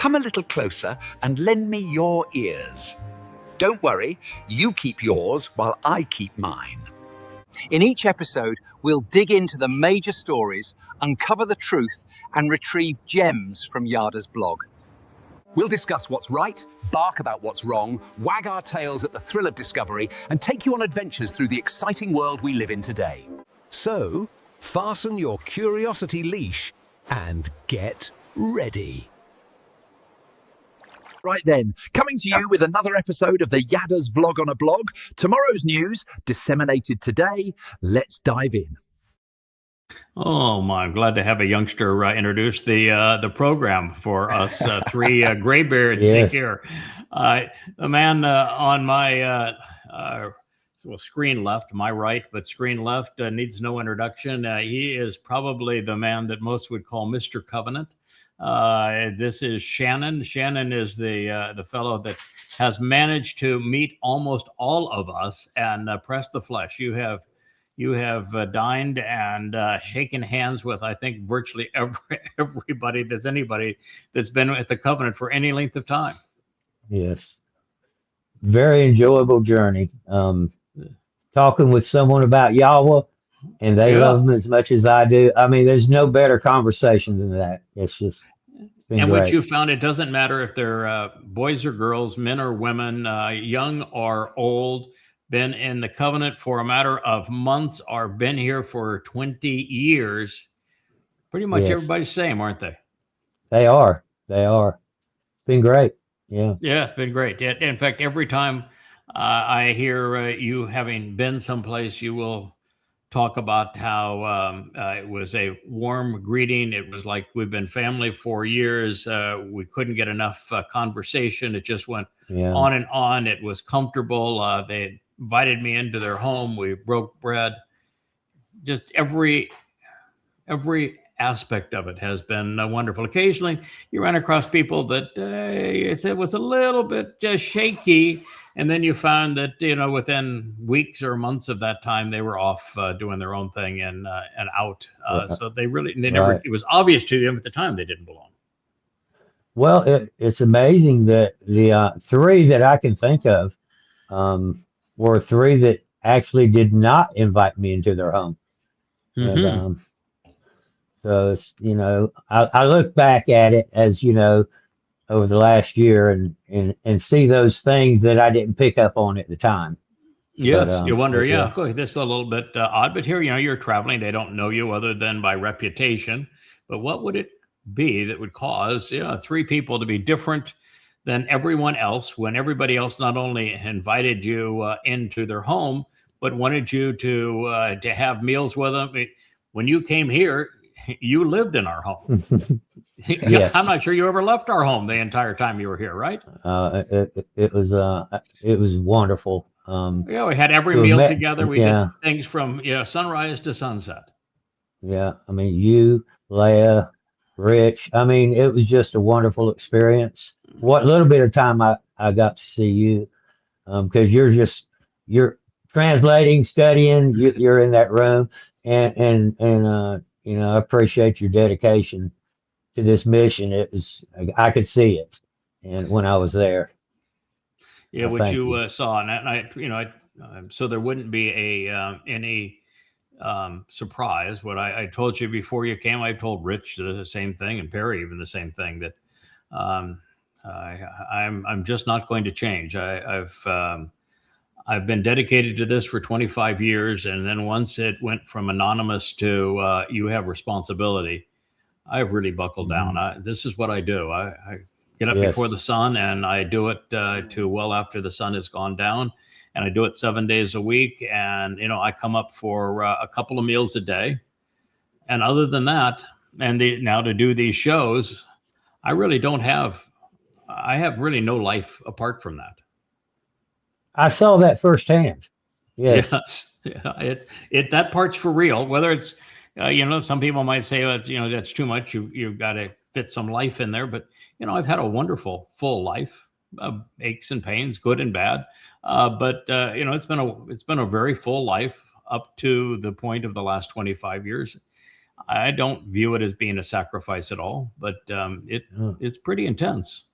Come a little closer and lend me your ears. Don't worry, you keep yours while I keep mine. In each episode, we'll dig into the major stories, uncover the truth, and retrieve gems from Yada's blog. We'll discuss what's right, bark about what's wrong, wag our tails at the thrill of discovery, and take you on adventures through the exciting world we live in today. So, fasten your curiosity leash and get ready. Right then, coming to you with another episode of the Yada's Vlog on a Blog. Tomorrow's news, disseminated today. Let's dive in. Oh my! I'm glad to have a youngster introduce the program for us three graybeards here. The man on my screen left, my right, but screen left needs no introduction. He is probably the man that most would call Mr. Covenant. This is Shannon. Shannon is the fellow that has managed to meet almost all of us and press the flesh. You have dined and shaken hands with, I think, virtually everybody that's been at the Covenant for any length of time. Yes. Very enjoyable journey. Talking with someone about Yahweh, and they love him as much as I do. I mean, there's no better conversation than that. It's just been great. What you found, it doesn't matter if they're boys or girls, men or women, young or old, been in the Covenant for a matter of months or been here for 20 years. Pretty much everybody's the same, aren't they? They are. Been great. Yeah. Yeah, it's been great. In fact, every time I hear you having been someplace, you will talk about how it was a warm greeting. It was like we've been family for years. We couldn't get enough conversation. It just went on and on. It was comfortable. They invited me into their home. We broke bread. Just every aspect of it has been wonderful. Occasionally, you ran across people that you said was a little bit just shaky, and then you found that within weeks or months of that time, they were off doing their own thing and out. So they never. It was obvious to them at the time they didn't belong. Well, it's amazing that the three that I can think of were three that actually did not invite me into their home. Mm-hmm. And, so it's, I look back at it as, over the last year and see those things that I didn't pick up on at the time. Yes, but, you wonder, this is a little bit odd, but here, you're traveling. They don't know you other than by reputation. But what would it be that would cause, three people to be different than everyone else when everybody else not only invited you into their home, but wanted you to have meals with them? When you came here, you lived in our home. Yes. I'm not sure you ever left our home the entire time you were here, right? It was wonderful. We had every meal together. We did things from sunrise to sunset. Yeah, I mean, you, Leah, Rich. I mean, it was just a wonderful experience. What little bit of time I got to see you, because you're translating, studying. You're in that room, and I appreciate your dedication to this mission. I could see it, and when I was there. Yeah, what you saw, and I so there wouldn't be any surprise. What I told you before you came, I told Rich the same thing, and Perry even the same thing, that I'm just not going to change. I've been dedicated to this for 25 years, and then once it went from anonymous to you have responsibility, I've really buckled down. This is what I do. I get up before the sun, and I do it to well after the sun has gone down, and I do it 7 days a week. And I come up for a couple of meals a day, and other than that, and now to do these shows, I really don't have. I have really no life apart from that. I saw that firsthand. Yes. Yeah, that part's for real. Whether it's some people might say that's too much. You've got to fit some life in there. But I've had a wonderful full life, aches and pains, good and bad. But it's been a very full life up to the point of the last 25 years. I don't view it as being a sacrifice at all, but it's pretty intense.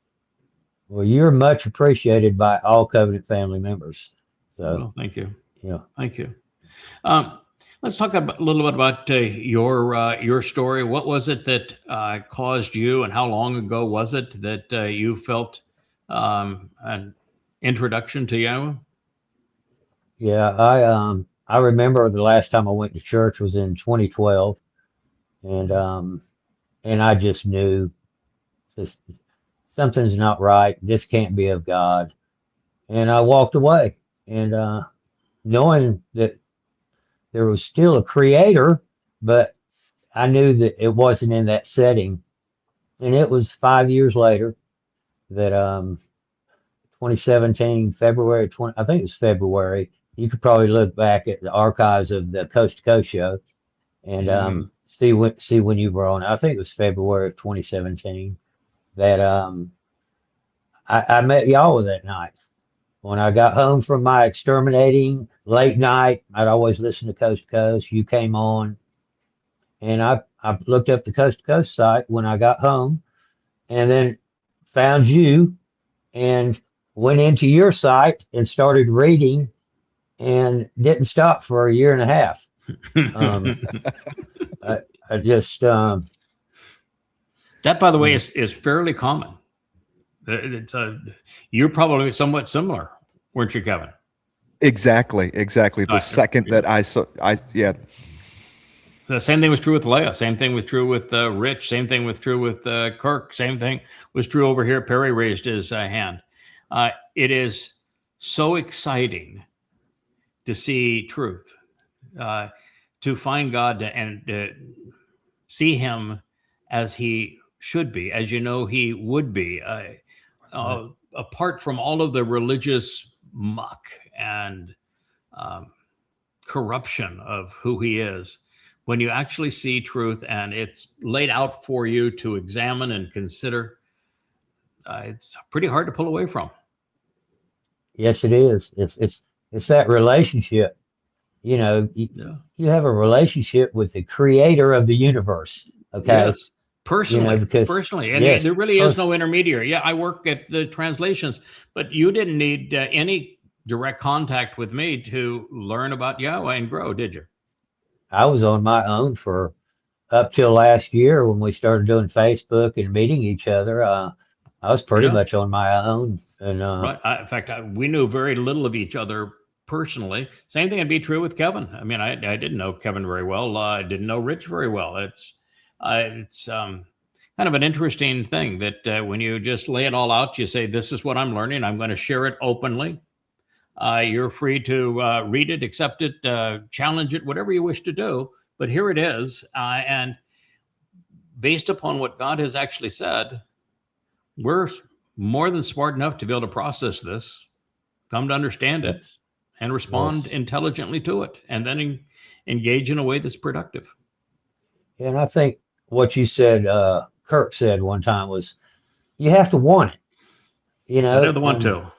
Well, you're much appreciated by all Covenant family members. So, well, thank you. Yeah. Thank you. Let's talk a little bit about your story. What was it that caused you, and how long ago was it that you felt an introduction to Yahweh? Yeah, I remember the last time I went to church was in 2012, and I just knew this something's not right. This can't be of God, and I walked away, and knowing that there was still a creator, but I knew that it wasn't in that setting. And it was 5 years later that 2017, February 20, I think it was February. You could probably look back at the archives of the Coast to Coast show and see when you were on. I think it was February of 2017 that I met y'all that night. When I got home from my exterminating late night, I'd always listen to Coast to Coast. You came on, and I looked up the Coast to Coast site when I got home, and then found you and went into your site and started reading, and didn't stop for a year and a half. I just that, by the way, is fairly common. It's you're probably somewhat similar, weren't you, Kevin? Exactly. The second that I saw, The same thing was true with Leah. Same thing was true with Rich. Same thing was true with Kirk. Same thing was true over here. Perry raised his hand. It is so exciting to see truth, to find God and see Him as He should be, as you know He would be. Apart from all of the religious muck and corruption of who He is, when you actually see truth and it's laid out for you to examine and consider, it's pretty hard to pull away from. Yes, it is. It's that relationship. You know, you have a relationship with the creator of the universe. Okay. Yes. Personally, and yes, there really is no intermediary. Yeah, I work at the translations, but you didn't need any direct contact with me to learn about Yahweh and grow, did you? I was on my own for up till last year when we started doing Facebook and meeting each other. I was pretty much on my own. And right. In fact, we knew very little of each other personally. Same thing would be true with Kevin. I mean, I didn't know Kevin very well. I didn't know Rich very well. It's kind of an interesting thing that when you just lay it all out, you say, this is what I'm learning. I'm going to share it openly. You're free to read it, accept it, challenge it, whatever you wish to do. But here it is. And based upon what God has actually said, we're more than smart enough to be able to process this, come to understand it, and respond intelligently to it, and then engage in a way that's productive. And I think what you said, Kirk said one time was, you have to want it. You know, gotta have the want to.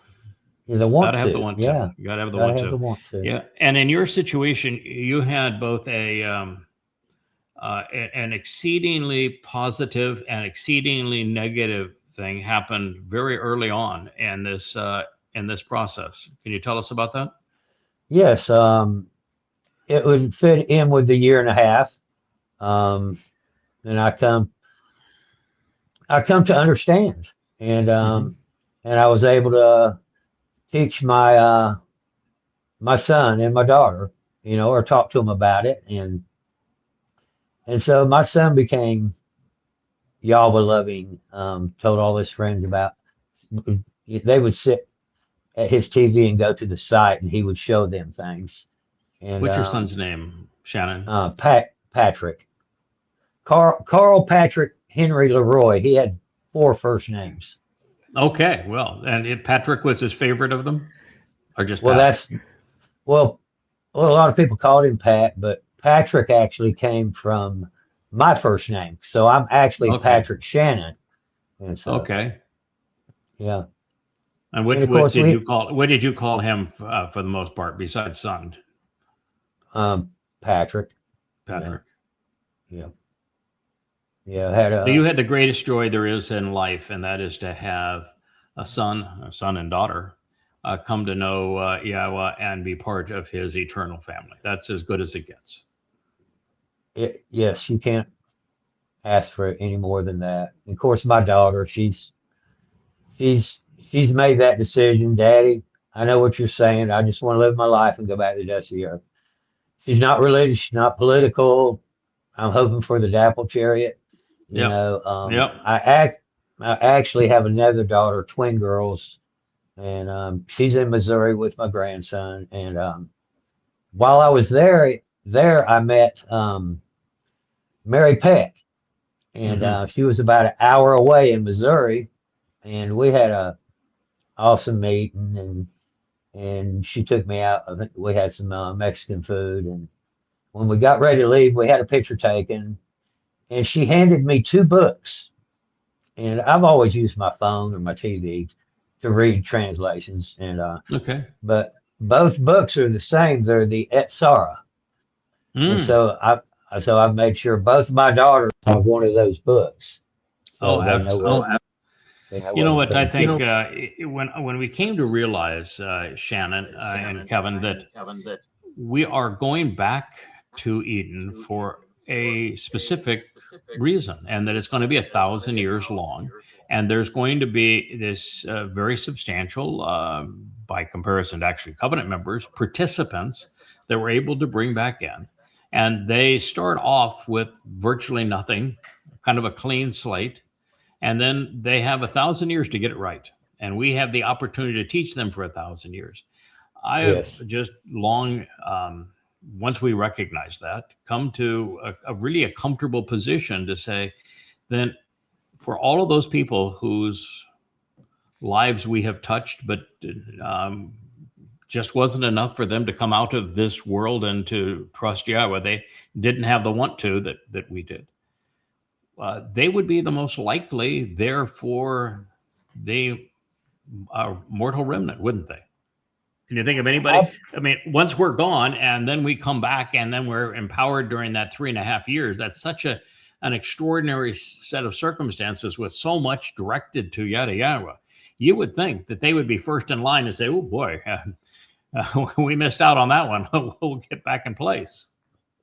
The want gotta to. have the want to. Yeah. You gotta have the Gotta want have to. the want to. Yeah. And in your situation, you had both an exceedingly positive and exceedingly negative thing happen very early on in this process. Can you tell us about that? Yes. It would fit in with the year and a half. And I come to understand, and and I was able to teach my my son and my daughter, or talk to them about it, and so my son became Yahweh loving. Told all his friends about. They would sit at his TV and go to the site, and he would show them things. And what's your son's name, Shannon? Patrick. Carl Patrick Henry Leroy. He had 4 first names. Okay, well, and Patrick was his favorite of them, or just well? Pat? Well, a lot of people called him Pat, but Patrick actually came from my first name, so I'm actually Patrick Shannon. And so, yeah. And what did you call him for the most part, besides son? Patrick. Patrick. Yeah. Yeah, had So you had the greatest joy there is in life, and that is to have a son and daughter, come to know Yahweh and be part of his eternal family. That's as good as it gets. yes, you can't ask for any more than that. And of course, my daughter, she's made that decision. Daddy, I know what you're saying. I just want to live my life and go back to the dust of the earth. She's not religious. She's not political. I'm hoping for the dapple chariot. You Yep. know, Yep. I actually have another daughter, twin girls, and she's in Missouri with my grandson. And while I was there I met Mary Peck, and she was about an hour away in Missouri, and we had a awesome meeting, and she took me out. I think we had some Mexican food, and when we got ready to leave, we had a picture taken, and she handed me two books. And I've always used my phone or my TV to read translations, and Okay. but both books are the same. They're the Tsarah, and so I've made sure both my daughters have one of those books. So they know what, you know what I think when we came to realize, Shannon and Kevin, that we are going back to Eden for a specific reason, and that it's going to be 1,000 years long, and there's going to be this very substantial, by comparison to actually covenant members, participants that we're able to bring back in, and they start off with virtually nothing, kind of a clean slate, and then they have 1,000 years to get it right, and we have the opportunity to teach them for 1,000 years. I have just long, once we recognize that, come to a really comfortable position to say, then for all of those people whose lives we have touched, but just wasn't enough for them to come out of this world and to trust Yahweh, they didn't have the want to that we did. They would be the most likely, therefore, the mortal remnant, wouldn't they? Can you think of anybody? I mean, once we're gone and then we come back and then we're empowered during that 3.5 years, that's such an extraordinary set of circumstances with so much directed to Yahweh. You would think that they would be first in line to say, oh boy, we missed out on that one. We'll get back in place.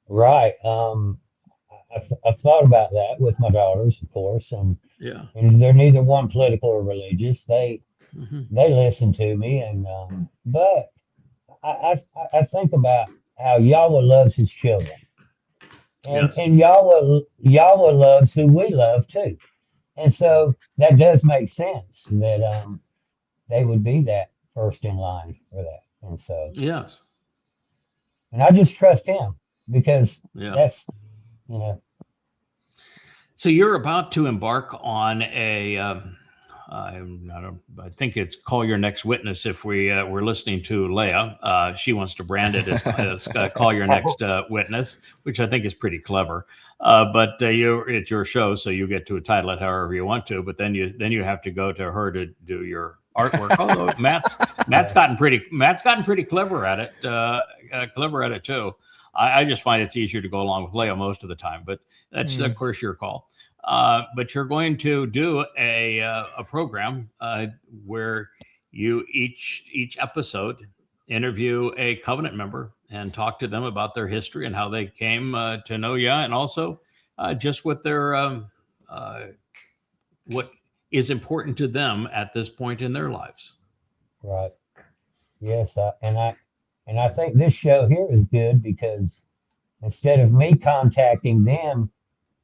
Right. I've thought about that with my daughters, of course, and they're neither one political or religious. They listen to me, and but I think about how Yahweh loves His children, and Yahweh loves who we love too, and so that does make sense that they would be that first in line for that, and so and I just trust Him because that's So you're about to embark on a. I think it's Call Your Next Witness. If we're listening to Leah, she wants to brand it as Call Your Next Witness, which I think is pretty clever. But it's your show, so you get to title it however you want to. But then you have to go to her to do your artwork. Although Matt's gotten pretty clever at it too. I just find it's easier to go along with Leah most of the time, but that's of course your call. But you're going to do a program where you each episode interview a covenant member and talk to them about their history and how they came to know Yah, and also just what their what is important to them at this point in their lives. Right. Yes, and I think this show here is good because instead of me contacting them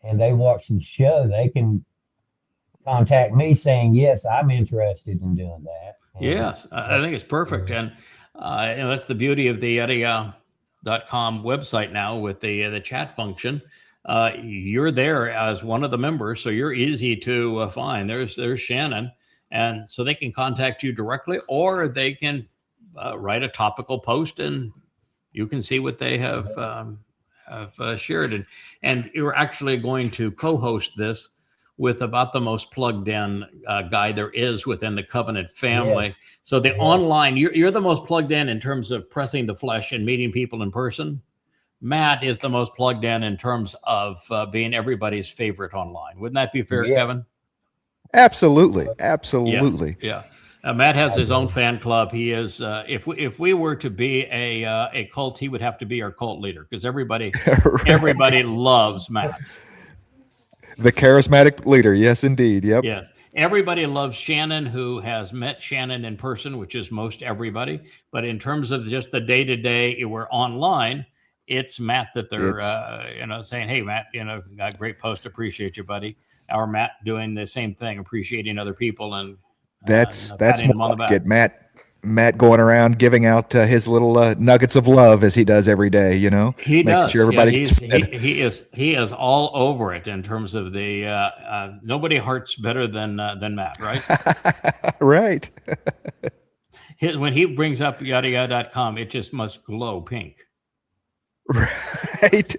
and they watch the show, they can contact me saying, yes, I'm interested in doing that. And yes, I think it's perfect. And that's the beauty of the Yada.com website now with the chat function. You're there as one of the members, so you're easy to find. There's Shannon. And so they can contact you directly, or they can write a topical post and you can see what they have shared. And you're actually going to co-host this with about the most plugged in guy there is within the covenant family. Yes. So the online, you're the most plugged in terms of pressing the flesh and meeting people in person. Matt is the most plugged in terms of being everybody's favorite online. Wouldn't that be fair, Yeah. Kevin? Absolutely. Yeah. Absolutely. Yeah. Matt has his own fan club. He is, if we were to be a cult, he would have to be our cult leader because everybody loves Matt. The charismatic leader. Yes, indeed. Yep. Yes. Everybody loves Shannon, who has met Shannon in person, which is most everybody. But in terms of just the day-to-day, we're online, it's Matt that they're, saying, hey, Matt, got a great post. Appreciate you, buddy. Our Matt doing the same thing, appreciating other people and That's patting them on the like back. it. Matt going around giving out his little nuggets of love as he does every day. He making does. sure everybody he is all over it in terms of the nobody hearts better than Matt, right? Right. When he brings up yada.com, it just must glow pink. Right.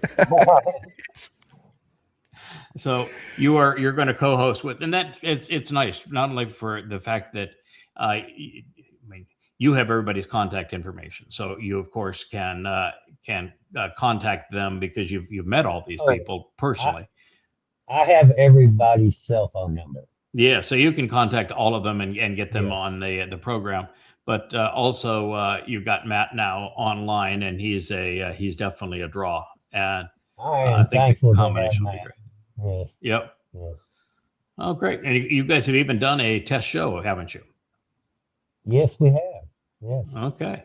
So you're going to co-host with, and that it's nice not only for the fact that you have everybody's contact information, so you of course can contact them because you've met all these people personally. I have everybody's cell phone number. Yeah, so you can contact all of them and get them on the program. But also you've got Matt now online, and he's definitely a draw. And I am thankful to have Matt. Yes. Yep. Yes. Oh, great! And you guys have even done a test show, haven't you? Yes, we have. Yes. Okay.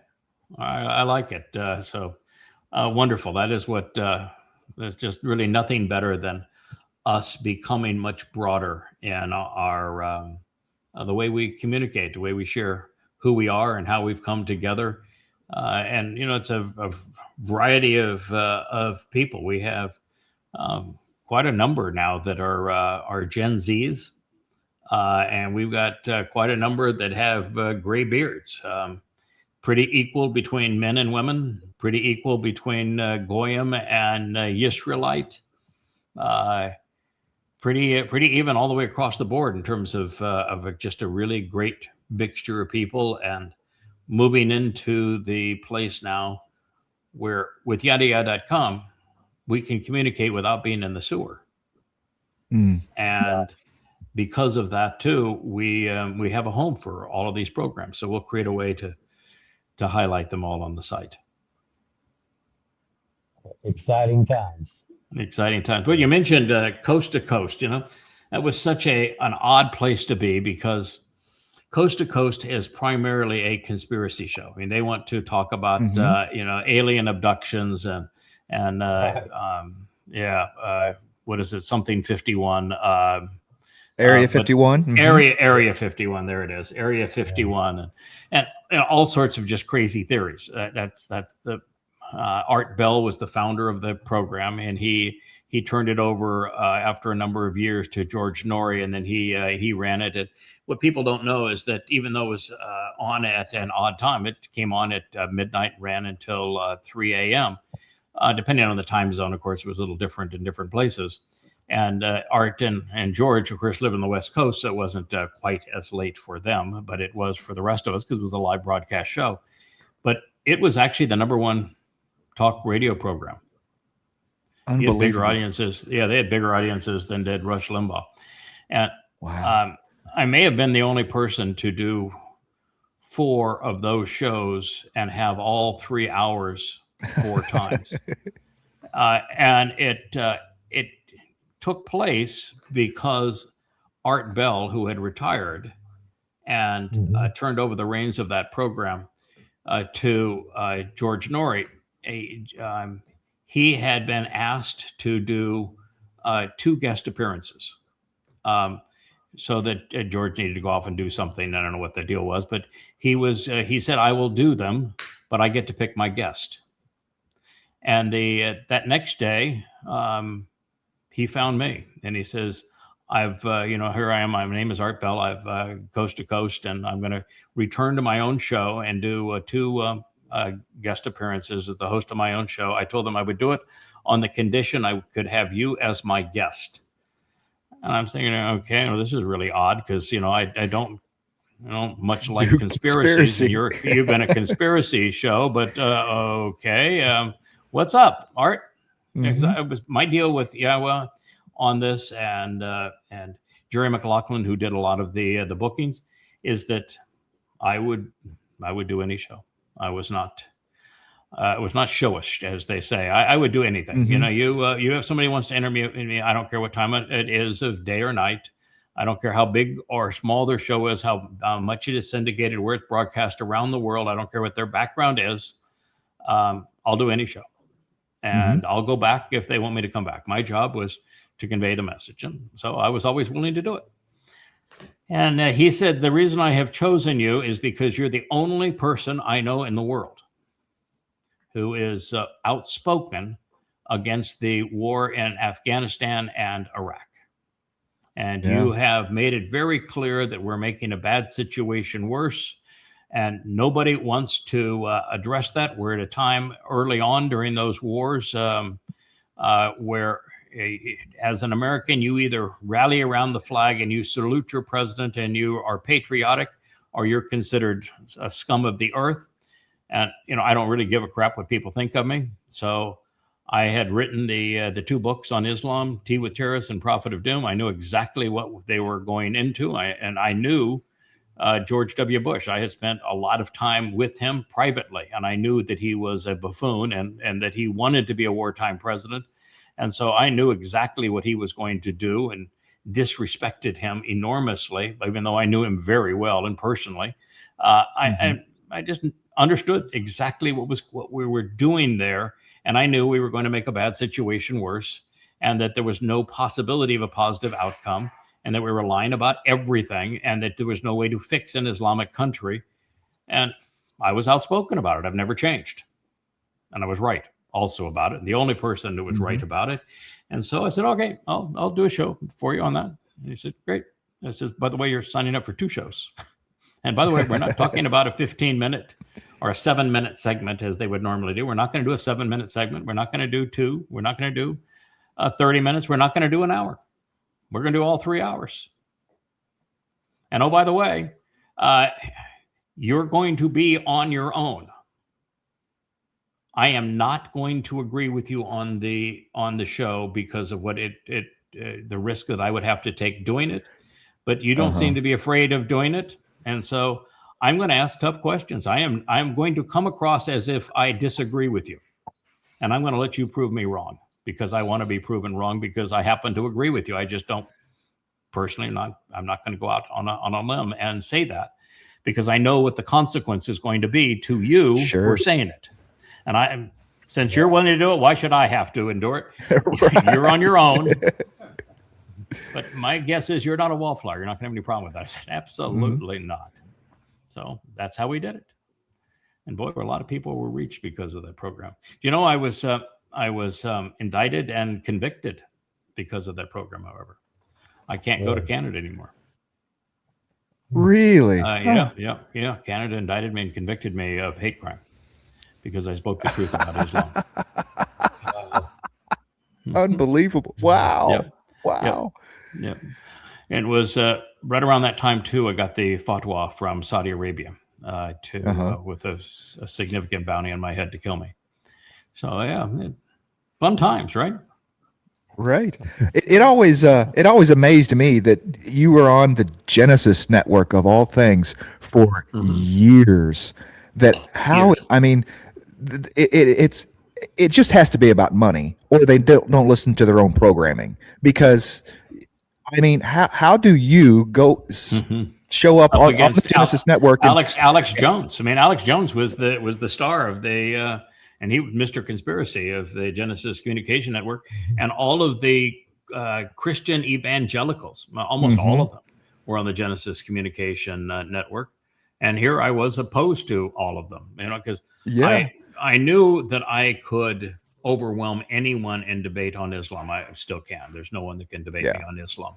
I like it. So wonderful. That is what. There's just really nothing better than us becoming much broader in our the way we communicate, the way we share who we are and how we've come together. And it's a variety of people. We have quite a number now that are Gen Zs, and we've got quite a number that have gray beards. Pretty equal between men and women. Pretty equal between Goyim and Yisraelite. Pretty even all the way across the board in terms of just a really great mixture of people, and moving into the place now where with yada.com we can communicate without being in the sewer. And because of that too, we have a home for all of these programs. So we'll create a way to highlight them all on the site. Exciting times. Exciting times. Well, you mentioned Coast to Coast. That was such an odd place to be because Coast to Coast is primarily a conspiracy show. I mean, they want to talk about alien abductions and what is it? Something 51. Area 51. Area 51. There it is. Area 51, and all sorts of just crazy theories. That's the Art Bell was the founder of the program, and he turned it over after a number of years to George Norrie, and then he ran it. What people don't know is that even though it was on at an odd time, it came on at midnight, ran until 3 a.m. Depending on the time zone, of course, it was a little different in different places. And Art and George, of course, live on the West Coast, so it wasn't quite as late for them, but it was for the rest of us because it was a live broadcast show. But it was actually the number one talk radio program. Unbelievable. Bigger audiences. Yeah, they had bigger audiences than did Rush Limbaugh. And wow. I may have been the only person to do 4 of those shows and have all 3 hours 4 times. And it took place because Art Bell, who had retired and turned over the reins of that program to George Norrie, he had been asked to do 2 guest appearances. So that George needed to go off and do something. I don't know what the deal was, but he said, I will do them, but I get to pick my guest. And that next day, he found me and he says, I've, here I am. My name is Art Bell. I've Coast to Coast, and I'm going to return to my own show and do 2 guest appearances as the host of my own show. I told them I would do it on the condition I could have you as my guest. And I'm thinking, okay, well, this is really odd because, I don't much like conspiracies. You've been a conspiracy show, but okay. what's up, Art? Because Mhm. it was my deal with Yahweh on this, and Jerry McLaughlin, who did a lot of the bookings, is that I would do any show. I was not showish, as they say. I would do anything. Mhm. You know, you have somebody who wants to interview me. I don't care what time it is of day or night. I don't care how big or small their show is, how much it is syndicated, where it's broadcast around the world. I don't care what their background is. I'll do any show, and I'll go back if they want me to come back. My job was to convey the message, and so I was always willing to do it. And he said, the reason I have chosen you is because you're the only person I know in the world who is outspoken against the war in Afghanistan and Iraq. And you have made it very clear that we're making a bad situation worse, and nobody wants to address that. We're at a time early on during those wars where, as an American, you either rally around the flag and you salute your president and you are patriotic, or you're considered a scum of the earth. And, you know, I don't really give a crap what people think of me. So I had written the 2 books on Islam, Tea with Terrorists and Prophet of Doom. I knew exactly what they were going into. I knew George W. Bush. I had spent a lot of time with him privately, and I knew that he was a buffoon and that he wanted to be a wartime president. And so I knew exactly what he was going to do and disrespected him enormously, even though I knew him very well and personally. I just understood exactly what we were doing there. And I knew we were going to make a bad situation worse, and that there was no possibility of a positive outcome, and that we were lying about everything, and that there was no way to fix an Islamic country. And I was outspoken about it. I've never changed. And I was right also about it. And the only person that was right about it. And so I said, okay, I'll do a show for you on that. And he said, great. I says, by the way, you're signing up for 2 shows. And by the way, we're not talking about a 15-minute or a 7-minute segment as they would normally do. We're not going to do a 7-minute segment. We're not going to do 2. We're not going to do 30 minutes. We're not going to do an hour. We're going to do all 3 hours. And oh, by the way, you're going to be on your own. I am not going to agree with you on the show because of what the risk that I would have to take doing it. But you don't seem to be afraid of doing it. And so I'm going to ask tough questions. I'm going to come across as if I disagree with you. And I'm going to let you prove me wrong because I want to be proven wrong because I happen to agree with you. I just don't personally, I'm not going to go out on a limb and say that because I know what the consequence is going to be to you for saying it. And since you're willing to do it, why should I have to endure it? Right. You're on your own. But my guess is you're not a wallflower. You're not going to have any problem with that. I said, absolutely not. So that's how we did it. And boy, a lot of people were reached because of that program. You know, I was indicted and convicted because of that program. However, I can't go to Canada anymore. Really? Yeah. Canada indicted me and convicted me of hate crime because I spoke the truth about Islam. Unbelievable! Wow! Yep. Wow! Yep. And it was right around that time too. I got the fatwa from Saudi Arabia with a significant bounty on my head to kill me. So yeah, fun times, right? Right. It always amazed me that you were on the Genesis network of all things for years. I mean, it just has to be about money, or they don't listen to their own programming. Because, I mean, how do you go show up on the Genesis network? Alex Jones. I mean, Alex Jones was the star of the. And he was Mr. Conspiracy of the Genesis Communication Network. And all of the Christian evangelicals, almost all of them, were on the Genesis Communication Network. And here I was opposed to all of them, because I knew that I could overwhelm anyone in debate on Islam. I still can. There's no one that can debate me on Islam.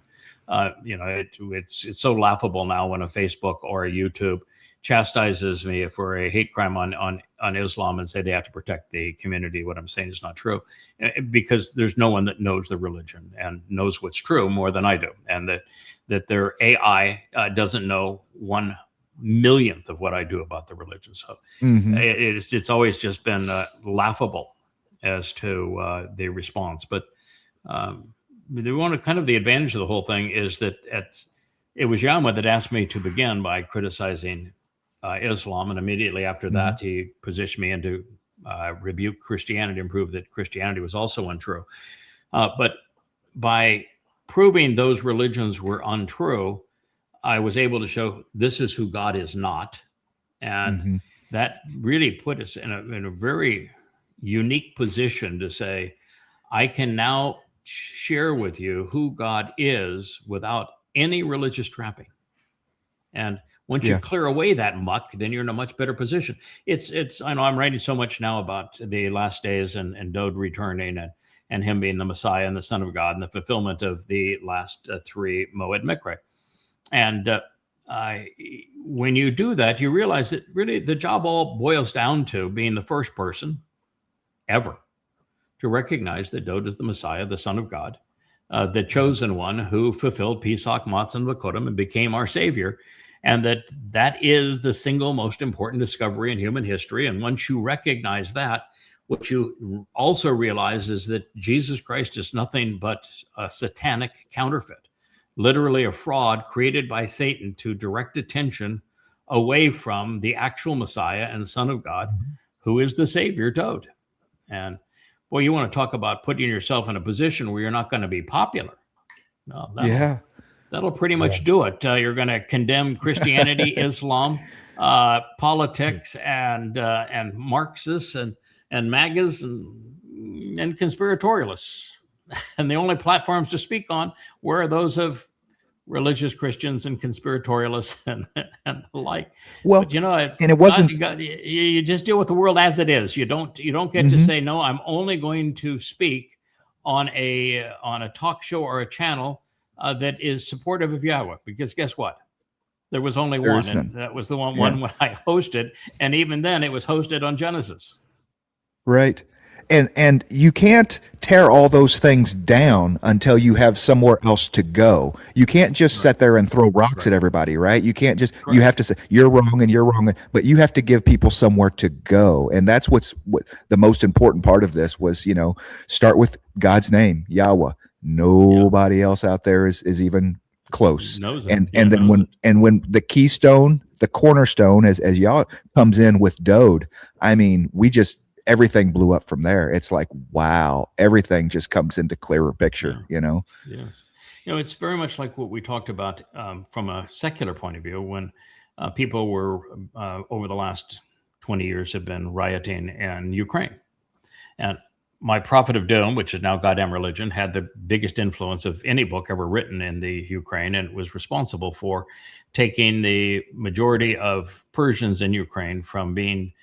It's so laughable now when a Facebook or a YouTube chastises me for a hate crime on Islam and say they have to protect the community. What I'm saying is not true, because there's no one that knows the religion and knows what's true more than I do, and that their AI doesn't know 1/1,000,000th of what I do about the religion. So it's always just been laughable as to the response. But the advantage of the whole thing is that it was Yama that asked me to begin by criticizing Islam, and immediately after that, he positioned me into rebuke Christianity and prove that Christianity was also untrue. But by proving those religions were untrue, I was able to show this is who God is not. And that really put us in a very unique position to say, I can now share with you who God is without any religious trapping. And once you clear away that muck, then you're in a much better position. I know I'm writing so much now about the last days and Dowd returning and him being the Messiah and the Son of God and the fulfillment of the last three Moed Mikre. And when you do that, you realize that really the job all boils down to being the first person ever to recognize that Dowd is the Messiah, the Son of God, the chosen one who fulfilled Pesach, Matzah, and Vakodim and became our Savior, and that is the single most important discovery in human history. And once you recognize that, what you also realize is that Jesus Christ is nothing but a satanic counterfeit, literally a fraud created by Satan to direct attention away from the actual Messiah and Son of God, who is the Savior, Dowd. And boy, you want to talk about putting yourself in a position where you're not going to be popular. No, that'll pretty much do it. You're going to condemn Christianity, Islam, politics, and Marxists and MAGAs and conspiratorialists. And the only platforms to speak on were those of religious Christians and conspiratorialists and the like. Well, but, it wasn't. You just deal with the world as it is. You don't get to say, no, I'm only going to speak on a talk show or a channel that is supportive of Yahweh. Because guess what? There was only one, and that was the one when I hosted, and even then, it was hosted on Genesis. Right. And you can't tear all those things down until you have somewhere else to go. You can't just sit there and throw rocks at everybody, right? You can't just, you have to say, you're wrong, but you have to give people somewhere to go. And that's what the most important part of this was, start with God's name, Yahweh. Nobody else out there is even close. And then when the keystone, the cornerstone, as Yah comes in with Dowd, I mean, everything blew up from there. It's like, wow, everything just comes into clearer picture, Yes. It's very much like what we talked about from a secular point of view when people were over the last 20 years have been rioting in Ukraine. And my Prophet of Doom, which is now Goddamn Religion, had the biggest influence of any book ever written in the Ukraine, and was responsible for taking the majority of Persians in Ukraine from being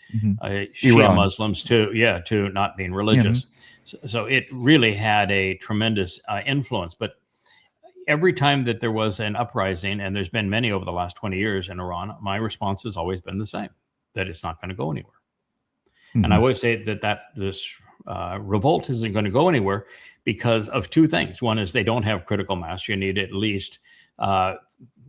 Shia Iran. Muslims to not being religious. So it really had a tremendous influence. But every time that there was an uprising, and there's been many over the last 20 years in Iran, my response has always been the same, that it's not going to go anywhere. And I always say that this revolt isn't going to go anywhere because of two things. One is they don't have critical mass. You need at least, it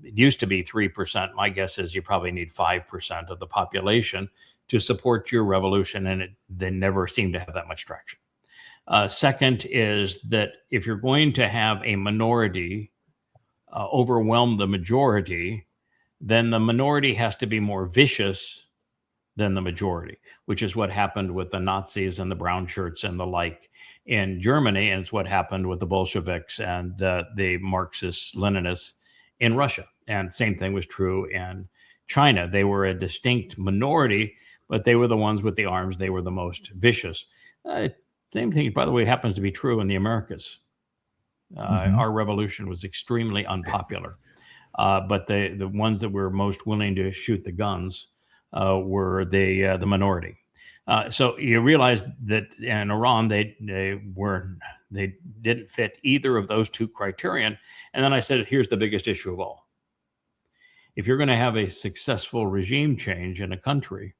used to be 3%. My guess is you probably need 5% of the population to support your revolution, and they never seem to have that much traction. Second is that if you're going to have a minority overwhelm the majority, then the minority has to be more vicious than the majority, which is what happened with the Nazis and the brown shirts and the like in Germany. And it's what happened with the Bolsheviks and the Marxist Leninists in Russia. And same thing was true in China. They were a distinct minority, but they were the ones with the arms. They were the most vicious. Same thing, by the way, happens to be true in the Americas. Our revolution was extremely unpopular, but the ones that were most willing to shoot the guns were the minority. So you realize that in Iran, they didn't fit either of those two criterion. And then I said, here's the biggest issue of all. If you're going to have a successful regime change in a country,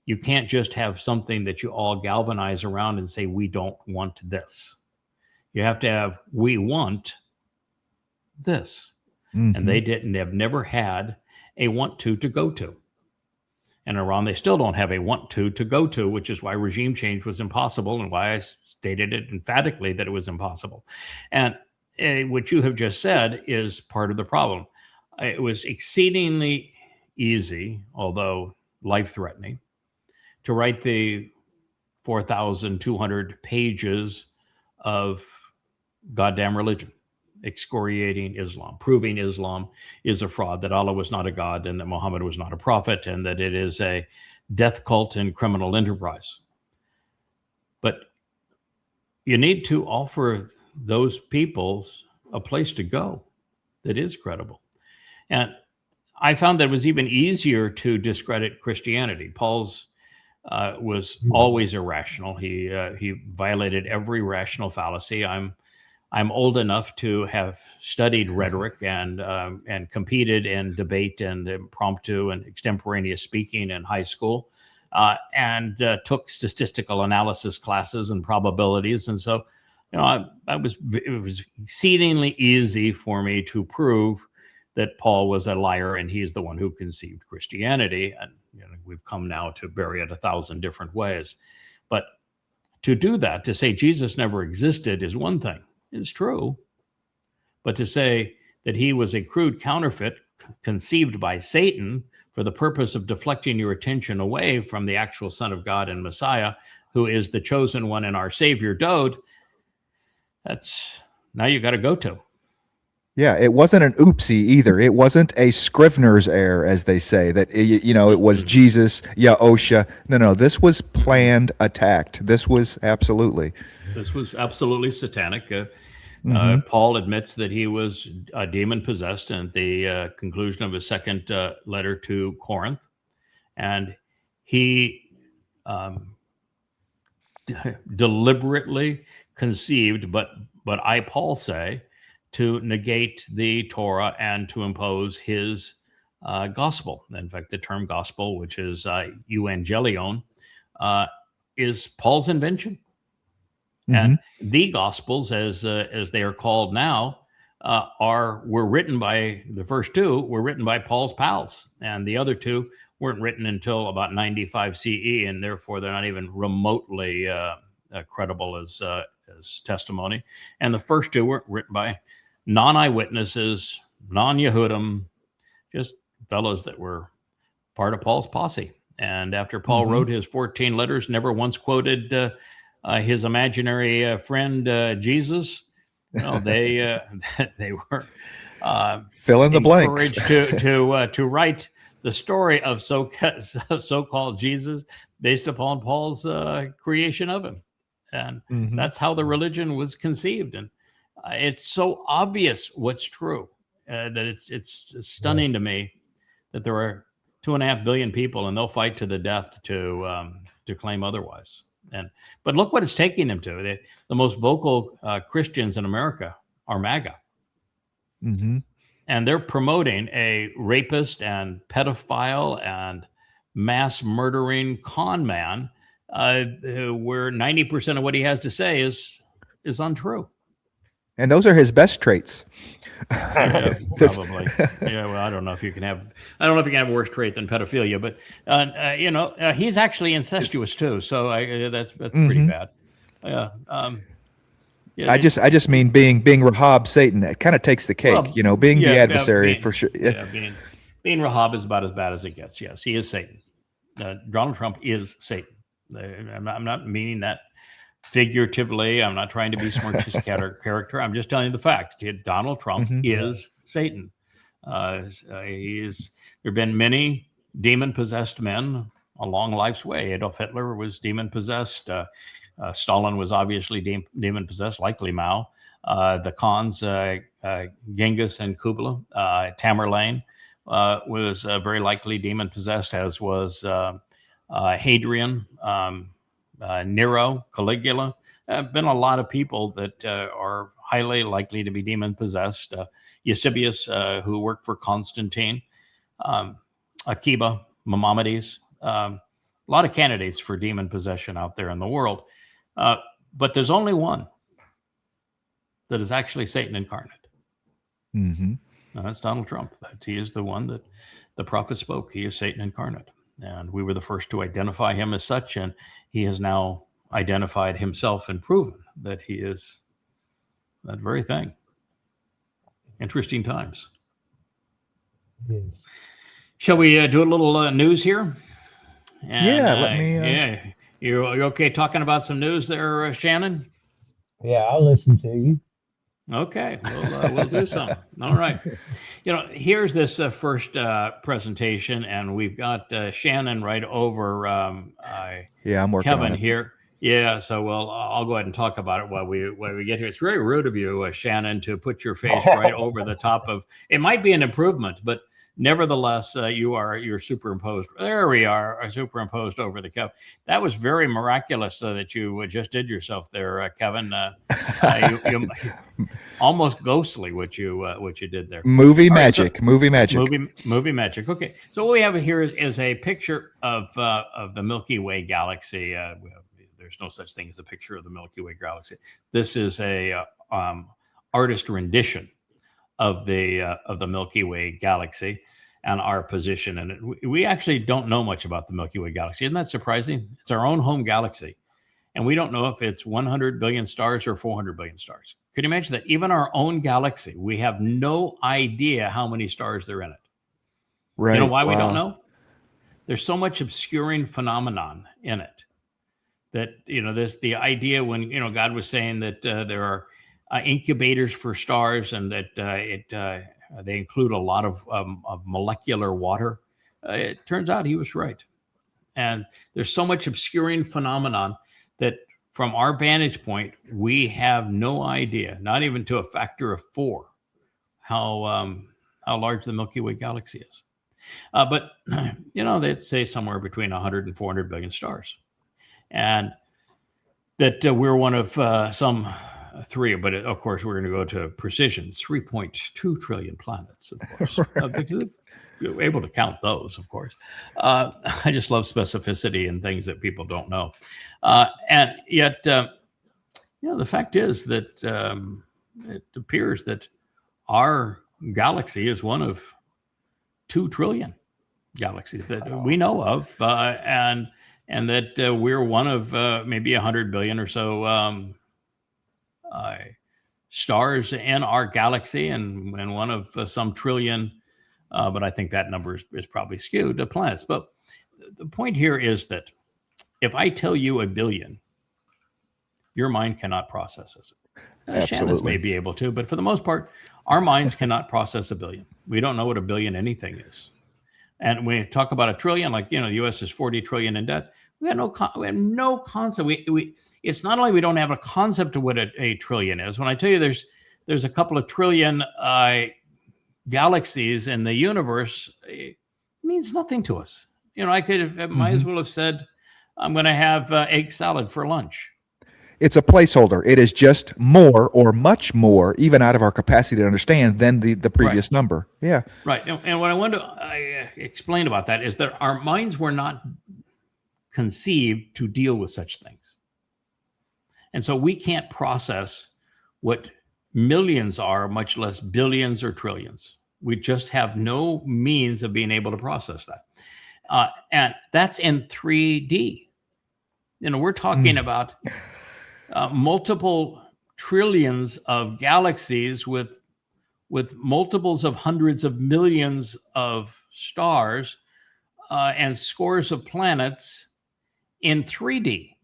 you can't just have something that you all galvanize around and say, we don't want this. You have to have, we want this. And they have never had a want to go to. And Iran, they still don't have a want to go to, which is why regime change was impossible and why I stated it emphatically that it was impossible. And what you have just said is part of the problem. It was exceedingly easy, although life-threatening, to write the 4,200 pages of goddamn religion, excoriating Islam, proving Islam is a fraud, that Allah was not a god and that Muhammad was not a prophet, and that it is a death cult and criminal enterprise. But you need to offer those people a place to go that is credible. And I found that it was even easier to discredit Christianity. Paul's was always irrational. He violated every rational fallacy. I'm old enough to have studied rhetoric and competed in debate and impromptu and extemporaneous speaking in high school, and took statistical analysis classes and probabilities. And so, it was exceedingly easy for me to prove that Paul was a liar and he's the one who conceived Christianity. And we've come now to bury it 1,000 different ways. But to do that, to say Jesus never existed is one thing. It's true. But to say that he was a crude counterfeit conceived by Satan for the purpose of deflecting your attention away from the actual Son of God and Messiah, who is the chosen one and our Savior, Dowd, that's now you got to go to. Yeah, it wasn't an oopsie either. It wasn't a Scrivener's error, as they say, that, it was Jesus, Osha. No, this was planned, attacked. This was absolutely satanic. Paul admits that he was demon-possessed at the conclusion of his second letter to Corinth. And he deliberately conceived, but I, Paul, say, to negate the Torah and to impose his gospel. In fact, the term gospel, which is euangelion, is Paul's invention. And the Gospels, as they are called now, were written by, the first two were written by Paul's pals, and the other two weren't written until about 95 CE, and therefore they're not even remotely credible as testimony. And the first two were written by non-eyewitnesses, non-Yehudim, just fellows that were part of Paul's posse. And after Paul wrote his 14 letters, never once quoted his imaginary friend Jesus. They were fill in the blanks. Encouraged to write the story of so-called Jesus based upon Paul's creation of him, and that's how the religion was conceived. And it's so obvious what's true that it's stunning to me that there are 2.5 billion people, and they'll fight to the death to claim otherwise. But look what it's taking them to. The most vocal Christians in America are MAGA. And they're promoting a rapist and pedophile and mass murdering con man where 90% of what he has to say is untrue. And those are his best traits. Yeah, probably. Yeah, well, I don't know if you can have a worse trait than pedophilia, but he's actually incestuous too. So that's pretty bad. Yeah. I just mean being Rahab Satan. It kind of takes the cake, being the adversary for sure. Yeah, being Rahab is about as bad as it gets. Yes, he is Satan. Donald Trump is Satan. I'm not meaning that figuratively. I'm not trying to be Smotrich's character. I'm just telling you the fact. Donald Trump is Satan. There have been many demon-possessed men along life's way. Adolf Hitler was demon-possessed. Stalin was obviously demon-possessed, likely Mao. The Khans, Genghis and Kublai, Tamerlane was very likely demon-possessed, as was Hadrian, Nero, Caligula. Been a lot of people that are highly likely to be demon-possessed. Eusebius, who worked for Constantine, Akiba, Maimonides, a lot of candidates for demon possession out there in the world. But there's only one that is actually Satan incarnate. And that's Donald Trump. He is the one that the prophet spoke. He is Satan incarnate. And we were the first to identify him as such, and he has now identified himself and proven that he is that very thing. Interesting times. Yes. Shall we do a little news here? And, let me. Yeah, you okay talking about some news there, Shannon? Yeah, I'll listen to you. Okay, we'll do some. All right. Here's this first presentation, and we've got Shannon right over I'm working Kevin on it. here. Yeah, so I'll go ahead and talk about it while we get here. It's very rude of you, Shannon, to put your face right over the top of. It might be an improvement, but nevertheless, you're superimposed. There we are superimposed over the cup. That was very miraculous that you just did yourself there, Kevin. You almost ghostly what you did there. Movie All right, magic. Movie magic. Movie magic. Okay, so what we have here is a picture of the Milky Way galaxy. There's no such thing as a picture of the Milky Way galaxy. This is a artist rendition of the Milky Way galaxy and our position in it. We actually don't know much about the Milky Way galaxy. Isn't that surprising? It's our own home galaxy, and we don't know if it's 100 billion stars or 400 billion stars. Could you imagine that? Even our own galaxy, we have no idea how many stars are in it. Right. You know why we Wow. don't know? There's so much obscuring phenomenon in it that, there's the idea when, God was saying that there are incubators for stars and that they include a lot of molecular water. It turns out he was right. And there's so much obscuring phenomenon that from our vantage point, we have no idea, not even to a factor of 4, how large the Milky Way galaxy is. But, they'd say somewhere between 100 and 400 billion stars. And that we're one of some 3, but of course, we're going to go to precision, 3.2 trillion planets, of course. Because you're able to count those, of course. I just love specificity and things that people don't know. And yet, the fact is that it appears that our galaxy is one of 2 trillion galaxies that we know of, and that we're one of maybe 100 billion or so stars in our galaxy, and one of some trillion, but I think that number is probably skewed to planets. But the point here is that if I tell you 1 billion, your mind cannot process it. Shannon's may be able to, but for the most part, our minds cannot process 1 billion. We don't know what 1 billion anything is. And when we talk about 1 trillion, like, the U.S. is 40 trillion in debt, we have no concept. It's not only we don't have a concept of what a trillion is. When I tell you there's a couple of trillion galaxies in the universe, it means nothing to us. I could have, might as well have said, I'm going to have egg salad for lunch. It's a placeholder. It is just more or much more, even out of our capacity to understand, than the previous number. Yeah. Right. And what I want to explain about that is that our minds were not conceived to deal with such things. And so we can't process what millions are, much less billions or trillions. We just have no means of being able to process that. And that's in 3D. We're talking about multiple trillions of galaxies with multiples of hundreds of millions of stars and scores of planets in 3D.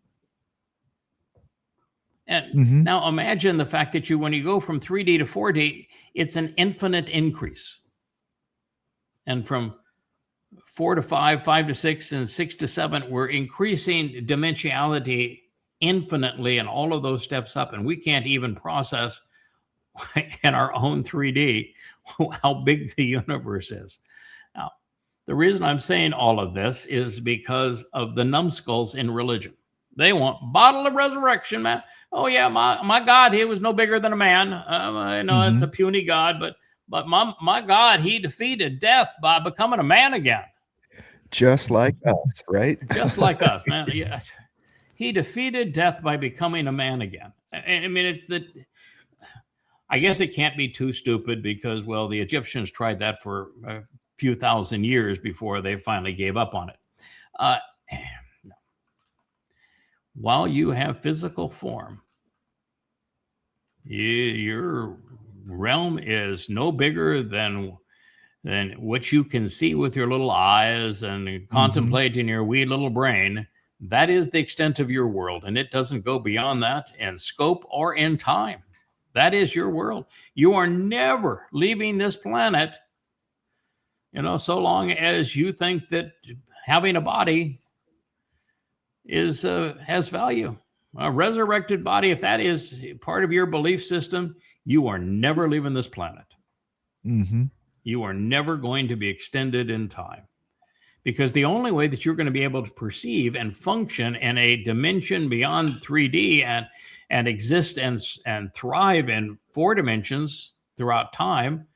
And now imagine the fact that when you go from 3D to 4D, it's an infinite increase. And from 4 to 5, 5 to 6, and 6 to 7, we're increasing dimensionality infinitely, and all of those steps up. And we can't even process in our own 3D how big the universe is. Now, the reason I'm saying all of this is because of the numbskulls in religion. They want bottle of resurrection, man. Oh yeah, my God, he was no bigger than a man. I know it's a puny God, but my God, he defeated death by becoming a man again. Just like us, right? Just like us, man. Yeah. He defeated death by becoming a man again. I mean, I guess it can't be too stupid because, well, the Egyptians tried that for a few thousand years before they finally gave up on it. Uh, while you have physical form, your realm is no bigger than what you can see with your little eyes and contemplate in your wee little brain. That is the extent of your world, and it doesn't go beyond that in scope or in time. That is your world. You are never leaving this planet, so long as you think that having a body has value. A resurrected body, if that is part of your belief system, you are never leaving this planet. You are never going to be extended in time, because the only way that you're going to be able to perceive and function in a dimension beyond 3D and exist and thrive in 4 dimensions throughout time,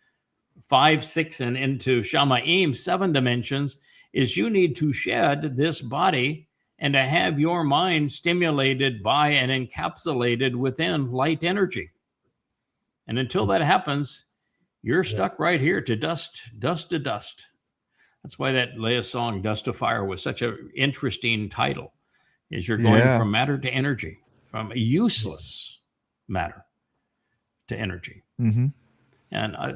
5, 6, and into Shamayim, 7 dimensions, is you need to shed this body and to have your mind stimulated by and encapsulated within light energy. And until that happens, you're stuck right here to dust to dust. That's why that Leia song, Dust to Fire, was such an interesting title, is you're going from matter to energy, from useless matter to energy. And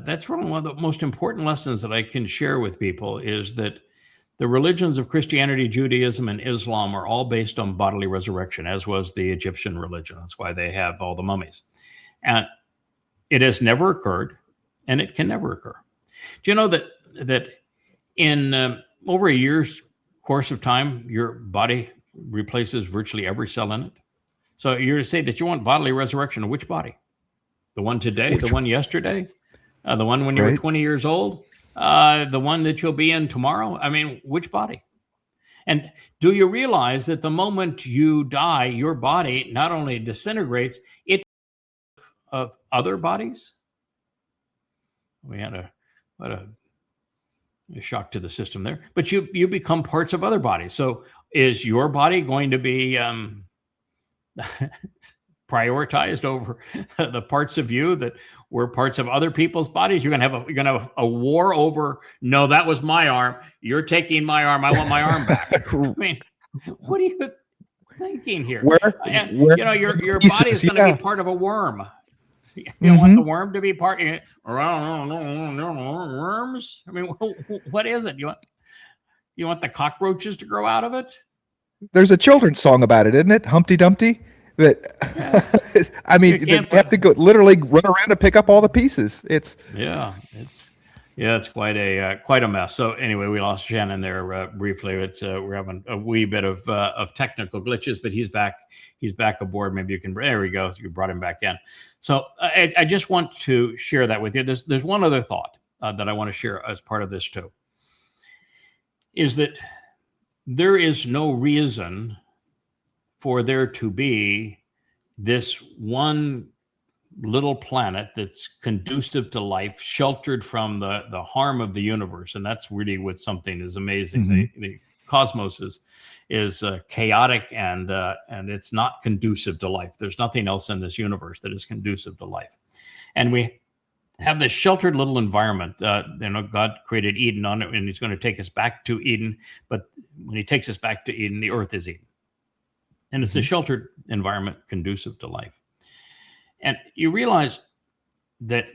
that's one of the most important lessons that I can share with people, is that the religions of Christianity, Judaism, and Islam are all based on bodily resurrection, as was the Egyptian religion. That's why they have all the mummies. And it has never occurred, and it can never occur. Do you know that in over a year's course of time, your body replaces virtually every cell in it? So you're to say that you want bodily resurrection of which body? The one today, the one yesterday, the one when you were 20 years old, the one that you'll be in tomorrow? I mean, which body? And do you realize that the moment you die, your body not only disintegrates, it of other bodies? We had a shock to the system there, but you become parts of other bodies. So is your body going to be prioritized over the parts of you that were parts of other people's bodies? You're gonna have a war over, no, that was my arm, you're taking my arm, I want my arm back. I mean, what are you thinking here? Where your body is going to be part of a worm. You don't want the worm to be part of worms? I mean, what is it? You want the cockroaches to grow out of it? There's a children's song about it, isn't it? Humpty Dumpty. That I mean, they have to go literally run around to pick up all the pieces. It's quite a mess. So anyway, we lost Shannon there briefly. We're having a wee bit of technical glitches, but he's back. He's back aboard. Maybe you can. There we go. You brought him back in. So I just want to share that with you. There's one other thought that I want to share as part of this too. Is that there is no reason for there to be this one little planet that's conducive to life, sheltered from the harm of the universe. And that's really what something is amazing. The cosmos is chaotic and it's not conducive to life. There's nothing else in this universe that is conducive to life. And we have this sheltered little environment. God created Eden on it, and he's going to take us back to Eden. But when he takes us back to Eden, the earth is Eden. And it's a sheltered environment conducive to life. And you realize that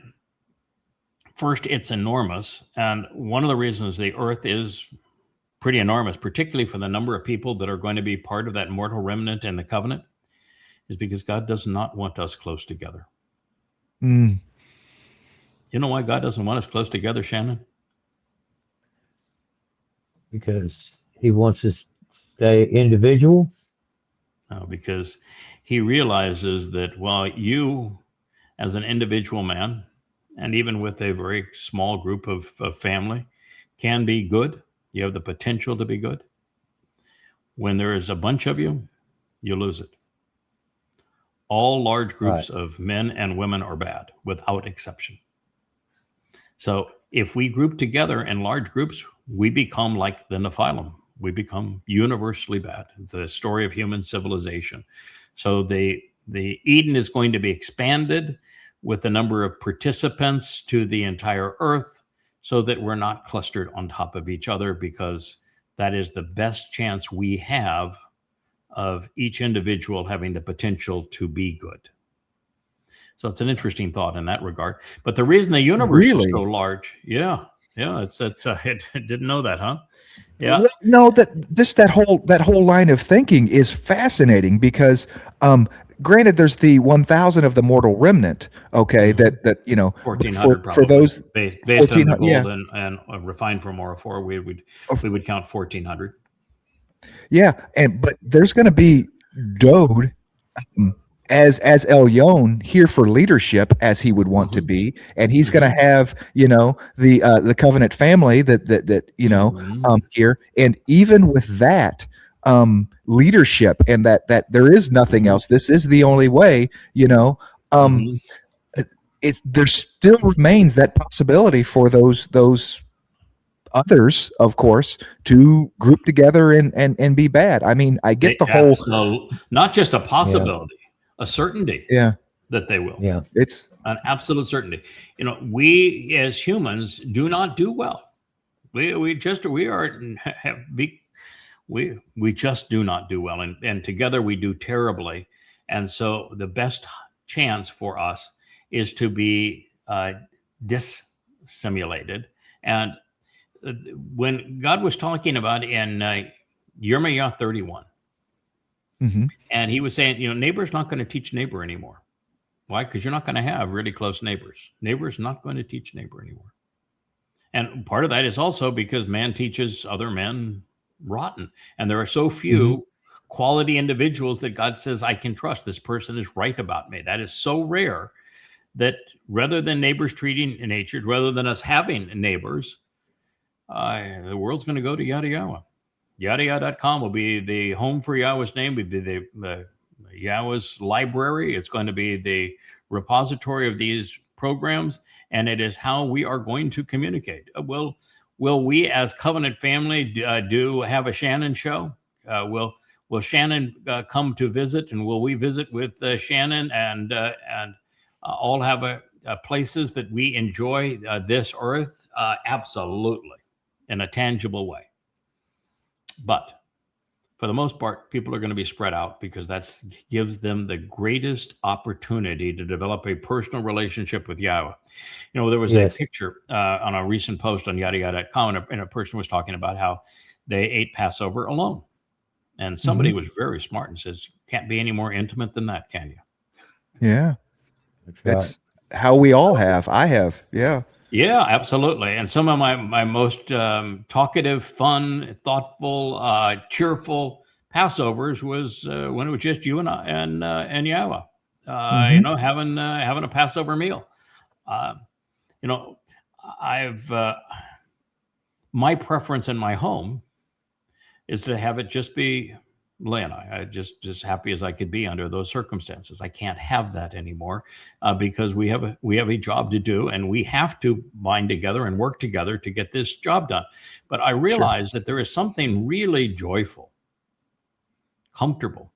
first, it's enormous. And one of the reasons the earth is pretty enormous, particularly for the number of people that are going to be part of that mortal remnant in the covenant, is because God does not want us close together. You know why God doesn't want us close together, Shannon? Because he wants us to stay individual. No, because he realizes that while you, as an individual man, and even with a very small group of family, can be good, you have the potential to be good. When there is a bunch of you, you lose it. All large groups of men and women are bad, without exception. So if we group together in large groups, we become like the Nephilim. We become universally bad. It's the story of human civilization. So the Eden is going to be expanded with the number of participants to the entire earth, so that we're not clustered on top of each other, because that is the best chance we have of each individual having the potential to be good. So it's an interesting thought in that regard. But the reason the universe is so large, I didn't know that, huh? Yeah. Well, no, that whole line of thinking is fascinating because, granted, there's the 1,000 of the mortal remnant. Okay, that 1,400 for those based on the gold and refined from Orophor, we would count 1,400. Yeah, but there's going to be Dowd as Elyon here for leadership as he would want to be, and he's going to have the covenant family that here, and even with that leadership and that there is nothing else. This is the only way. There still remains that possibility for those others, of course, to group together and be bad. I mean, I get the whole, not just a possibility, a certainty. Yeah, that they will. Yeah, it's an absolute certainty. We as humans do not do well. We just do not do well, and together we do terribly. And so the best chance for us is to be dissimulated. And when God was talking about in Jeremiah 31, and he was saying, neighbor's not going to teach neighbor anymore. Why? Because you're not going to have really close neighbors. Neighbor's not going to teach neighbor anymore. And part of that is also because man teaches other men rotten. And there are so few quality individuals that God says, I can trust. This person is right about me. That is so rare that rather than neighbors treating nature, rather than us having neighbors, the world's going to go to yada yada. Yada.com will be the home for Yahweh's name. Would be the Yahweh's library. It's going to be the repository of these programs, and it is how we are going to communicate. Will we as covenant family do have a Shannon show? Will Shannon come to visit, and will we visit with Shannon and all have places that we enjoy this earth? Absolutely, in a tangible way. But for the most part, people are going to be spread out because that gives them the greatest opportunity to develop a personal relationship with Yahweh. There was a picture on a recent post on yada.com, and a person was talking about how they ate Passover alone. And somebody was very smart and says, can't be any more intimate than that, can you? Yeah. That's how we all have. I have. Yeah. Yeah, absolutely. And some of my most talkative, fun, thoughtful, cheerful Passovers was when it was just you and I and Yahweh, having a Passover meal. My preference in my home is to have it just be Leigh and I just happy as I could be under those circumstances. I can't have that anymore because we have a job to do, and we have to bind together and work together to get this job done. But I realize that there is something really joyful, comfortable,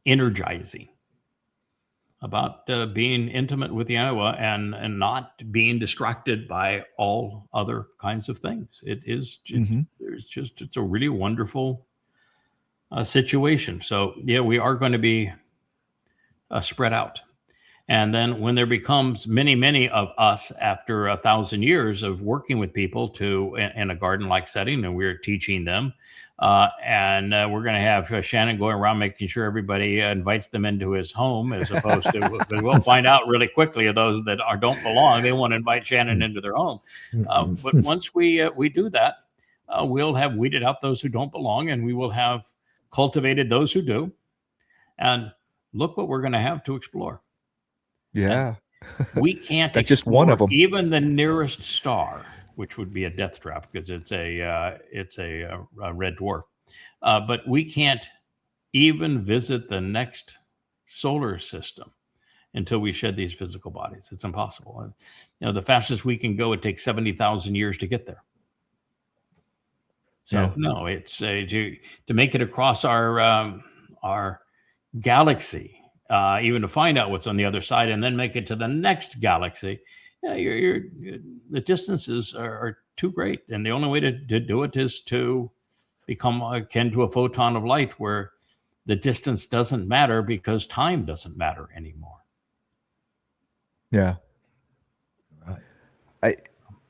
energizing about being intimate with Yahweh and not being distracted by all other kinds of things. It's a really wonderful situation. So we are going to be spread out. And then when there becomes many of us after 1,000 years of working with people in a garden-like setting, and we're teaching them, and we're going to have Shannon going around making sure everybody invites them into his home, as opposed to, we'll find out really quickly of those that don't belong. They want to invite Shannon into their home. But once we do that, we'll have weeded out those who don't belong, and we will have cultivated those who do. And look what we're going to have to explore. Yeah. We can't that's just one of them. Even the nearest star, which would be a death trap because it's a red dwarf. But we can't even visit the next solar system until we shed these physical bodies. It's impossible. The fastest we can go, it takes 70,000 years to get there. So no, it's to make it across our galaxy, even to find out what's on the other side, and then make it to the next galaxy. yeah, the distances are too great, and the only way to do it is to become akin to a photon of light, where the distance doesn't matter because time doesn't matter anymore. Yeah.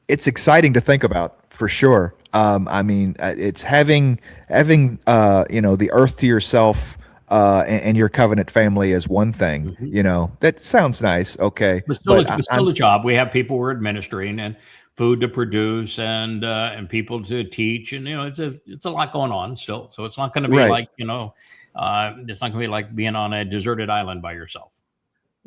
It's exciting to think about, for sure. I mean, it's having the earth to yourself, and your covenant family is one thing. That sounds nice. Okay. But still a job. We have people we're administering, and food to produce, and people to teach, and it's a lot going on still. So it's not going to be like it's not going to be like being on a deserted island by yourself.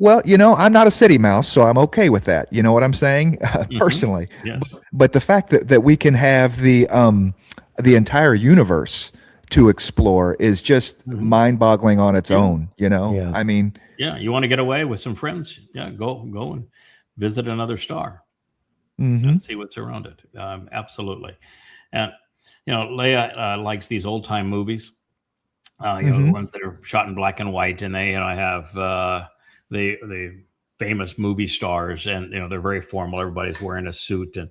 Well, I'm not a city mouse, so I'm okay with that. You know what I'm saying? Personally. Yes. But the fact that we can have the entire universe to explore is just mind-boggling on its own, Yeah. I mean, yeah, you want to get away with some friends? Yeah, go and visit another star. And see what's around it. Absolutely. And Leia likes these old-time movies. The ones that are shot in black and white, and they have the famous movie stars, and they're very formal. Everybody's wearing a suit, and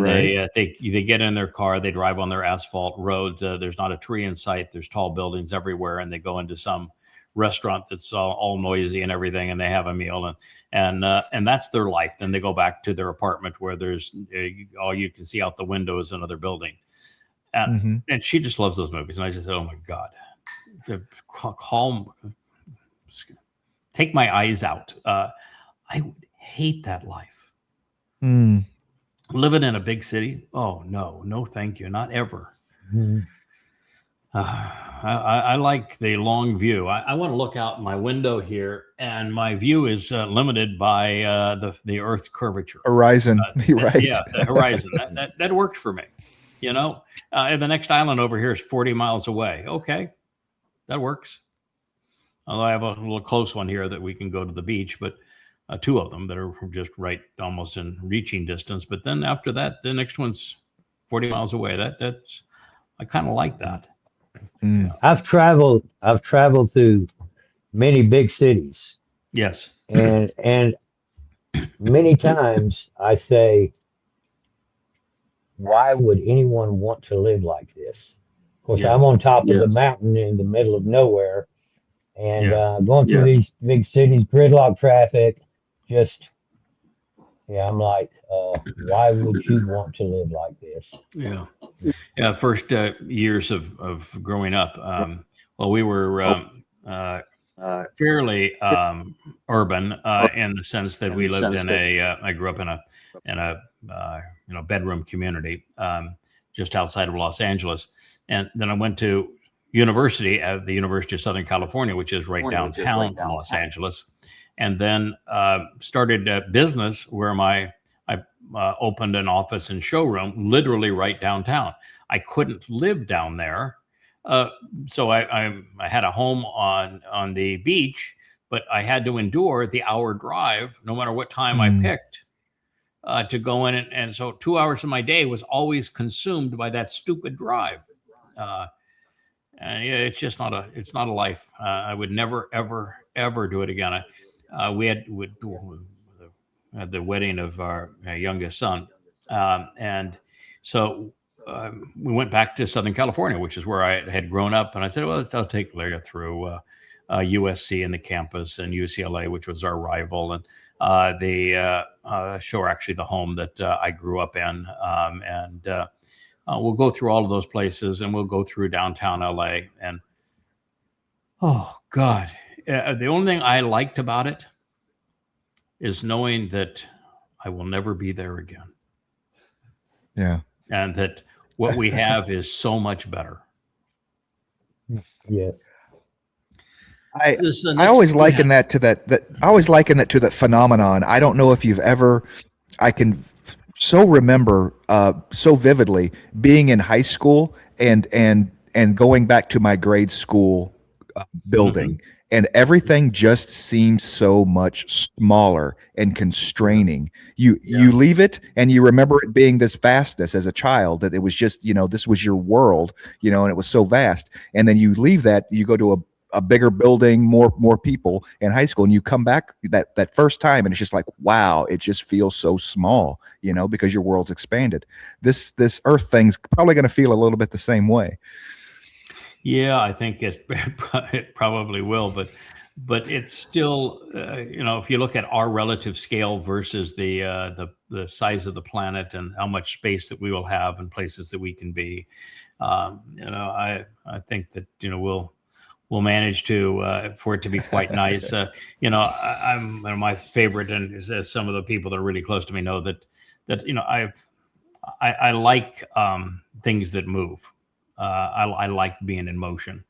Right. they get in their car, they drive on their asphalt road. There's not a tree in sight. There's tall buildings everywhere, and they go into some restaurant that's all noisy and everything, and they have a meal, and that's their life. Then they go back to their apartment where there's all you can see out the window is another building, and she just loves those movies. And I just said, oh my God, calm. Take my eyes out. I would hate that life. Living in a big city. Oh, no, thank you. Not ever. I like the long view. I want to look out my window here, and my view is limited by the Earth's curvature. Horizon. Right. Yeah, the horizon. That worked for me. And the next island over here is 40 miles away. Okay, that works. Although I have a little close one here that we can go to the beach, but two of them that are just right almost in reaching distance. But then after that, the next one's 40 miles away. That's I kind of like that. I've traveled through many big cities. Yes. And many times I say, why would anyone want to live like this? Of course, I'm on top of the mountain in the middle of nowhere. And going through these big cities, gridlock traffic, I'm like, why would you want to live like this? Yeah. First years of growing up, we were fairly urban in the sense that we lived in I grew up in a bedroom community just outside of Los Angeles, and then I went to university at the University of Southern California, which is right downtown Los Angeles, and then started a business where I opened an office and showroom literally right downtown. I couldn't live down there, so I had a home on the beach, but I had to endure the hour drive no matter what time I picked to go in, and so 2 hours of my day was always consumed by that stupid drive. And it's just not a life. I would never, ever do it again. We had the wedding of our youngest son. And so we went back to Southern California, which is where I had grown up. And I said, well, I'll take Leia through USC and the campus, and UCLA, which was our rival. And the show, actually the home that I grew up in. We'll go through all of those places, and we'll go through downtown LA. And oh God, the only thing I liked about it is knowing that I will never be there again. Yeah. And that what we have is so much better. Yes. I always liken that to I always liken that to that phenomenon. I don't know if you've ever, I can so remember so vividly being in high school and going back to my grade school building, and everything just seems so much smaller and constraining. You leave it and you remember it being this vastness as a child, that it was just, this was your world, and it was so vast. And then you leave that, you go to a bigger building, more people in high school, and you come back that first time, and it's just like, wow, it just feels so small, because your world's expanded. This Earth thing's probably going to feel a little bit the same way. Yeah, I think it probably will, but it's still, if you look at our relative scale versus the size of the planet and how much space that we will have and places that we can be, I think that we'll manage to for it to be quite nice. I'm my favorite, and as some of the people that are really close to me know that I like things that move. I like being in motion.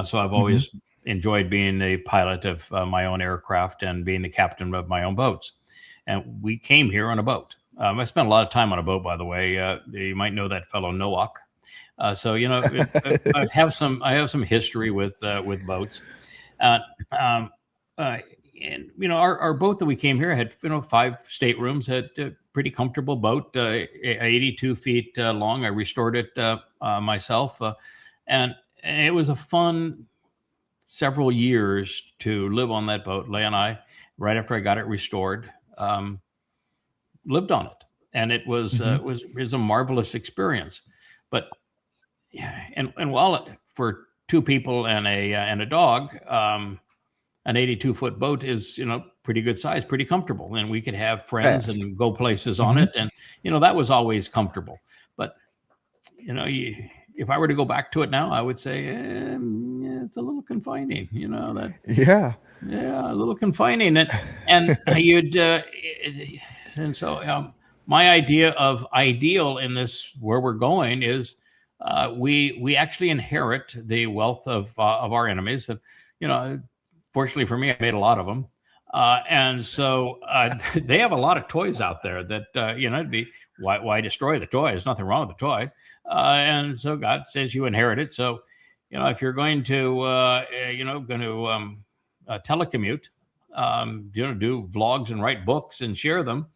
So I've always enjoyed being the pilot of my own aircraft and being the captain of my own boats. And we came here on a boat. I spent a lot of time on a boat, by the way. You might know that fellow Noach. So I have some history with boats. And our boat that we came here had 5 staterooms, had a pretty comfortable boat, 82 feet long. I restored it myself, and it was a fun several years to live on that boat. Leigh and I, right after I got it restored, lived on it, and it was a marvelous experience. But yeah, and while for 2 people and a dog, an 82-foot boat is pretty good size, pretty comfortable, and we could have friends Fast. and go places on it, and that was always comfortable. But if I were to go back to it now, I would say it's a little confining. Yeah, a little confining, and you'd and so my idea of ideal in this where we're going is we actually inherit the wealth of our enemies, and fortunately for me, I made a lot of them. And so they have a lot of toys out there that, it'd be, why destroy the toy? There's nothing wrong with the toy. And so God says you inherit it. So, if you're going to, telecommute, do vlogs and write books and share them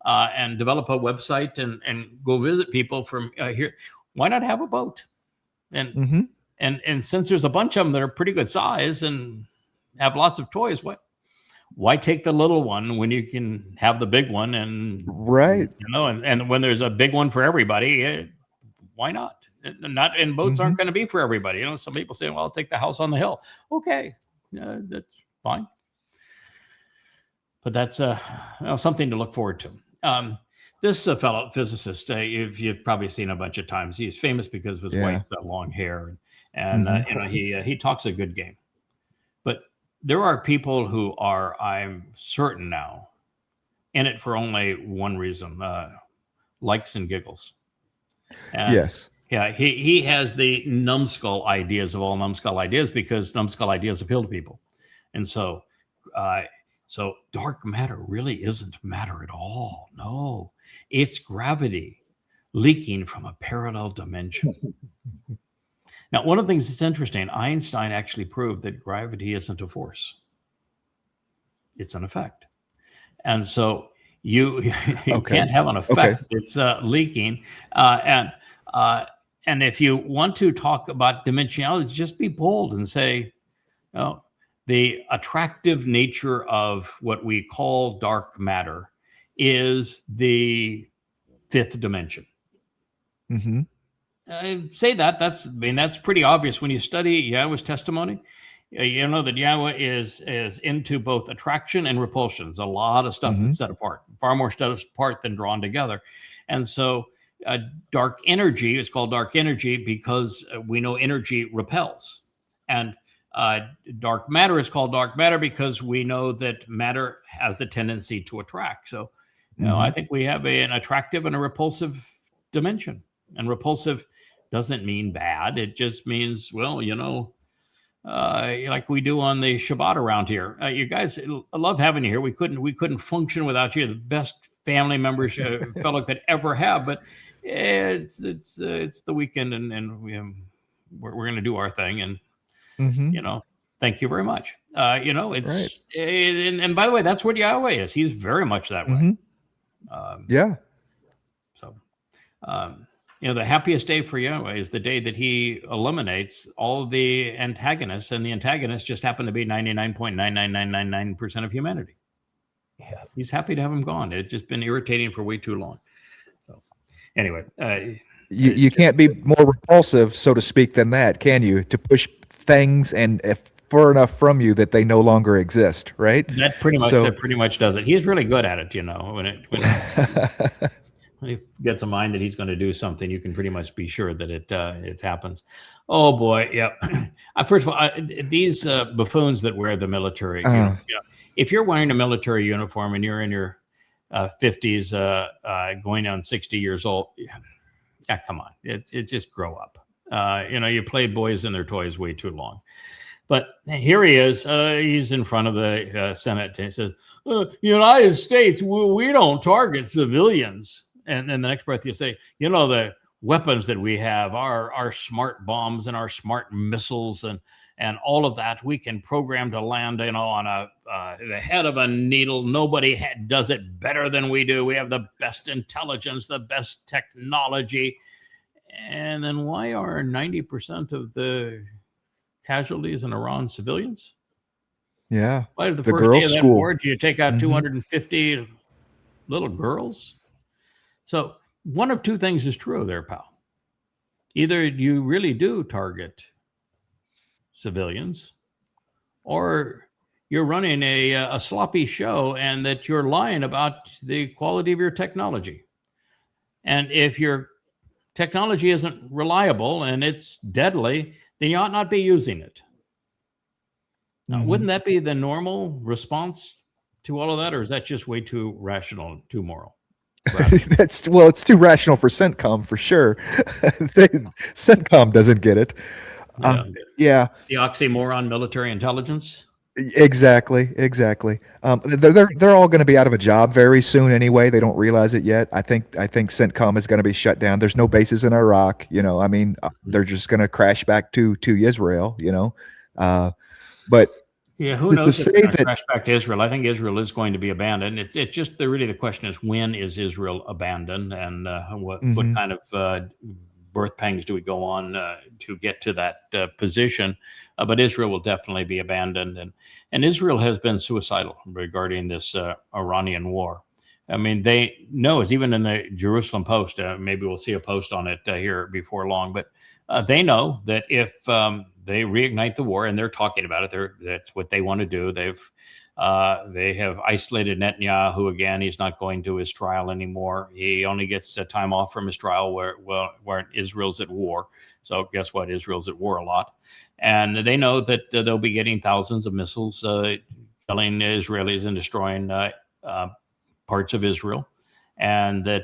and develop a website and go visit people from here, why not have a boat? And, and since there's a bunch of them that are pretty good size and have lots of toys, why take the little one when you can have the big one? And right, and when there's a big one for everybody, why not? And boats aren't going to be for everybody. Some people say, well, I'll take the house on the hill. Okay, that's fine. But that's something to look forward to. This fellow physicist, you've probably seen a bunch of times. He's famous because of his white long hair, and he talks a good game. But there are people who are, I'm certain now, in it for only one reason: likes and giggles. And yes. Yeah, he has the numbskull ideas of all numbskull ideas because numbskull ideas appeal to people, and so dark matter really isn't matter at all. No, it's gravity leaking from a parallel dimension. Now, one of the things that's interesting, Einstein actually proved that gravity isn't a force; it's an effect, and so you can't have an effect that's leaking, and if you want to talk about dimensionality, just be bold and say, the attractive nature of what we call dark matter is the 5th dimension. Say that. That's pretty obvious when you study Yahweh's testimony. You know that Yahweh is into both attraction and repulsion. There's a lot of stuff that's set apart, far more stuff apart than drawn together, and so. Dark energy is called dark energy because we know energy repels, and dark matter is called dark matter because we know that matter has the tendency to attract. So, I think we have an attractive and a repulsive dimension. And repulsive doesn't mean bad; it just means, well, like we do on the Shabbat around here. You guys, I love having you here. We couldn't function without you. The best family members a fellow could ever have, but. It's the weekend and we're going to do our thing and thank you very much. It's right. And by the way, that's what Yahweh is. He's very much that way. Yeah. So the happiest day for Yahweh is the day that he eliminates all the antagonists, and the antagonists just happen to be 99.99999% of humanity. Yeah. He's happy to have them gone. It's just been irritating for way too long. So anyway, You can't be more repulsive, so to speak, than that, can you? To push things and far enough from you that they no longer exist, right? that pretty much does it. He's really good at it, when he gets a mind that he's going to do something, you can pretty much be sure that it happens. Oh boy, yeah. First of all, these buffoons that wear the military, if you're wearing a military uniform and you're in your 50s, going on 60 years old, come on, it just grow up. You played boys and their toys way too long. But here he is. He's in front of the Senate. And he says, United States, we don't target civilians. And then the next breath you say, the weapons that we have, our smart bombs and our smart missiles and all of that, we can program to land, on the head of a needle. Nobody does it better than we do. We have the best intelligence, the best technology. And then why are 90% of the casualties in Iran civilians? Yeah. Why did the first day of that war, do you take out 250 little girls? So one of two things is true there, pal. Either you really do target civilians, or you're running a sloppy show and that you're lying about the quality of your technology. And if your technology isn't reliable and it's deadly, then you ought not be using it. Now, wouldn't that be the normal response to all of that, or is that just way too rational and too moral? It's too rational for CENTCOM for sure. CENTCOM doesn't get it. The oxymoron military intelligence. Exactly. They're all going to be out of a job very soon anyway. They don't realize it yet. I think CENTCOM is going to be shut down. There's no bases in Iraq. They're just going to crash back to Israel. But yeah, who knows if they're going to crash back to Israel? I think Israel is going to be abandoned. It's just really the question is, when is Israel abandoned, and what kind of birth pangs do we go on to get to that position? But Israel will definitely be abandoned, and Israel has been suicidal regarding this Iranian war. I mean, they know, it's even in the Jerusalem Post. Maybe we'll see a post on it here before long, but they know that if they reignite the war, and they're talking about it, that's what they want to do. They have isolated Netanyahu again. He's not going to his trial anymore. He only gets time off from his trial where Israel's at war. So guess what? Israel's at war a lot. And they know that they'll be getting thousands of missiles, killing Israelis and destroying parts of Israel, and that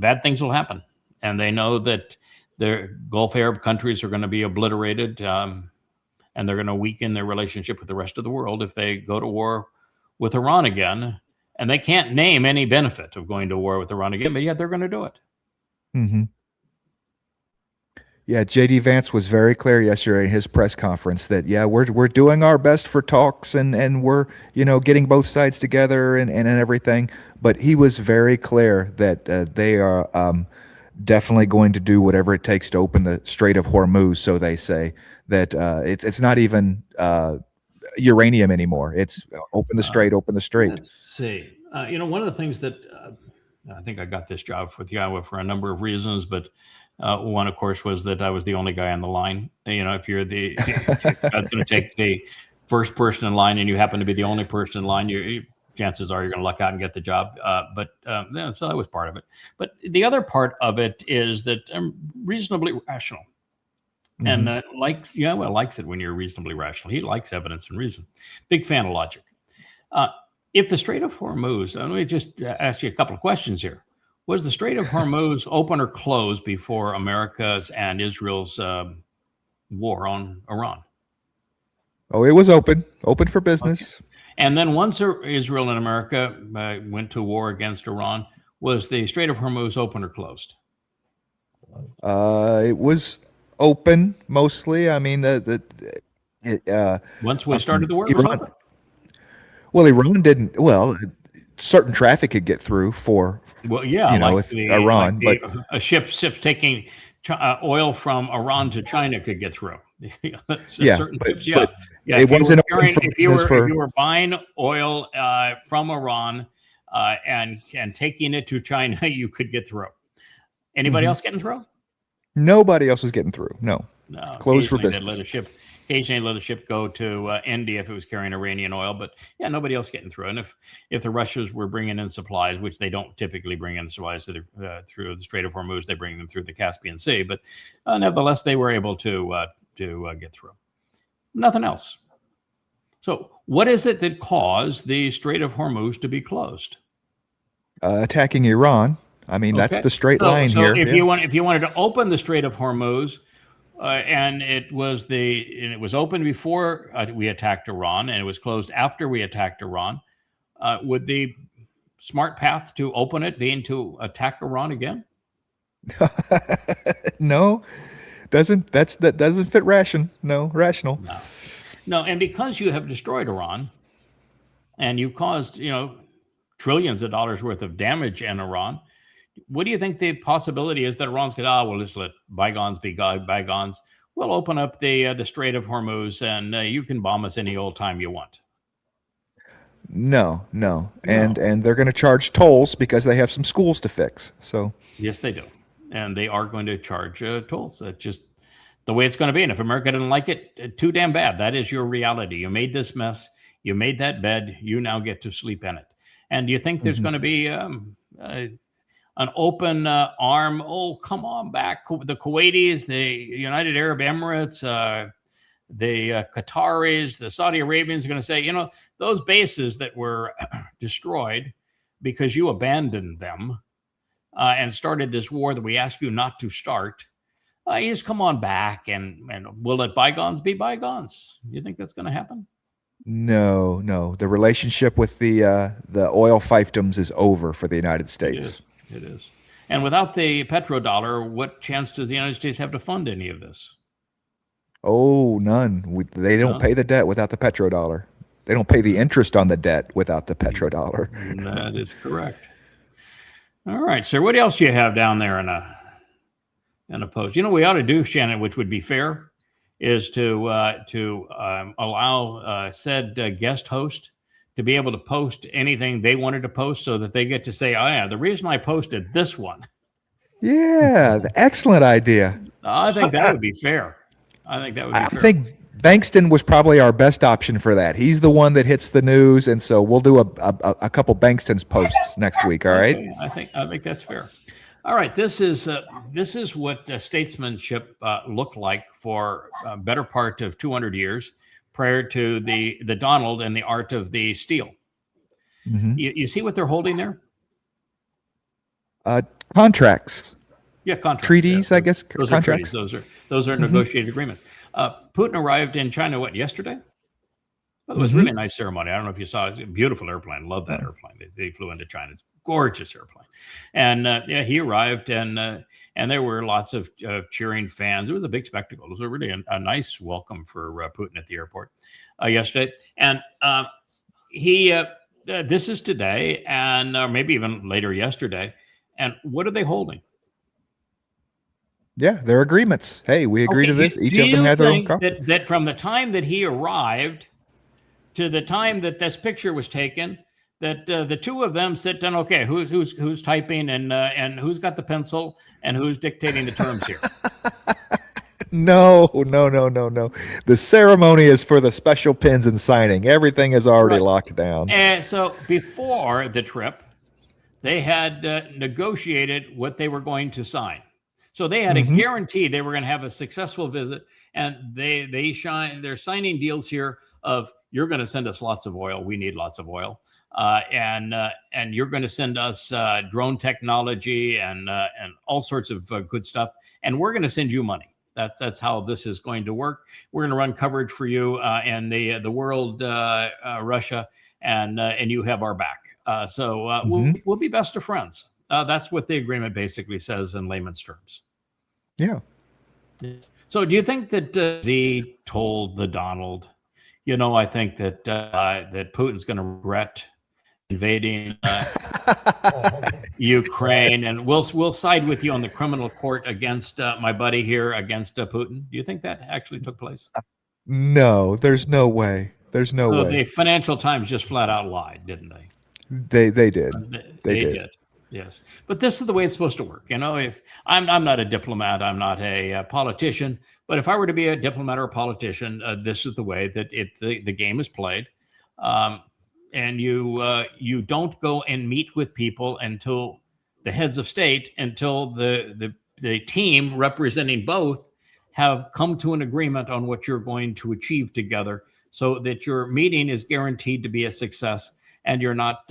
bad things will happen. And they know that the Gulf Arab countries are going to be obliterated, and they're going to weaken their relationship with the rest of the world if they go to war with Iran again. And they can't name any benefit of going to war with Iran again, but yet they're going to do it. Mm-hmm. Yeah, JD Vance was very clear yesterday in his press conference that we're doing our best for talks and we're getting both sides together and everything. But he was very clear that they are definitely going to do whatever it takes to open the Strait of Hormuz. So they say that it's not even uranium anymore. It's open the strait. Let's see. One of the things that I think I got this job with Yahweh for a number of reasons, but one, of course, was that I was the only guy on the line. If you're God's going to take the first person in line and you happen to be the only person in line, chances are you're going to luck out and get the job. So that was part of it. But the other part of it is that I'm reasonably rational. And Yahweh likes it when you're reasonably rational. He likes evidence and reason. Big fan of logic. If the Strait of Hormuz, let me just ask you a couple of questions here. Was the Strait of Hormuz open or closed before America's and Israel's war on Iran? Oh, it was open for business. Okay. And then once Israel and America went to war against Iran, was the Strait of Hormuz open or closed? It was open mostly. I mean, once we started the war, it was open. Well, Iran didn't. Well, certain traffic could get through for, Well, yeah, if Iran, but a ship's taking oil from Iran to China could get through. yeah, Certain ships, but yeah. it wasn't open for If you business were buying oil from Iran and taking it to China, you could get through. Anybody else getting through? Nobody else was getting through. No, closed for business. Occasionally let a ship go to India if it was carrying Iranian oil, but yeah, nobody else getting through. And if the Russians were bringing in supplies, which they don't typically bring in supplies through the Strait of Hormuz, they bring them through the Caspian Sea. But nevertheless, they were able to get through. Nothing else. So, what is it that caused the Strait of Hormuz to be closed? Attacking Iran. I mean, that's the straight line here. If you wanted to open the Strait of Hormuz. And it was open before we attacked Iran, and it was closed after we attacked Iran. Would the smart path to open it being to attack Iran again? No, that doesn't fit rational. No, and because you have destroyed Iran, and you caused trillions of dollars worth of damage in Iran. What do you think the possibility is that Iran's going to, we'll just let bygones be bygones. We'll open up the Strait of Hormuz and you can bomb us any old time you want. No. And they're going to charge tolls because they have some schools to fix. So yes, they do. And they are going to charge tolls. That's just the way it's going to be. And if America doesn't like it, too damn bad. That is your reality. You made this mess. You made that bed. You now get to sleep in it. And do you think there's going to be an open arm? Oh, come on back. The Kuwaitis, the United Arab Emirates, the Qataris, the Saudi Arabians are going to say, those bases that were destroyed because you abandoned them and started this war that we ask you not to start. You just come on back and we'll let bygones be bygones. You think that's going to happen? No. The relationship with the oil fiefdoms is over for the United States. It is. And without the petrodollar, what chance does the United States have to fund any of this? Oh, none. They don't pay the debt without the petrodollar. They don't pay the interest on the debt without the petrodollar. That is correct. All right, sir. What else do you have down there in a post? We ought to do, Shannon, which would be fair, is to allow said guest host to be able to post anything they wanted to post so that they get to say, oh, yeah, the reason I posted this one. Yeah, excellent idea. I think that would be fair. I think Bankston was probably our best option for that. He's the one that hits the news, and so we'll do a couple Bankston's posts next week, all right? Okay, I think that's fair. All right, this is what statesmanship looked like for a better part of 200 years. Prior to the Donald and the art of the steel. Mm-hmm. You see what they're holding there? Contracts. Yeah, contracts. Treaties, yeah. I guess. Those contracts. Are treaties. Those are negotiated agreements. Putin arrived in China, yesterday? Well, it was really a nice ceremony. I don't know if you saw it. It's a beautiful airplane. Love that airplane. They flew into China. It's a gorgeous airplane. And he arrived and there were lots of cheering fans. It was a big spectacle. It was really a nice welcome for Putin at the airport yesterday. And this is today and maybe even later yesterday. And what are they holding? Yeah, they're agreements. Hey, we agree to this. Each of them had their own car. That from the time that he arrived to the time that this picture was taken, that the two of them sit down. Okay, who's typing and who's got the pencil and who's dictating the terms here? No. The ceremony is for the special pins and signing. Everything is already locked down. And so before the trip, they had negotiated what they were going to sign. So they had a guarantee they were going to have a successful visit, and they're signing deals here of, you're going to send us lots of oil. We need lots of oil. And you're going to send us drone technology and all sorts of good stuff. And we're going to send you money. That's how this is going to work. We're going to run coverage for you and the world, Russia, and you have our back. So we'll be best of friends. That's what the agreement basically says in layman's terms. Yeah. So do you think that Z told the Donald, I think that Putin's going to regret invading Ukraine, and we'll side with you on the criminal court against my buddy here against Putin. Do you think that actually took place? No, there's no way. There's no So way. the Financial Times just flat out lied, didn't they? They did. They did. Yes, but this is the way it's supposed to work. You know, if I'm not a diplomat, I'm not a politician, but if I were to be a diplomat or a politician, this is the way that the game is played. And you don't go and meet with people until the heads of state, until the team representing both have come to an agreement on what you're going to achieve together, so that your meeting is guaranteed to be a success, and you're not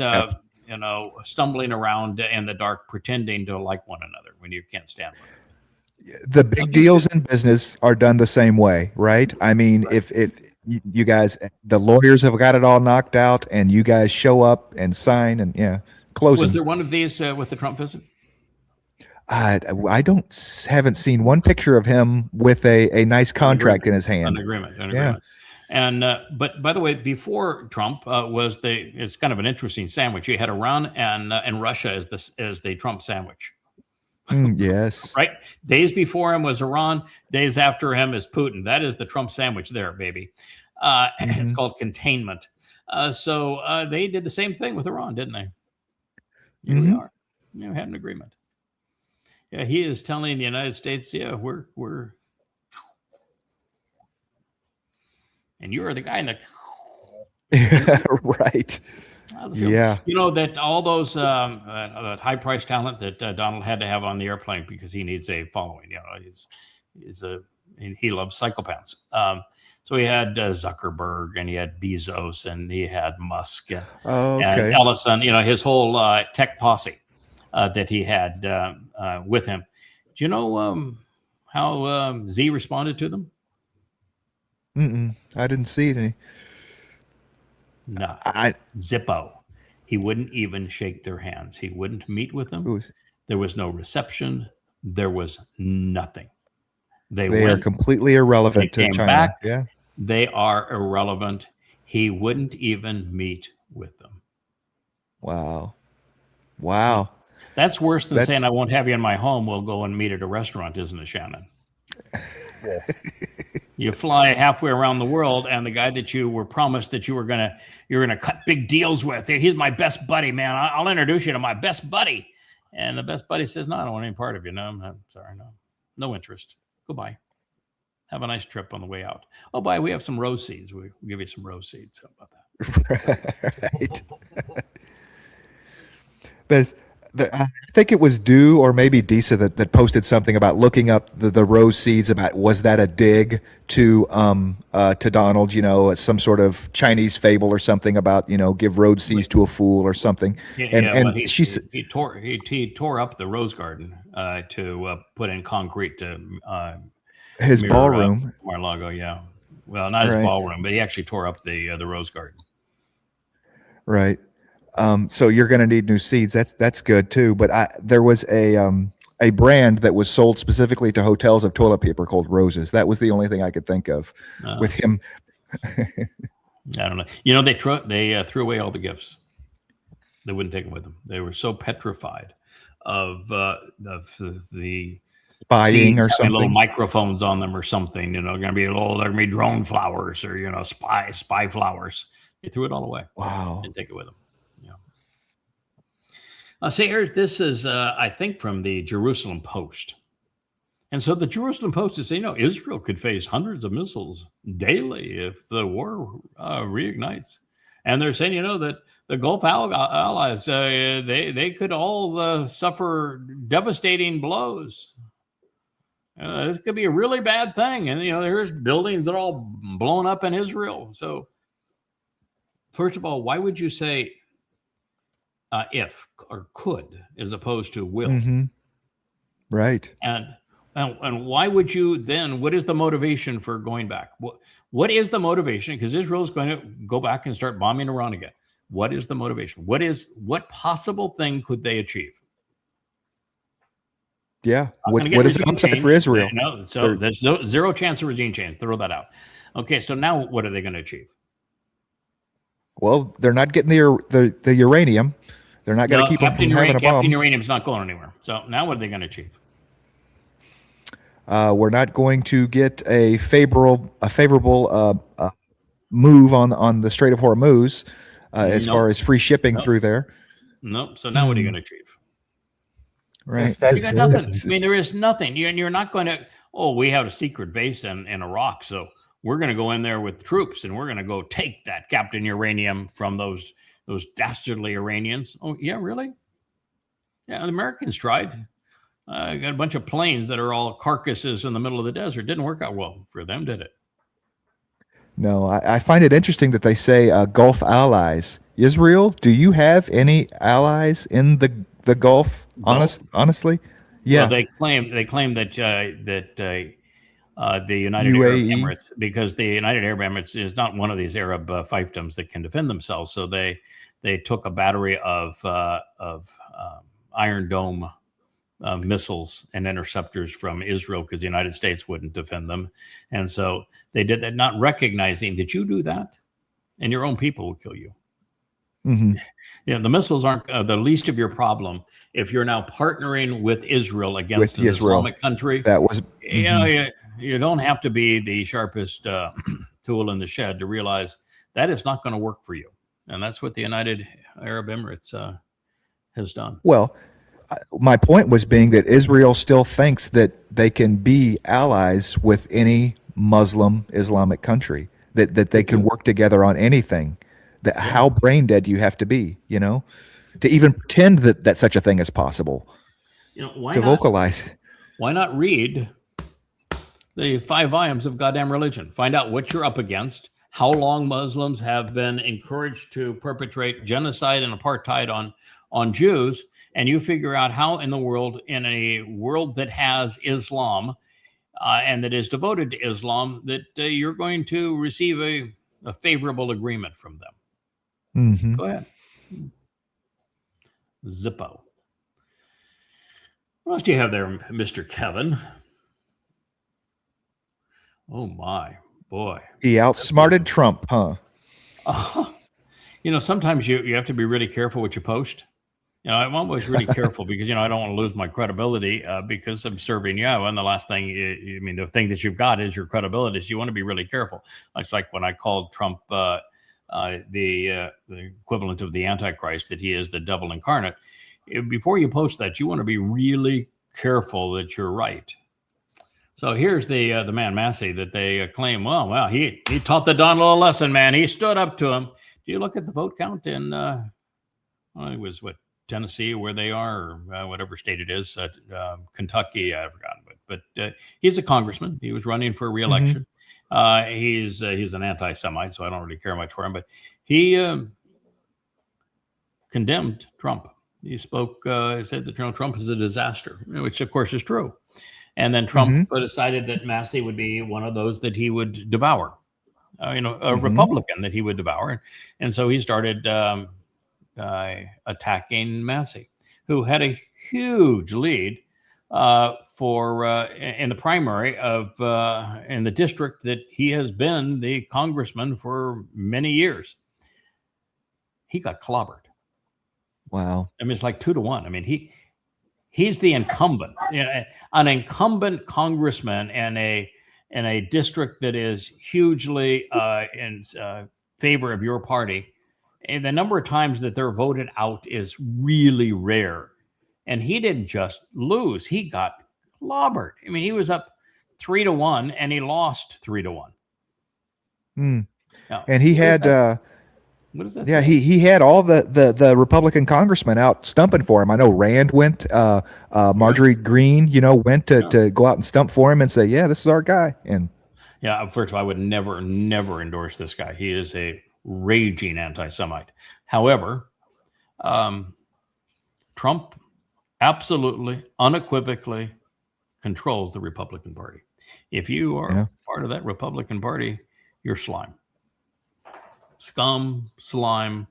stumbling around in the dark pretending to like one another when you can't stand one. The big deals in business are done the same way, right? I mean, if you guys, the lawyers have got it all knocked out, and you guys show up and sign, and closing. Was there one of these with the Trump visit? I haven't seen one picture of him with a nice contract in his hand. An agreement. And but by the way, before Trump it's kind of an interesting sandwich. You had Iran and Russia as the Trump sandwich. Yes. Right. Days before him was Iran. Days after him is Putin. That is the Trump sandwich there, baby. And it's called containment. So they did the same thing with Iran, didn't they? Here we are. We had an agreement. Yeah, he is telling the United States, we're and you are the guy in the right. Yeah, you know that all those that high price talent that Donald had to have on the airplane because he needs a following. You know, he loves psychopaths. So he had Zuckerberg, and he had Bezos, and he had Musk, and Ellison. You know, his whole tech posse that he had with him. Do you know how Z responded to them? I didn't see any. No, Zippo. He wouldn't even shake their hands. He wouldn't meet with them. There was no reception. There was nothing. They are completely irrelevant to China. Back, yeah, they are irrelevant. He wouldn't even meet with them. Wow. That's worse than saying I won't have you in my home. We'll go and meet at a restaurant, isn't it, Shannon? Yeah. You fly halfway around the world, and the guy that you were promised that you're gonna cut big deals with, he's my best buddy, man. I'll introduce you to my best buddy. And the best buddy says, "No, I don't want any part of you. No, I'm sorry, no interest. Goodbye. Have a nice trip on the way out. Oh, bye. We have some rose seeds. We'll give you some rose seeds. How about that?" Right. I think it was Dew or maybe Disa that posted something about looking up the rose seeds. About was that a dig to Donald? You know, some sort of Chinese fable or something about give rose seeds to a fool or something. He tore up the rose garden to put in concrete to his ballroom. Mar-a-Lago, yeah. Well, not his ballroom, but he actually tore up the rose garden. Right. So you're going to need new seeds. That's good too. But there was a brand that was sold specifically to hotels of toilet paper called Roses. That was the only thing I could think of with him. I don't know. You know, they threw away all the gifts. They wouldn't take them with them. They were so petrified of the buying or something. Little microphones on them or something. They're going to be drone flowers or spy flowers. They threw it all away. Wow. Didn't take it with them. See, Eric, this is, I think, from the Jerusalem Post. And so the Jerusalem Post is saying, Israel could face hundreds of missiles daily if the war reignites. And they're saying, that the Gulf allies, they could all suffer devastating blows. This could be a really bad thing. And, there's buildings that are all blown up in Israel. So, first of all, why would you say if or could as opposed to will? Mm-hmm. Right. And why would you then? What is the motivation for going back? What is the motivation? Because Israel is going to go back and start bombing Iran again. What is the motivation? What possible thing could they achieve? Yeah. What is the upside for Israel? No. So there's zero chance of regime change. Throw that out. Okay. So now what are they going to achieve? Well, they're not getting the uranium. They're not going to keep them from having a bomb. Captain Uranium's not going anywhere. So now what are they going to achieve? We're not going to get a favorable move on the Strait of Hormuz as far as free shipping through there. Nope. So now what are you going to achieve? Right. You got nothing. I mean, there is nothing. You're not going to, we have a secret base in Iraq, so we're going to go in there with troops and we're going to go take that Captain Uranium from those dastardly Iranians. Oh, yeah, really? Yeah, the Americans tried. Got a bunch of planes that are all carcasses in the middle of the desert. Didn't work out well for them, did it? No, I find it interesting that they say Gulf allies. Israel, do you have any allies in the Gulf? Honestly, yeah. Well, they claim that the United UAE. Arab Emirates, because the United Arab Emirates is not one of these Arab fiefdoms that can defend themselves. So they took a battery of Iron Dome missiles and interceptors from Israel because the United States wouldn't defend them. And so they did that, not recognizing that you do that and your own people will kill you. Mm-hmm. Yeah, the missiles aren't the least of your problem if you're now partnering with Israel against an Islamic country. That was, you don't have to be the sharpest tool in the shed to realize that is not going to work for you. And that's what the United Arab Emirates has done. Well, my point was being that Israel still thinks that they can be allies with any Muslim Islamic country, that they can work together on anything. How brain dead do you have to be, to even pretend that such a thing is possible? Vocalize. Why not read the 5 volumes of goddamn religion? Find out what you're up against, how long Muslims have been encouraged to perpetrate genocide and apartheid on Jews, and you figure out how in the world, in a world that has Islam and that is devoted to Islam, that you're going to receive a favorable agreement from them. Mm-hmm. Go ahead. Zippo. What else do you have there, Mr. Kevin? Oh, my boy. He outsmarted Trump, huh? Sometimes you have to be really careful what you post. I'm always really careful because, I don't want to lose my credibility because I'm serving you. And the last thing, the thing that you've got is your credibility. So you want to be really careful. It's like when I called Trump the equivalent of the Antichrist, that he is the devil incarnate. Before you post that, you want to be really careful that you're right. So here's the man Massie that they claim. Well, he taught the Donald a lesson, man. He stood up to him. Do you look at the vote count in? It was Tennessee, where they are, or whatever state it is, Kentucky. I've forgotten, but he's a congressman. He was running for re-election. Mm-hmm. He's an anti-Semite, so I don't really care much for him. But he condemned Trump. He spoke. He said that Trump is a disaster, which of course is true. And then Trump decided that Massie would be one of those that he would devour, a Republican that he would devour. And so he started attacking Massie, who had a huge lead in the primary in the district that he has been the congressman for many years. He got clobbered. Wow. It's like 2-1. He's the incumbent, an incumbent congressman in a district that is hugely in favor of your party. And the number of times that they're voted out is really rare. And he didn't just lose, he got clobbered. He was up 3-1 and he lost 3-1. Now, and he had what does that say? He had all the Republican congressmen out stumping for him. I know Rand went, Marjorie Greene, went to go out and stump for him and say, yeah, this is our guy. And first of all, I would never endorse this guy. He is a raging anti-Semite. However, Trump absolutely, unequivocally controls the Republican Party. If you are part of that Republican Party, you're slime. Scum, slime,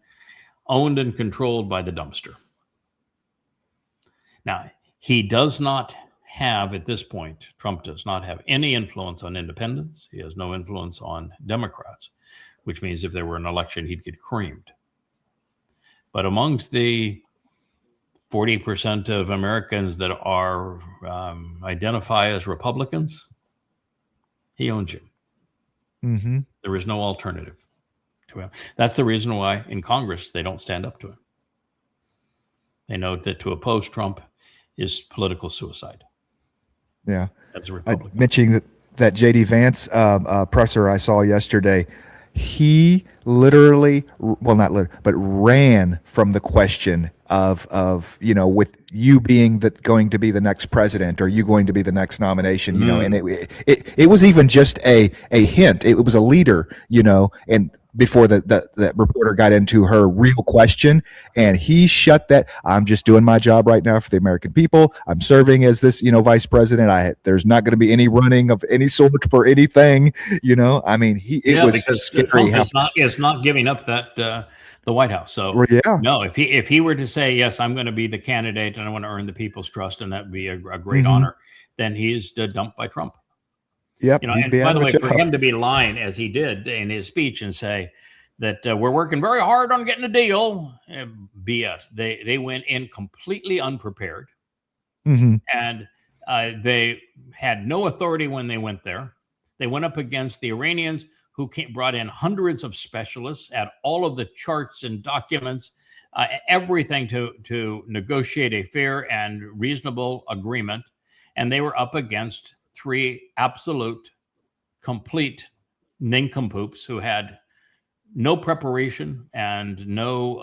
owned and controlled by the dumpster. Now, he does not have at this point, Trump does not have any influence on independents. He has no influence on Democrats, which means if there were an election, he'd get creamed. But amongst the 40% of Americans that are identify as Republicans, he owns you. Mm-hmm. There is no alternative to him. That's the reason why in Congress they don't stand up to him. They know that to oppose Trump is political suicide. Yeah. As a Republican. Mentioning that J.D. Vance presser I saw yesterday, he literally, well, not literally, but ran from the question of with you being going to be the next president, or you going to be the next nomination, and it was even just a hint. It was a leader, and before the reporter got into her real question, and he shut that. I'm just doing my job right now for the American people. I'm serving as this, vice president. There's not going to be any running of any sort for anything, I mean, it was scary. Trump is not giving up that the White House. So no, if he were to say, yes, I'm going to be the candidate and I want to earn the people's trust, and that would be a great honor, then he is dumped by Trump. Yep. And by the way, for him to be lying as he did in his speech and say that we're working very hard on getting a deal, BS. They went in completely unprepared, and they had no authority when they went there. They went up against the Iranians, who brought in hundreds of specialists, at all of the charts and documents, everything to negotiate a fair and reasonable agreement. And they were up against three absolute, complete nincompoops who had no preparation and no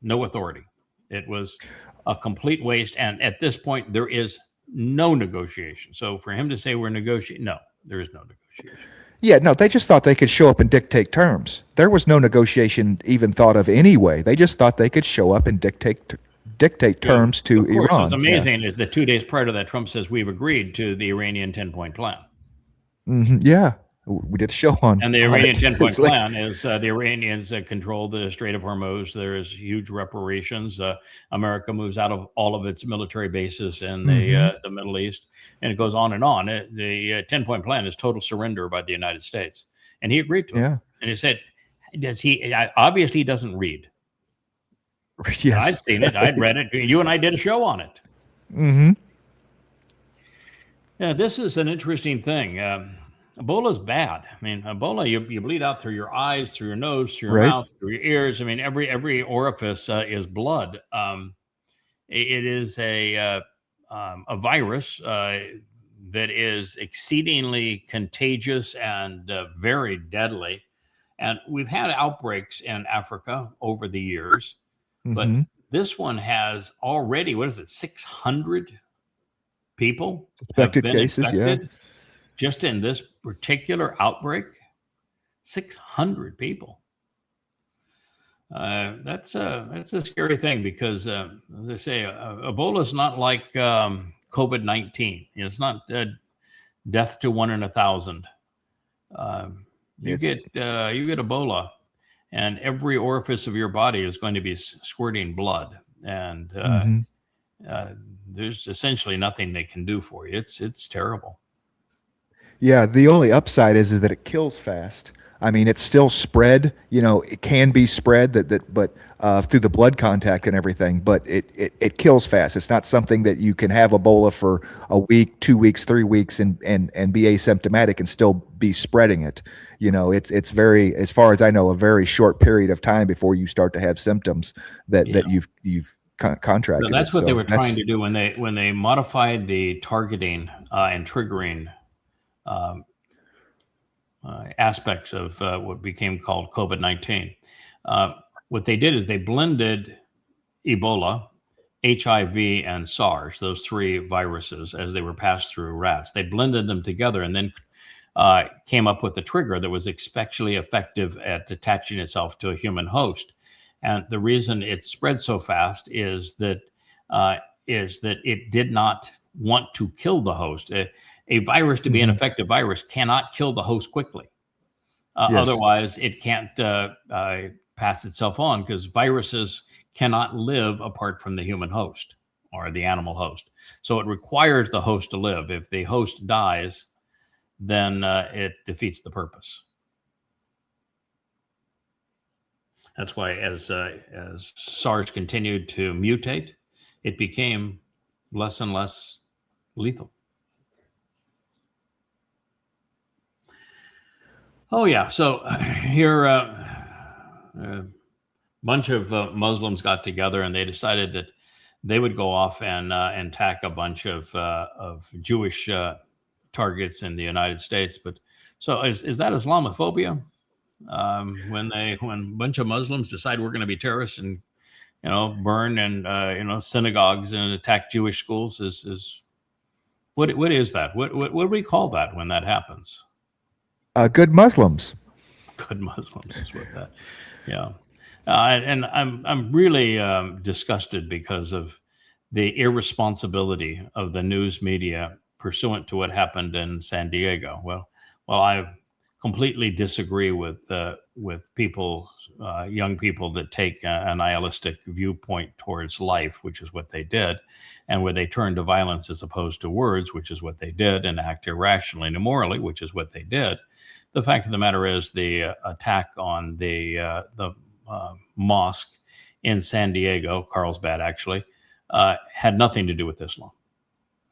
authority. It was a complete waste. And at this point, there is no negotiation. So for him to say we're negotiating, no, there is no negotiation. Yeah, no, they just thought they could show up and dictate terms. There was no negotiation even thought of anyway. They just thought they could show up and dictate terms to Iran. Of course, what's amazing is that 2 days prior to that, Trump says we've agreed to the Iranian 10-point plan. Yeah, we did a show on. And the Iranian 10-point plan is the Iranians control the Strait of Hormuz. There is huge reparations. America moves out of all of its military bases in the Middle East, and it goes on and on. The 10-point plan is total surrender by the United States, and he agreed to it. And he said, obviously he doesn't read. Yes. I'd seen it. I'd read it. You and I did a show on it. Yeah, this is an interesting thing. Ebola is bad. I mean, Ebola, you bleed out through your eyes, through your nose, through your mouth, through your ears. I mean, every orifice is blood. It is a virus that is exceedingly contagious and very deadly. And we've had outbreaks in Africa over the years, but this one has already, 600 people have been infected just in this particular outbreak. 600 people. That's a scary thing because, as I say, Ebola is not like COVID-19. It's not death to 1 in 1,000. You get Ebola, and every orifice of your body is going to be squirting blood, and there's essentially nothing they can do for you. It's terrible. Yeah, the only upside is that it kills fast. I mean, it's still spread. It can be spread but through the blood contact and everything. But it kills fast. It's not something that you can have Ebola for a week, 2 weeks, 3 weeks, and be asymptomatic and still be spreading it. It's very, as far as I know, a very short period of time before you start to have symptoms that you've contracted. So that's what they were trying to do when they modified the targeting and triggering aspects of what became called COVID-19. What they did is they blended Ebola, HIV, and SARS, those three viruses, as they were passed through rats. They blended them together and then came up with a trigger that was especially effective at attaching itself to a human host. And the reason it spread so fast is that it did not want to kill the host. A virus, to be an effective virus, cannot kill the host quickly. Otherwise, it can't pass itself on, because viruses cannot live apart from the human host or the animal host. So it requires the host to live. If the host dies, then it defeats the purpose. That's why as SARS continued to mutate, it became less and less lethal. Oh, yeah. So here, a bunch of Muslims got together and they decided that they would go off and attack a bunch of Jewish targets in the United States. But so is that Islamophobia? When a bunch of Muslims decide we're going to be terrorists and burn and synagogues and attack Jewish schools, is what is that? What do we call that when that happens? Good Muslims. Good Muslims is what that. Yeah, and I'm really disgusted because of the irresponsibility of the news media pursuant to what happened in San Diego. Well, I completely disagree with people, young people that take a nihilistic viewpoint towards life, which is what they did, and where they turn to violence as opposed to words, which is what they did, and act irrationally and immorally, which is what they did. The fact of the matter is the attack on the mosque in San Diego, Carlsbad actually, had nothing to do with Islam.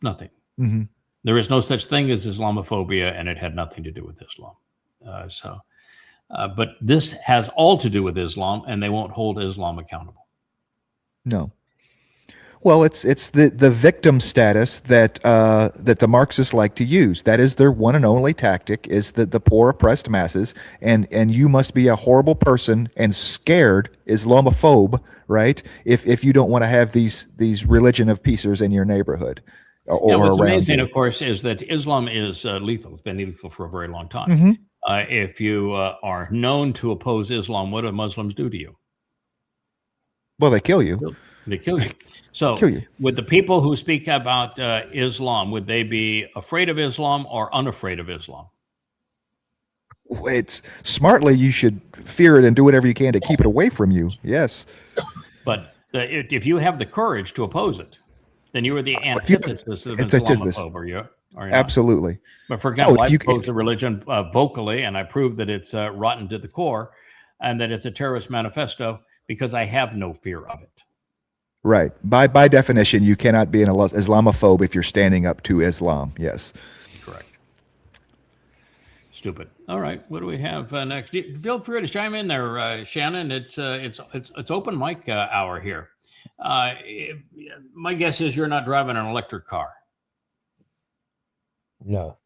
Nothing. Mm-hmm. There is no such thing as Islamophobia, and it had nothing to do with Islam. But this has all to do with Islam, and they won't hold Islam accountable. No. Well, it's the victim status that the Marxists like to use. That is their one and only tactic, is the poor oppressed masses, and you must be a horrible person and scared Islamophobe, right? If you don't want to have these religion of peacers in your neighborhood. Or what's around amazing, you. of course, is that Islam is lethal. It's been lethal for a very long time. Mm-hmm. If you are known to oppose Islam, what do Muslims do to you? Well, they kill you. They kill you. So Kill you. Would the people who speak about Islam, would they be afraid of Islam or unafraid of Islam? It's smartly, you should fear it and do whatever you can to keep it away from you. Yes. But if you have the courage to oppose it, then you are the antithesis of an Islamophobe, are you? Are you Absolutely. not? But for example, I if oppose the religion vocally, and I prove that it's rotten to the core and that it's a terrorist manifesto because I have no fear of it. Right. By definition, you cannot be an Islamophobe if you're standing up to Islam. Yes. Correct. Stupid. All right. What do we have next? Feel free to chime in there, Shannon. It's open mic hour here. My guess is you're not driving an electric car. No.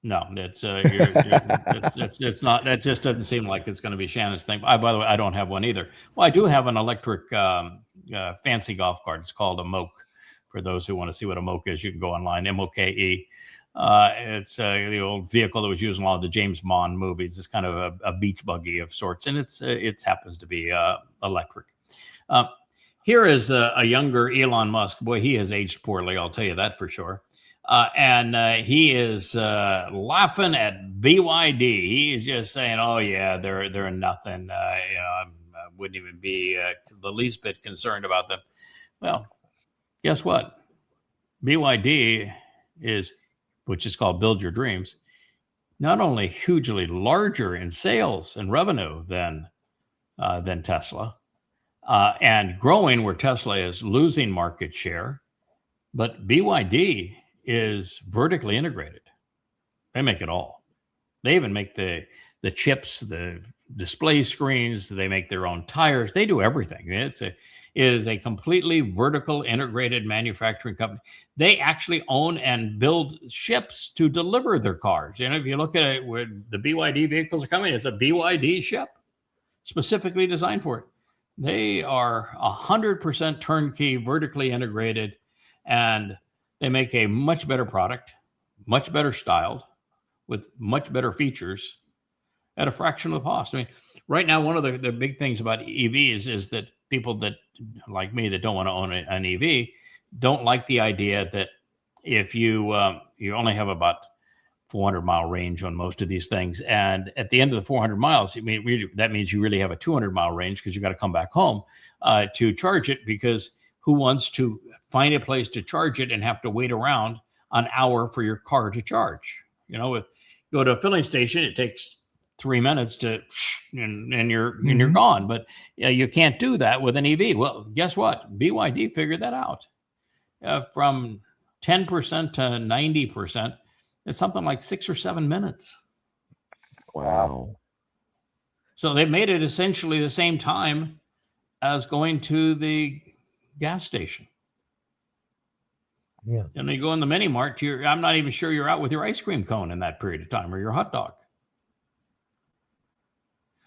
No, it's not. That just doesn't seem like it's going to be Shannon's thing. By the way, I don't have one either. Well, I do have an electric fancy golf cart. It's called a Moke. For those who want to see what a Moke is, you can go online. MOKE. It's the old vehicle that was used in a lot of the James Bond movies. It's kind of a beach buggy of sorts, and it happens to be electric. Here is a younger Elon Musk. Boy, he has aged poorly. I'll tell you that for sure. And he is laughing at BYD. He is just saying, "Oh yeah, they're nothing. I wouldn't even be the least bit concerned about them." Well, guess what? BYD is, which is called Build Your Dreams, not only hugely larger in sales and revenue than Tesla, and growing where Tesla is losing market share, but BYD is vertically integrated. They make it all. They even make the chips, the display screens. They make their own tires. They do everything. It is a completely vertical integrated manufacturing company. They actually own and build ships to deliver their cars. If you look at it, where the BYD vehicles are coming, it's a BYD ship specifically designed for it. They are 100% turnkey, vertically integrated, and they make a much better product, much better styled, with much better features at a fraction of the cost. I mean, right now, one of the big things about EVs is that people that, like me, that don't want to own an EV, don't like the idea that if you only have about 400-mile range on most of these things, and at the end of the 400 miles, that means you really have a 200-mile range because you got to come back home to charge it, because who wants to find a place to charge it and have to wait around an hour for your car to charge? You know, go to a filling station, it takes 3 minutes to, and you're gone. But you can't do that with an EV. Well, guess what? BYD figured that out. From 10% to 90%, it's something like 6 or 7 minutes. Wow. So they made it essentially the same time as going to the gas station. Yeah. And you go in the mini mart, I'm not even sure you're out with your ice cream cone in that period of time, or your hot dog.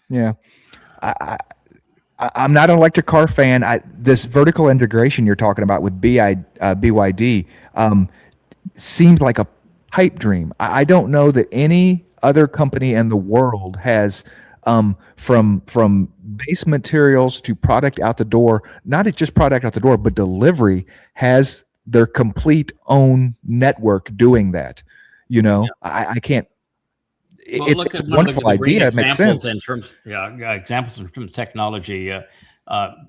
Yeah. I'm not an electric car fan. This vertical integration you're talking about with BYD seemed like a pipe dream. I don't know that any other company in the world has, from base materials to product out the door, not just product out the door, but delivery, has their complete own network doing that. You know, yeah. I can't. Well, it's a wonderful idea. It makes sense. Examples in terms of technology.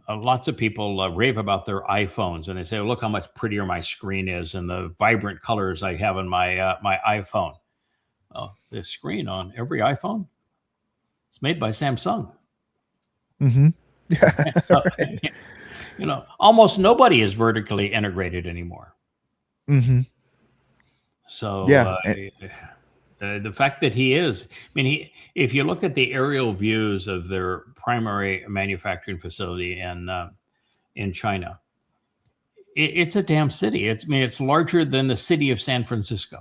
Lots of people rave about their iPhones, and they say, "Look how much prettier my screen is, and the vibrant colors I have in my my iPhone." The screen on every iPhone is made by Samsung. Mm-hmm. So, you know, almost nobody is vertically integrated anymore. Mm-hmm. So yeah. The fact that he is, I mean, if you look at the aerial views of their primary manufacturing facility in China, it's a damn city. It's larger than the city of San Francisco.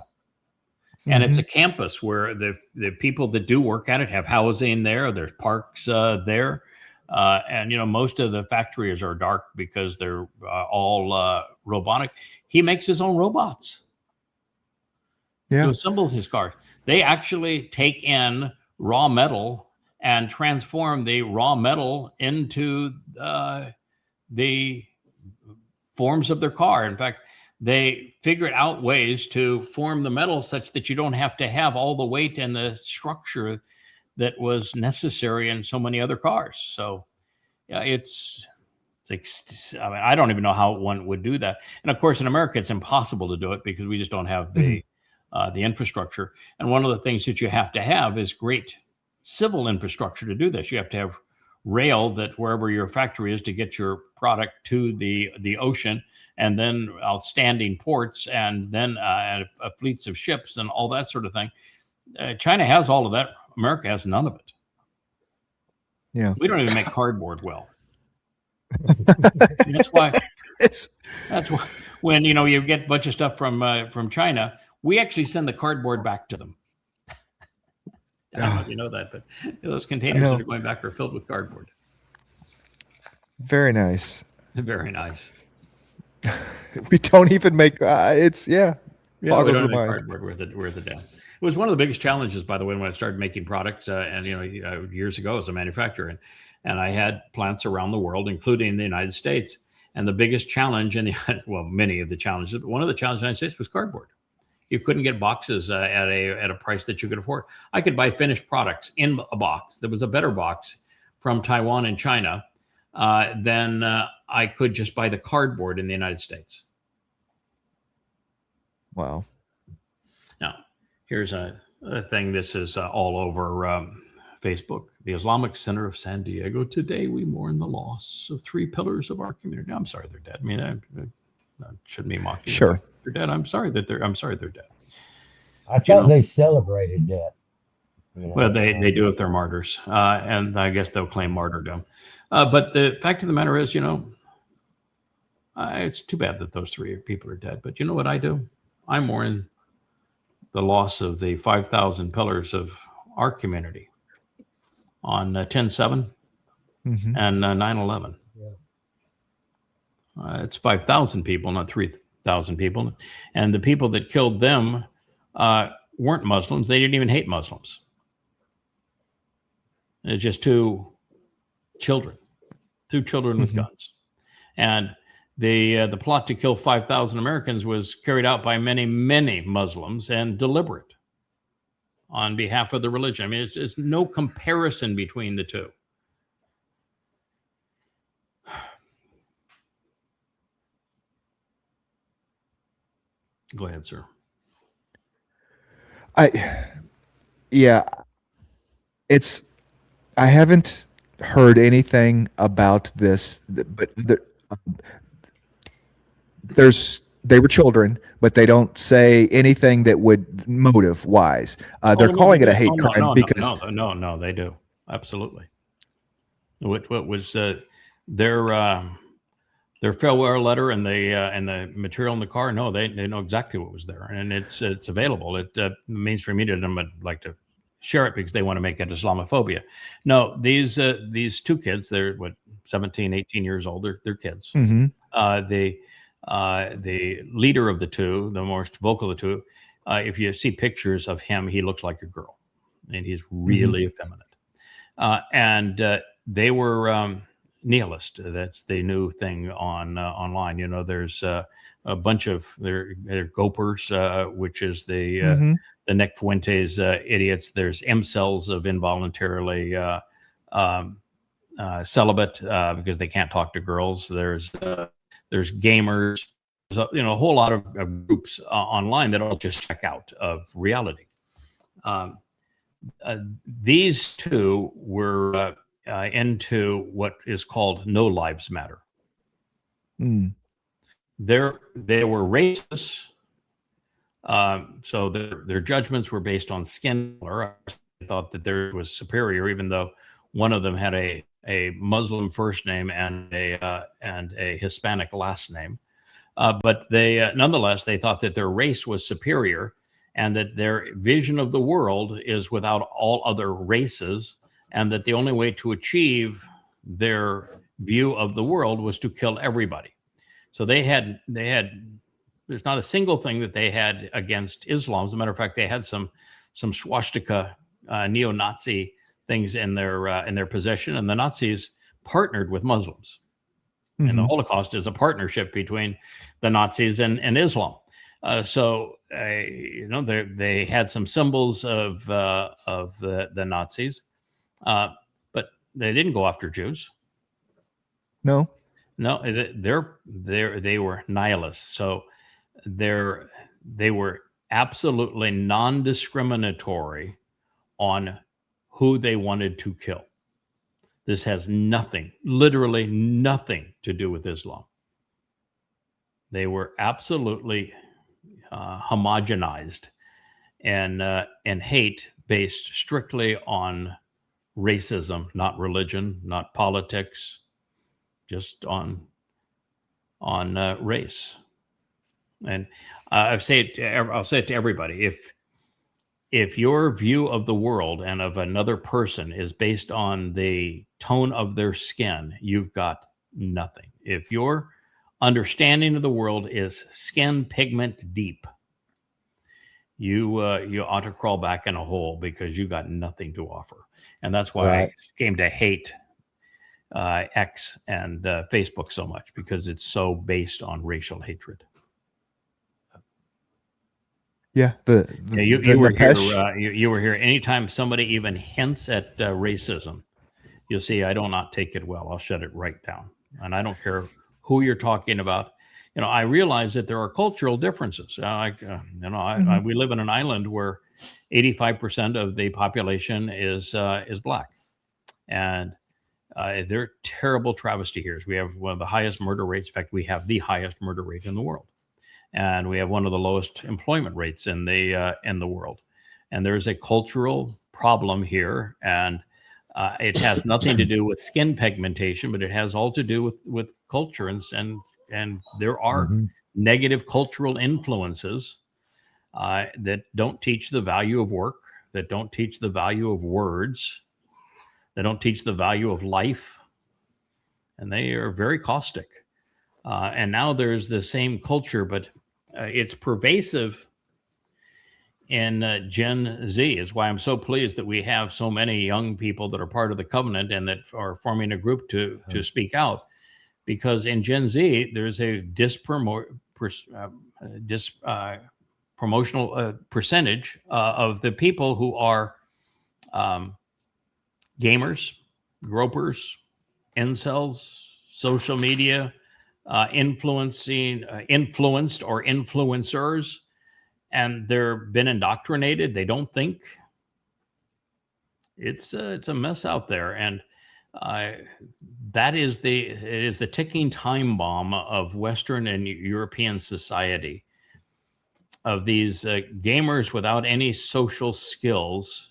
And it's a campus where the people that do work at it have housing there. There's parks there. And, you know, most of the factories are dark because they're all robotic. He makes his own robots to assemble his cars. They actually take in raw metal and transform the raw metal into the forms of their car. In fact, they figured out ways to form the metal such that you don't have to have all the weight and the structure that was necessary in so many other cars. So yeah, I mean, I don't even know how one would do that. And of course, in America, it's impossible to do it because we just don't have the infrastructure. And one of the things that you have to have is great civil infrastructure to do this. You have to have rail that wherever your factory is to get your product to the ocean, and then outstanding ports, and then fleets of ships and all that sort of thing. China has all of that. America has none of it. Yeah, we don't even make cardboard well. That's why when you get a bunch of stuff from China, we actually send the cardboard back to them. I don't know if you know that, but those containers that are going back are filled with cardboard. Very nice. Very nice. We don't even make it's we don't make cardboard worth the damn. It was one of the biggest challenges, by the way, when I started making products, and years ago as a manufacturer, and I had plants around the world, including the United States. And the biggest challenge many of the challenges, but one of the challenges in the United States was cardboard. You couldn't get boxes at a price that you could afford. I could buy finished products in a box that was a better box from Taiwan and China than I could just buy the cardboard in the United States. Wow. Now, here's a thing. This is all over Facebook. The Islamic Center of San Diego. Today, we mourn the loss of 3 pillars of our community. I'm sorry they're dead. I mean, I shouldn't be mocking. Sure. They're dead. I'm sorry they're dead. I thought they celebrated that. Well, they do if they're martyrs, and I guess they'll claim martyrdom. But the fact of the matter is, it's too bad that those 3 people are dead. But you know what I do? I mourn the loss of the 5,000 pillars of our community on 10/7 and 9/11. It's 5,000 people, not 3,000 people. And the people that killed them weren't Muslims. They didn't even hate Muslims. It's just 2 children with guns. And the plot to kill 5,000 Americans was carried out by many, many Muslims and deliberate on behalf of the religion. I mean, it's no comparison between the two. Go ahead, sir. Yeah, I haven't heard anything about this, but they were children, but they don't say anything that would motive wise. They're Oh no, they calling it a do. hate Oh no, crime no, no, because no, they do. Absolutely. What was their farewell letter and the material in the car? No, they know exactly what was there, and it's available. Mainstream media would like to share it because they want to make it Islamophobia. No, these two kids, they're 17, 18 years old. They're kids. Mhm. The leader of the two, the most vocal of the two, if you see pictures of him, he looks like a girl, and he's really effeminate. And they were nihilist. That's the new thing online. You know, there's a bunch of they're gopers, which is the Nick Fuentes idiots. There's incels of involuntarily celibate because they can't talk to girls. There's gamers. There's a whole lot of groups online that all just check out of reality. These two were into what is called No Lives Matter. Mm. They were racists, so their judgments were based on skin color. I thought that theirs was superior, even though one of them had a Muslim first name and a Hispanic last name. But they nonetheless, they thought that their race was superior, and that their vision of the world is without all other races, and that the only way to achieve their view of the world was to kill everybody. So they had there's not a single thing that they had against Islam. As a matter of fact, they had some swastika neo-Nazi things in their possession, and the Nazis partnered with Muslims. Mm-hmm. And the Holocaust is a partnership between the Nazis and Islam. So they had some symbols of the Nazis, but they didn't go after Jews. No, they were nihilists. So they were absolutely non-discriminatory on who they wanted to kill. This has literally nothing to do with Islam. They were absolutely homogenized and hate based strictly on racism, not religion, not politics, just on race. And I'll say it to everybody: if your view of the world and of another person is based on the tone of their skin, you've got nothing. If your understanding of the world is skin pigment deep, you ought to crawl back in a hole, because you got nothing to offer. And that's why I came to hate X and Facebook so much, because it's so based on racial hatred. Yeah, you were here. Anytime somebody even hints at racism, you'll see I do not take it well. I'll shut it right down, and I don't care who you're talking about. I realize that there are cultural differences. We live in an island where 85% of the population is black, and they're terrible travesty here. We have one of the highest murder rates. In fact, we have the highest murder rate in the world. And we have one of the lowest employment rates in the world. And there's a cultural problem here, and it has nothing to do with skin pigmentation, but it has all to do with culture, and there are negative cultural influences that don't teach the value of work, that don't teach the value of words, that don't teach the value of life, and they are very caustic. And now there's the same culture, but it's pervasive in Gen Z. Is why I'm so pleased that we have so many young people that are part of the covenant and that are forming a group to speak out. Because in Gen Z, there's a promotional percentage of the people who are gamers, gropers, incels, social media, influenced or influencers, and they're been indoctrinated. They don't think. It's a mess out there, and it is the ticking time bomb of Western and European society, of these gamers without any social skills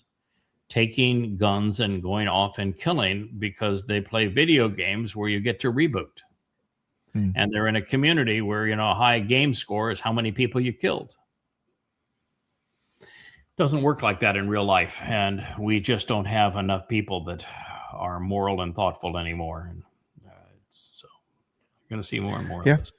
taking guns and going off and killing because they play video games where you get to reboot. And they're in a community where, a high game score is how many people you killed. Doesn't work like that in real life. And we just don't have enough people that are moral and thoughtful anymore. And so you're going to see more and more of this.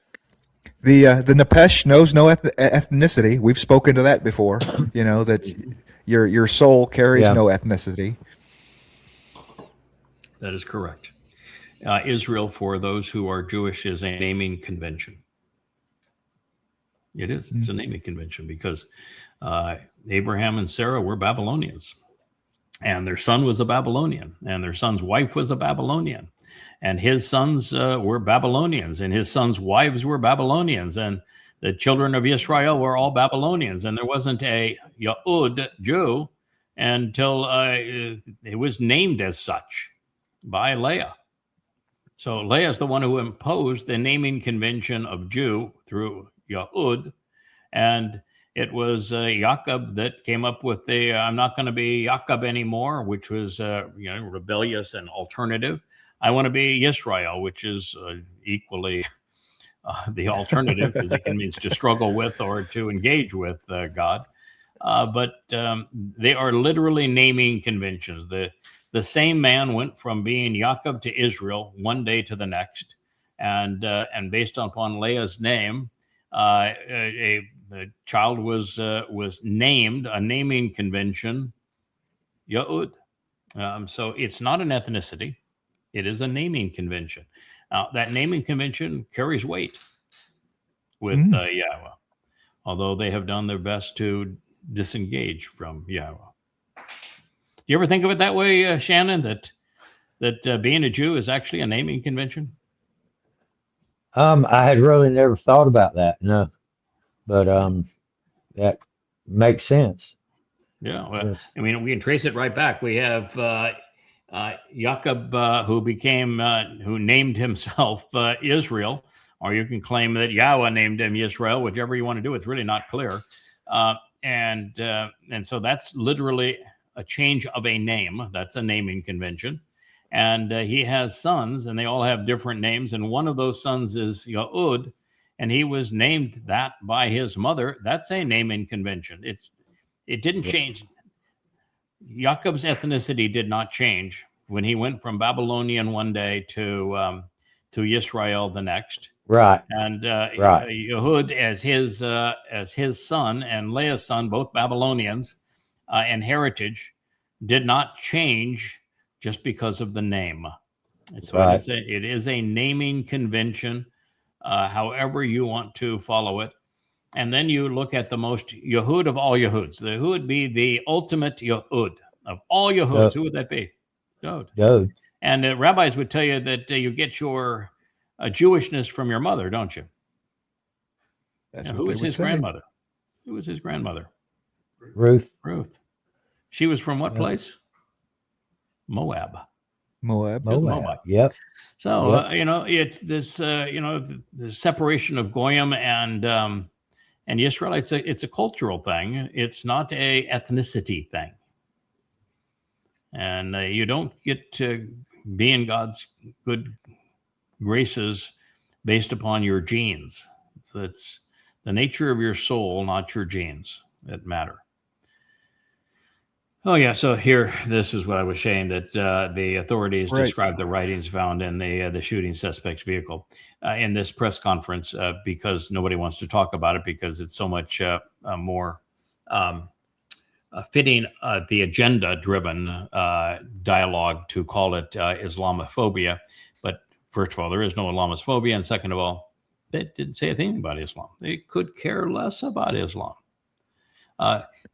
The Napesh knows no ethnicity. We've spoken to that before, that your soul carries no ethnicity. That is correct. Israel, for those who are Jewish, is a naming convention. It is. It's a naming convention because Abraham and Sarah were Babylonians, and their son was a Babylonian, and their son's wife was a Babylonian, and his sons were Babylonians, and his sons' wives were Babylonians, and the children of Israel were all Babylonians, and there wasn't a Yahud Jew until it was named as such by Leah. So Leah is the one who imposed the naming convention of Jew through Yahud, and it was Jacob that came up with the I'm not going to be Jacob anymore, which was rebellious and alternative. I want to be Yisrael, which is equally the alternative, because it means to struggle with or to engage with God. But they are literally naming conventions. The same man went from being Jacob to Israel one day to the next, and based upon Leah's name, a child was named, a naming convention, Yahud. So it's not an ethnicity; it is a naming convention. Now that naming convention carries weight with Yahweh, although they have done their best to disengage from Yahweh. Do you ever think of it that way, Shannon, that being a Jew is actually a naming convention? I had really never thought about that, no, but that makes sense. Yeah, well, Yes. I mean, we can trace it right back. We have Jacob, who named himself Israel, or you can claim that Yahweh named him Yisrael, whichever you want to do. It's really not clear, and so that's literally a change of a name. That's a naming convention. And he has sons, and they all have different names. And one of those sons is Yahud, and he was named that by his mother. That's a naming convention. It didn't change. Jacob's ethnicity did not change when he went from Babylonian one day to Israel the next. Right. And Right. Yahud as his son and Leah's son, both Babylonians, and heritage, did not change just because of the name. And so Right. it is a naming convention, however you want to follow it. And then you look at the most Yahud of all Yahuds. Who would be the ultimate Yahud of all Yahuds? Who would that be? Dowd. And rabbis would tell you that you get your Jewishness from your mother, don't you? That's And what who they was would his say. grandmother? Who was his grandmother? Ruth. She was from what Yeah. place? Moab. Moab. Moab. Yep. So it's this the separation of Goyim and Israel. It's a cultural thing. It's not a ethnicity thing. And you don't get to be in God's good graces based upon your genes. So it's the nature of your soul, not your genes, that matter. Oh, yeah. So here, this is what I was saying, that the authorities described the writings found in the shooting suspect's vehicle in this press conference because nobody wants to talk about it because it's so much more fitting the agenda-driven dialogue to call it Islamophobia. But first of all, there is no Islamophobia. And second of all, they didn't say a thing about Islam. They could care less about Islam.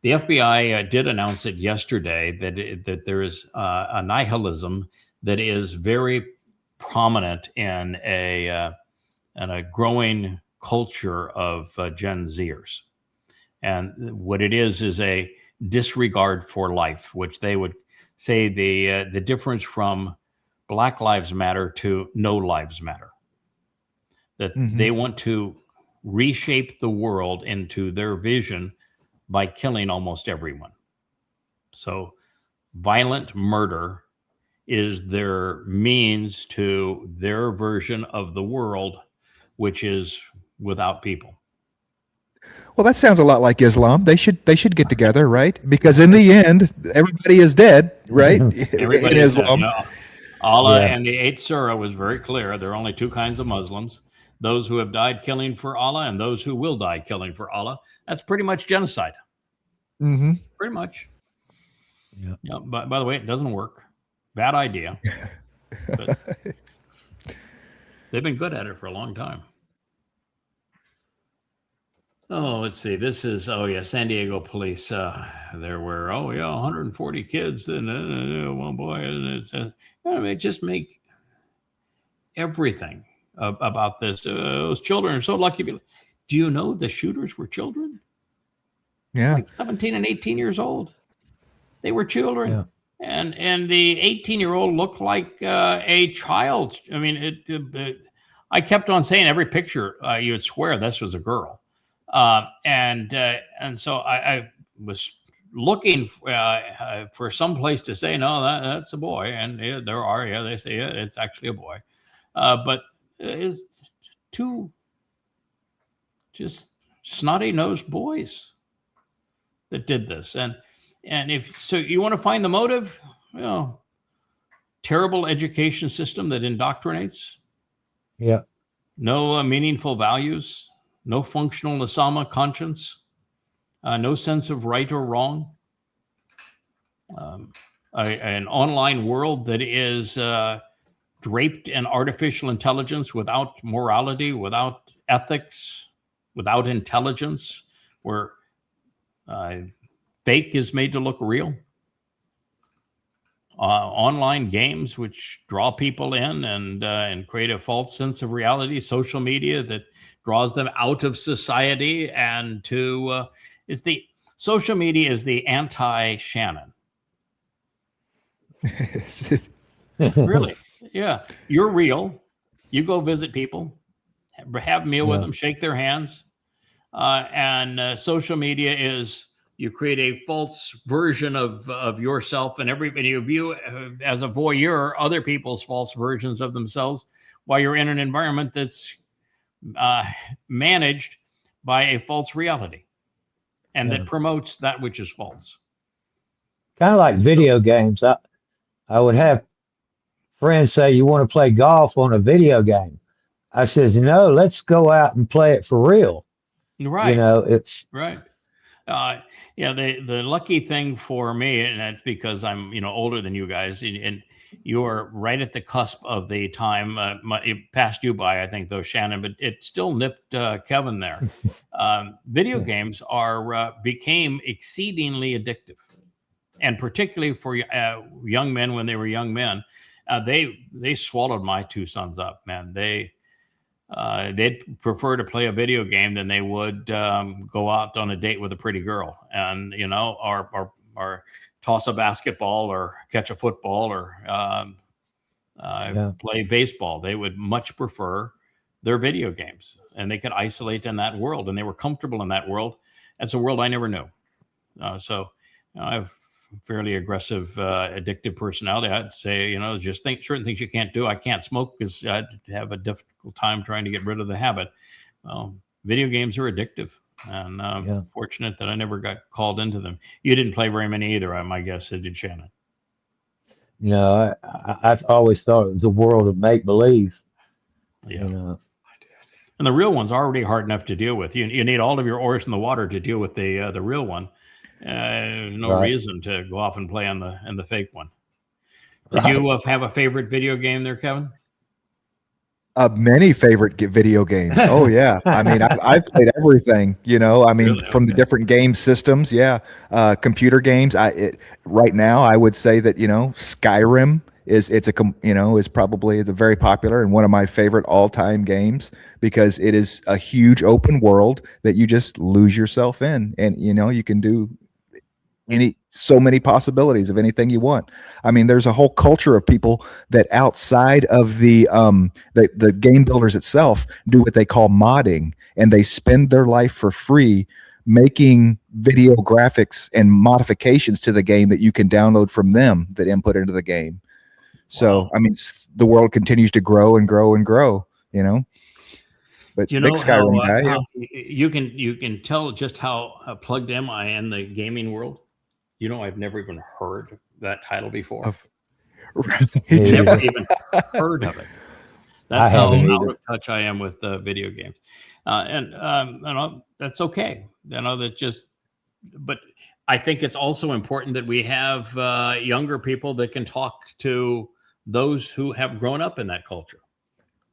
The FBI did announce it yesterday that there is a nihilism that is very prominent in a growing culture of Gen Zers. And what it is a disregard for life, which they would say the difference from Black Lives Matter to No Lives Matter. That they want to reshape the world into their vision by killing almost everyone. So violent murder is their means to their version of the world, which is without people. Well, that sounds a lot like Islam. They should get together, right? Because in the end, everybody is dead, right? Everybody in is dead, Islam. Allah and the 8th Surah was very clear. There are only two kinds of Muslims: those who have died killing for Allah and those who will die killing for Allah. That's pretty much genocide. Pretty much. Yeah. By the way, it doesn't work. Bad idea. But they've been good at it for a long time. Oh, let's see. This is, San Diego police. There were, 140 kids. And one boy. And it's, just make everything about this. Those children are so lucky. Do you know the shooters were children? Yeah. Like 17 and 18 years old. They were children. Yeah. And the 18-year-old looked like a child. I mean, I kept on saying every picture, you would swear this was a girl. And so I was looking for some place to say, no, that's a boy. And they say it's actually a boy. But it's two just snotty-nosed boys that did this. And if so, you want to find the motive, terrible education system that indoctrinates. Yeah. No meaningful values. No functional Osama conscience, no sense of right or wrong, an online world that is draped in artificial intelligence without morality, without ethics, without intelligence, where fake is made to look real. Online games which draw people in and create a false sense of reality. Social media that draws them out of society and to social media is the anti-Shannon. Really? Yeah. You're real. You go visit people, have a meal with them, shake their hands. And social media is you create a false version of yourself, and everybody you view as a voyeur other people's false versions of themselves while you're in an environment that's managed by a false reality and that promotes that which is false. Kind of like video games. I would have friends say, you want to play golf on a video game? I says, no, let's go out and play it for real. Right. It's right. The lucky thing for me, and that's because I'm older than you guys, and you're right at the cusp of the time. It passed you by, I think, though, Shannon, but it still nipped Kevin there. Video games became exceedingly addictive, and particularly for young men when they were young men. They swallowed my two sons up, man. They'd prefer to play a video game than they would go out on a date with a pretty girl, and or toss a basketball or catch a football or play baseball. They would much prefer their video games, and they could isolate in that world, and they were comfortable in that world. That's a world I never knew. So I have fairly aggressive, addictive personality. I'd say, just think certain things you can't do. I can't smoke because I'd have a difficult time trying to get rid of the habit. Video games are addictive, and fortunate that I never got called into them. You didn't play very many either, my guess, did Shannon? No, I've always thought it was a world of make-believe. Yeah. And the real one's already hard enough to deal with. You need all of your oars in the water to deal with the real one. There's no reason to go off and play on the fake one. Did you have a favorite video game there, Kevin? Many favorite video games. Oh yeah. I mean, I've played everything, really? From the different game systems. Yeah. Computer games. Right now I would say that, Skyrim is it's a very popular and one of my favorite all-time games because it is a huge open world that you just lose yourself in, and you can do so many possibilities of anything you want. I mean, there's a whole culture of people that outside of the game builders itself do what they call modding, and they spend their life for free making video graphics and modifications to the game that you can download from them that input into the game. So, I mean, the world continues to grow and grow and grow, But big Skyrim guy, how you can tell just how plugged am I in the gaming world. I've never even heard that title before. Never even heard of it. That's how out of touch I am with video games, and that's okay. But I think it's also important that we have younger people that can talk to those who have grown up in that culture.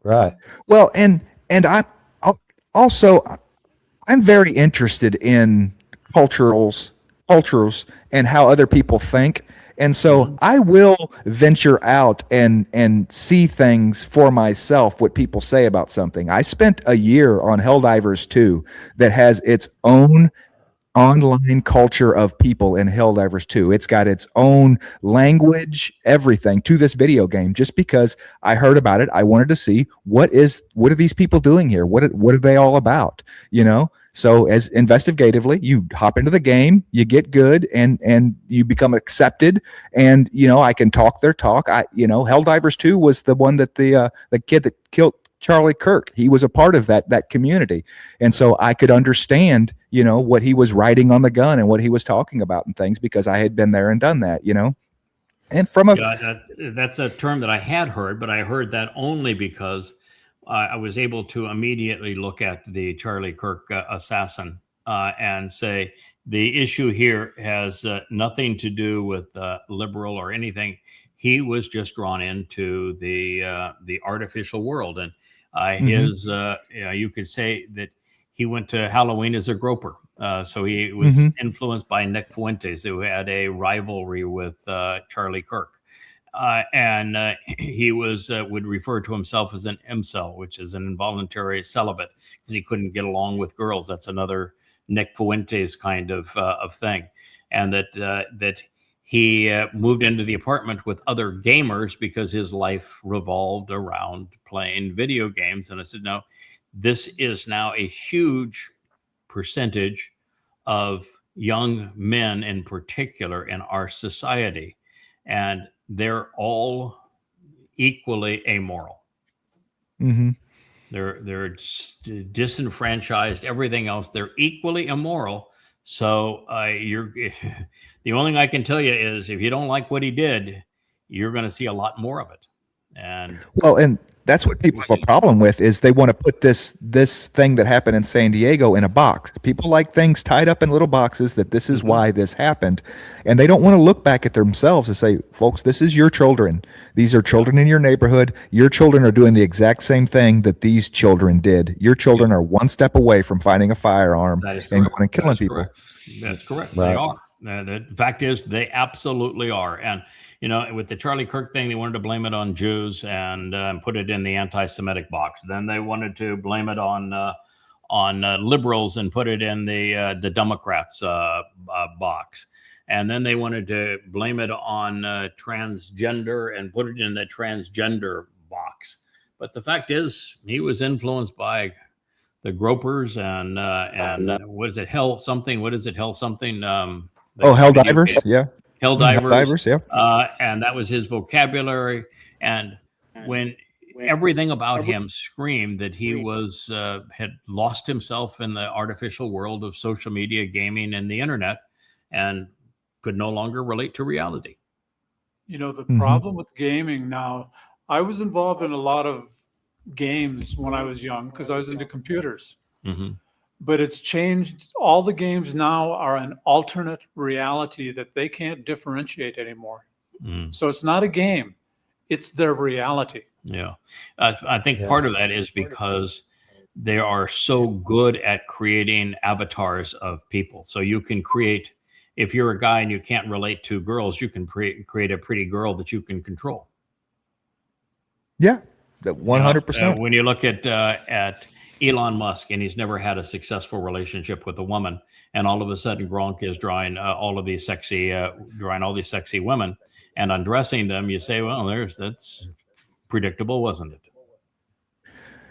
Right. Well, and I'm very interested in cultures and how other people think. And so I will venture out and see things for myself, what people say about something. I spent a year on Helldivers 2 that has its own online culture of people in Helldivers 2. It's got its own language, everything to this video game. Just because I heard about it, I wanted to see what are these people doing here? What are they all about? So as investigatively, you hop into the game, you get good, and you become accepted. And I can talk their talk. Helldivers 2 was the one that the kid that killed Charlie Kirk, he was a part of that community, and so I could understand what he was writing on the gun and what he was talking about and things because I had been there and done that. And from that's a term that I had heard, but I heard that only because I was able to immediately look at the Charlie Kirk assassin and say the issue here has nothing to do with liberal or anything. He was just drawn into the artificial world, and you could say that he went to Halloween as a groper. So he was influenced by Nick Fuentes, who had a rivalry with Charlie Kirk. And he would refer to himself as an incel, which is an involuntary celibate, because he couldn't get along with girls. That's another Nick Fuentes kind of thing. And that he moved into the apartment with other gamers because his life revolved around playing video games. And I said, no, this is now a huge percentage of young men in particular in our society. And they're all equally amoral. They're disenfranchised, everything else. They're equally immoral. So the only thing I can tell you is if you don't like what he did, you're going to see a lot more of it. And that's what people have a problem with is they want to put this thing that happened in San Diego in a box. People like things tied up in little boxes that this is why this happened. And they don't want to look back at themselves and say, folks, this is your children. These are children in your neighborhood. Your children are doing the exact same thing that these children did. Your children are one step away from finding a firearm and going and killing people. Correct. That's correct. Right. They are. The fact is they absolutely are. And, with the Charlie Kirk thing, they wanted to blame it on Jews and put it in the anti-Semitic box. Then they wanted to blame it on liberals and put it in the Democrats box. And then they wanted to blame it on transgender and put it in the transgender box. But the fact is, he was influenced by the gropers and what is it? Hell something? What is it? Hell something? Helldivers, yeah. Helldivers, yeah. And that was his vocabulary. And when everything about him screamed that he was had lost himself in the artificial world of social media, gaming, and the internet, and could no longer relate to reality. The problem with gaming now, I was involved in a lot of games when I was young because I was into computers. But it's changed. All the games now are an alternate reality that they can't differentiate anymore. So it's not a game. It's their reality. Yeah. I think part of that is because they are so good at creating avatars of people. So you can create, if you're a guy and you can't relate to girls, you can create a pretty girl that you can control. Yeah, 100%. When you look at Elon Musk, and he's never had a successful relationship with a woman, and all of a sudden Gronk is drawing all these sexy women and undressing them, you say, well, that's predictable, wasn't it?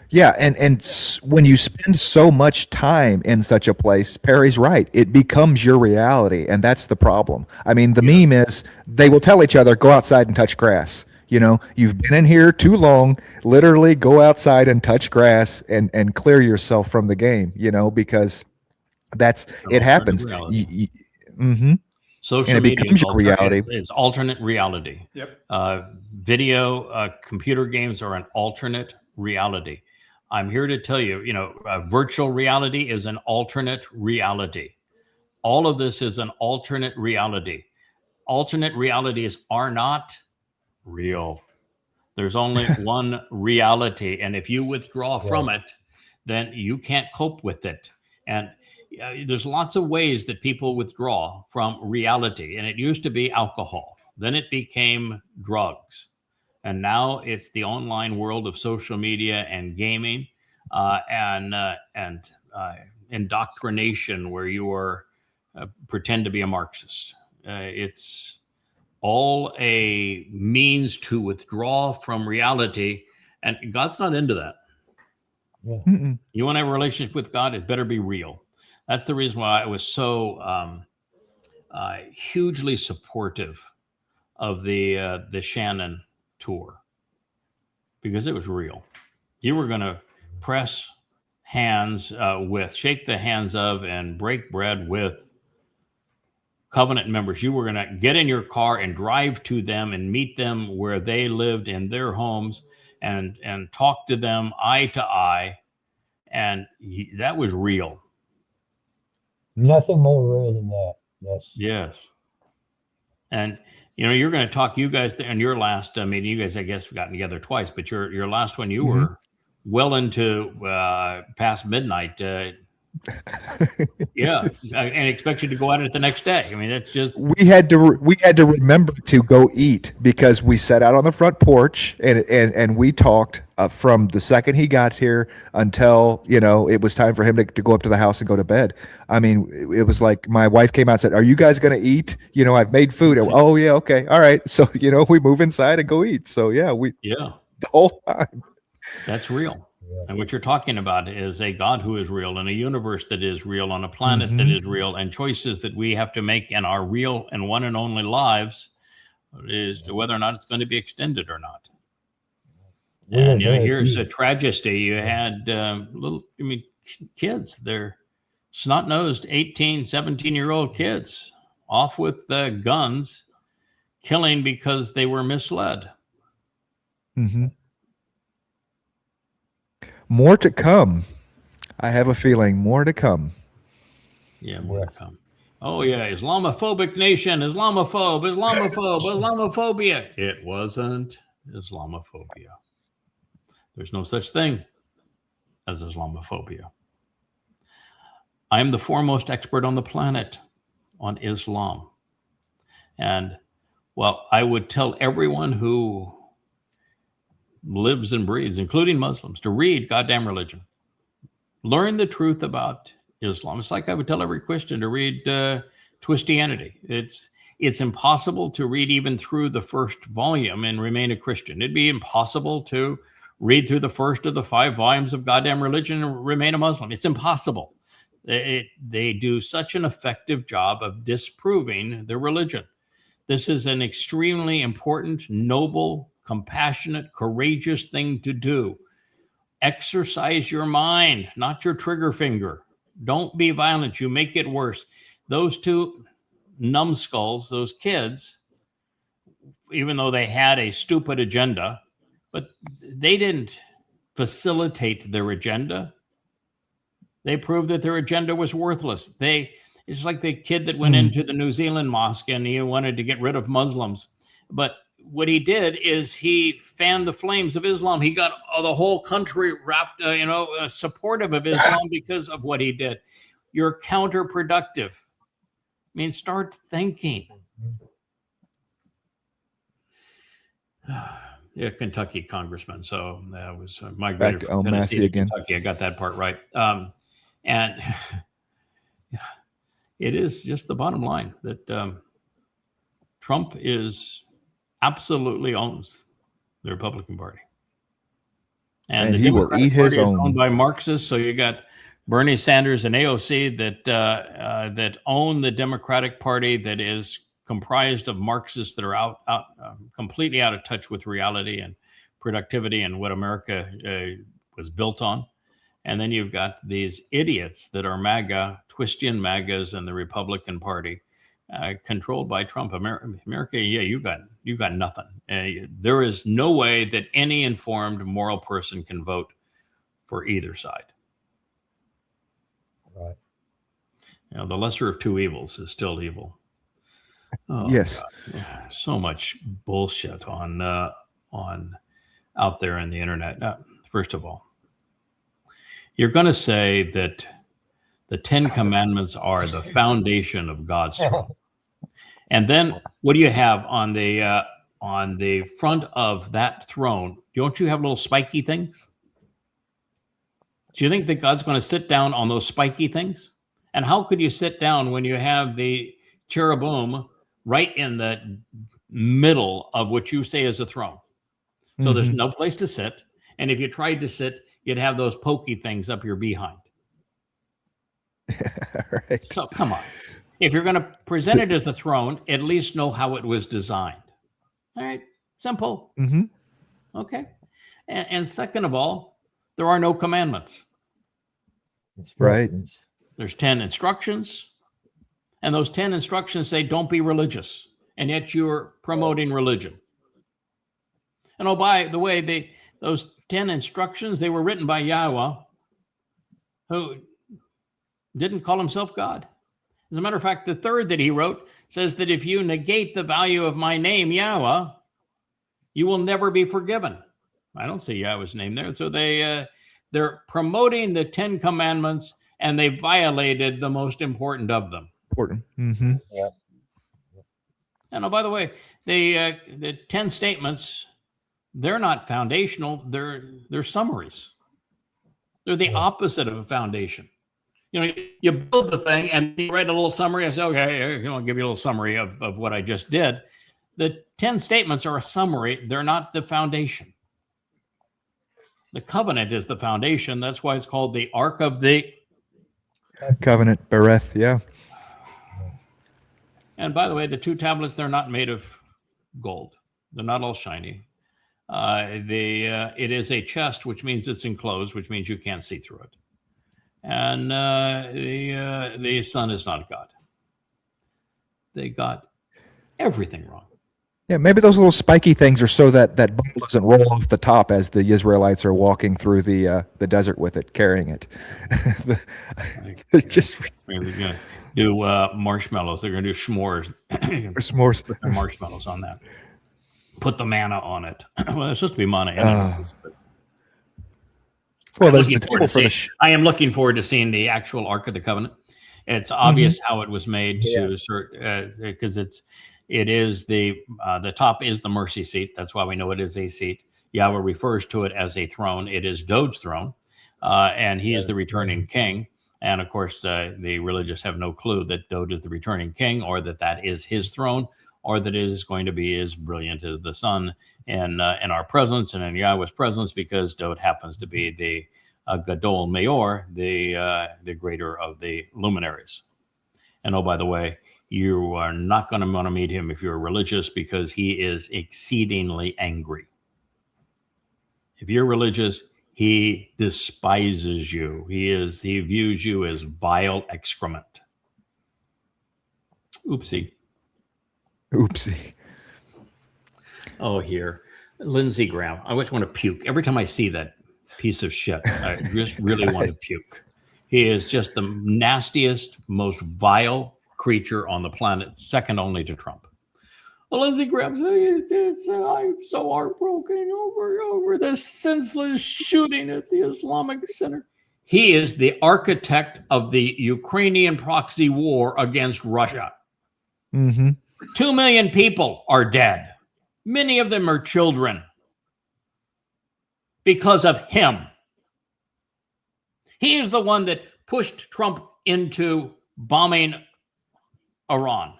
Yeah, and when you spend so much time in such a place, Perry's right. It becomes your reality, and that's the problem. I mean, the meme is they will tell each other, go outside and touch grass. You know, you've been in here too long. Literally go outside and touch grass and clear yourself from the game, you know, because it happens. Social and it media becomes your reality. is alternate reality. Yep. Video, computer games are an alternate reality. I'm here to tell you, virtual reality is an alternate reality. All of this is an alternate reality. Alternate realities are not real. There's only one reality. And if you withdraw from it, then you can't cope with it. And there's lots of ways that people withdraw from reality. And it used to be alcohol. Then it became drugs. And now it's the online world of social media and gaming and indoctrination, where you are pretend to be a Marxist. It's all a means to withdraw from reality, and God's not into that. Yeah. You want to have a relationship with God, it better be real. That's the reason why I was so hugely supportive of the Shannon tour, because it was real. You were going to press hands shake the hands of and break bread with covenant members. You were going to get in your car and drive to them and meet them where they lived in their homes and talk to them eye to eye. And that was real. Nothing more real than that. Yes. And you're going to talk, you guys, and your last meeting, you guys, I guess, have gotten together twice, but your last one, you were well into past midnight. Yeah, and expect you to go at it the next day. I mean, that's just we had to remember to go eat, because we sat out on the front porch and we talked from the second he got here until it was time for him to go up to the house and go to bed. I mean, it was like my wife came out and said, "Are you guys going to eat? I've made food." Oh yeah, okay, all right. So we move inside and go eat. So the whole time. That's real. And what you're talking about is a God who is real, and a universe that is real, on a planet that is real, and choices that we have to make in our real and one and only lives is to whether or not it's going to be extended or not. And here's a tragedy. You had kids. They're snot-nosed 18, 17-year-old kids off with guns, killing because they were misled. More to come. I have a feeling more to come. Yeah, more to come. Oh, yeah, Islamophobic nation, Islamophobia. It wasn't Islamophobia. There's no such thing as Islamophobia. I am the foremost expert on the planet on Islam. And, I would tell everyone who lives and breathes, including Muslims, to read goddamn religion. Learn the truth about Islam. It's like I would tell every Christian to read Twistianity. It's impossible to read even through the first volume and remain a Christian. It'd be impossible to read through the first of the 5 volumes of goddamn religion and remain a Muslim. It's impossible. They do such an effective job of disproving their religion. This is an extremely important, noble, compassionate, courageous thing to do. Exercise your mind, not your trigger finger. Don't be violent. You make it worse. Those 2 numbskulls, those kids, even though they had a stupid agenda, but they didn't facilitate their agenda. They proved that their agenda was worthless. It's like the kid that went into the New Zealand mosque and he wanted to get rid of Muslims. But what he did is he fanned the flames of Islam. He got the whole country wrapped, supportive of Islam because of what he did. You're counterproductive. I mean, start thinking. Yeah, Kentucky congressman. So that was migrated Back from to Tennessee Massie to again. Kentucky. I got that part right. And it is just the bottom line that Trump absolutely owns the Republican Party. And the he will Democratic eat his Party is owned own. by Marxists. So you got Bernie Sanders and AOC that own the Democratic Party, that is comprised of Marxists that are completely out of touch with reality and productivity and what America was built on. And then you've got these idiots that are MAGA, Twistian MAGAs, and the Republican Party, controlled by Trump. America, yeah, you got nothing. There is no way that any informed moral person can vote for either side. Right. You know, the lesser of two evils is still evil. Oh, Yes. God. So much bullshit on out there in the internet. First of all, you're going to say that the 10 Commandments are the foundation of God's throne. And then what do you have on the front of that throne? Don't you have little spiky things? Do you think that God's going to sit down on those spiky things? And how could you sit down when you have the cherubim right in the middle of what you say is a throne? So there's no place to sit. And if you tried to sit, you'd have those pokey things up your behind. Right. So come on. If you're going to present it as a throne, at least know how it was designed. All right. Simple. Okay. And second of all, there are no commandments. Right. There's 10 instructions. And those 10 instructions say, don't be religious. And yet you're promoting religion. And oh, by the way, those 10 instructions, they were written by Yahweh, who didn't call himself God. As a matter of fact, the third that he wrote says that if you negate the value of my name, Yahweh, you will never be forgiven. I don't see Yahweh's name there. So they're promoting the 10 Commandments, and they violated the most important of them. Important. Yeah. And oh, by the way, the 10 statements, they're not foundational. They're summaries. They're the opposite of a foundation. You know, you build the thing and you write a little summary. I say, okay, I'll give you a little summary of what I just did. The 10 statements are a summary. They're not the foundation. The covenant is the foundation. That's why it's called the Ark of the Covenant, Bereth, yeah. And by the way, the 2 tablets, they're not made of gold. They're not all shiny. It is a chest, which means it's enclosed, which means you can't see through it. And the Son is not God. They got everything wrong. Yeah, maybe those little spiky things are so that bubble doesn't roll off the top as the Israelites are walking through the desert with it, carrying it. They're just They're going to do marshmallows. They're going to do s'mores. s'mores. Put their marshmallows on that. Put the manna on it. Well, it's supposed to be manna anyways. Well, there's the table for I am looking forward to seeing the actual Ark of the Covenant. It's obvious how it was made because it is the top is the mercy seat. That's why we know it is a seat. Yahweh refers to it as a throne. It is Dowd's throne, and he is the returning king. And of course, the religious have no clue that Dowd is the returning king, or that is his throne, or that it is going to be as brilliant as the sun in our presence and in Yahweh's presence, because Dowd happens to be the Gadol Mayor, the greater of the luminaries. And oh, by the way, you are not going to want to meet him if you're religious, because he is exceedingly angry. If you're religious, he despises you. He views you as vile excrement. Oopsie. Oh, here. Lindsey Graham. I always want to puke. Every time I see that piece of shit, I just really want to puke. He is just the nastiest, most vile creature on the planet, second only to Trump. Well, Lindsey Graham says, I'm so heartbroken over this senseless shooting at the Islamic Center. He is the architect of the Ukrainian proxy war against Russia. 2 million people are dead. Many of them are children. because of him. He is the one that pushed Trump into bombing Iran.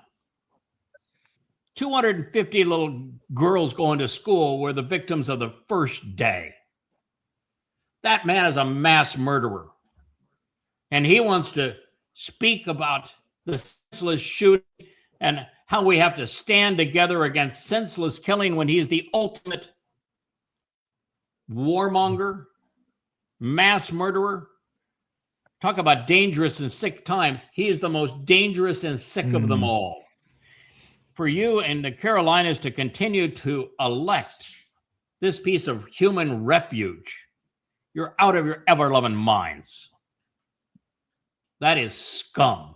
250 little girls going to school were the victims of the first day. That man is a mass murderer. And he wants to speak about the senseless shooting and how we have to stand together against senseless killing when he is the ultimate warmonger, mass murderer. Talk about dangerous and sick times. He is the most dangerous and sick of them all. For you and the Carolinas to continue to elect this piece of human refuge, you're out of your ever-loving minds. That is scum.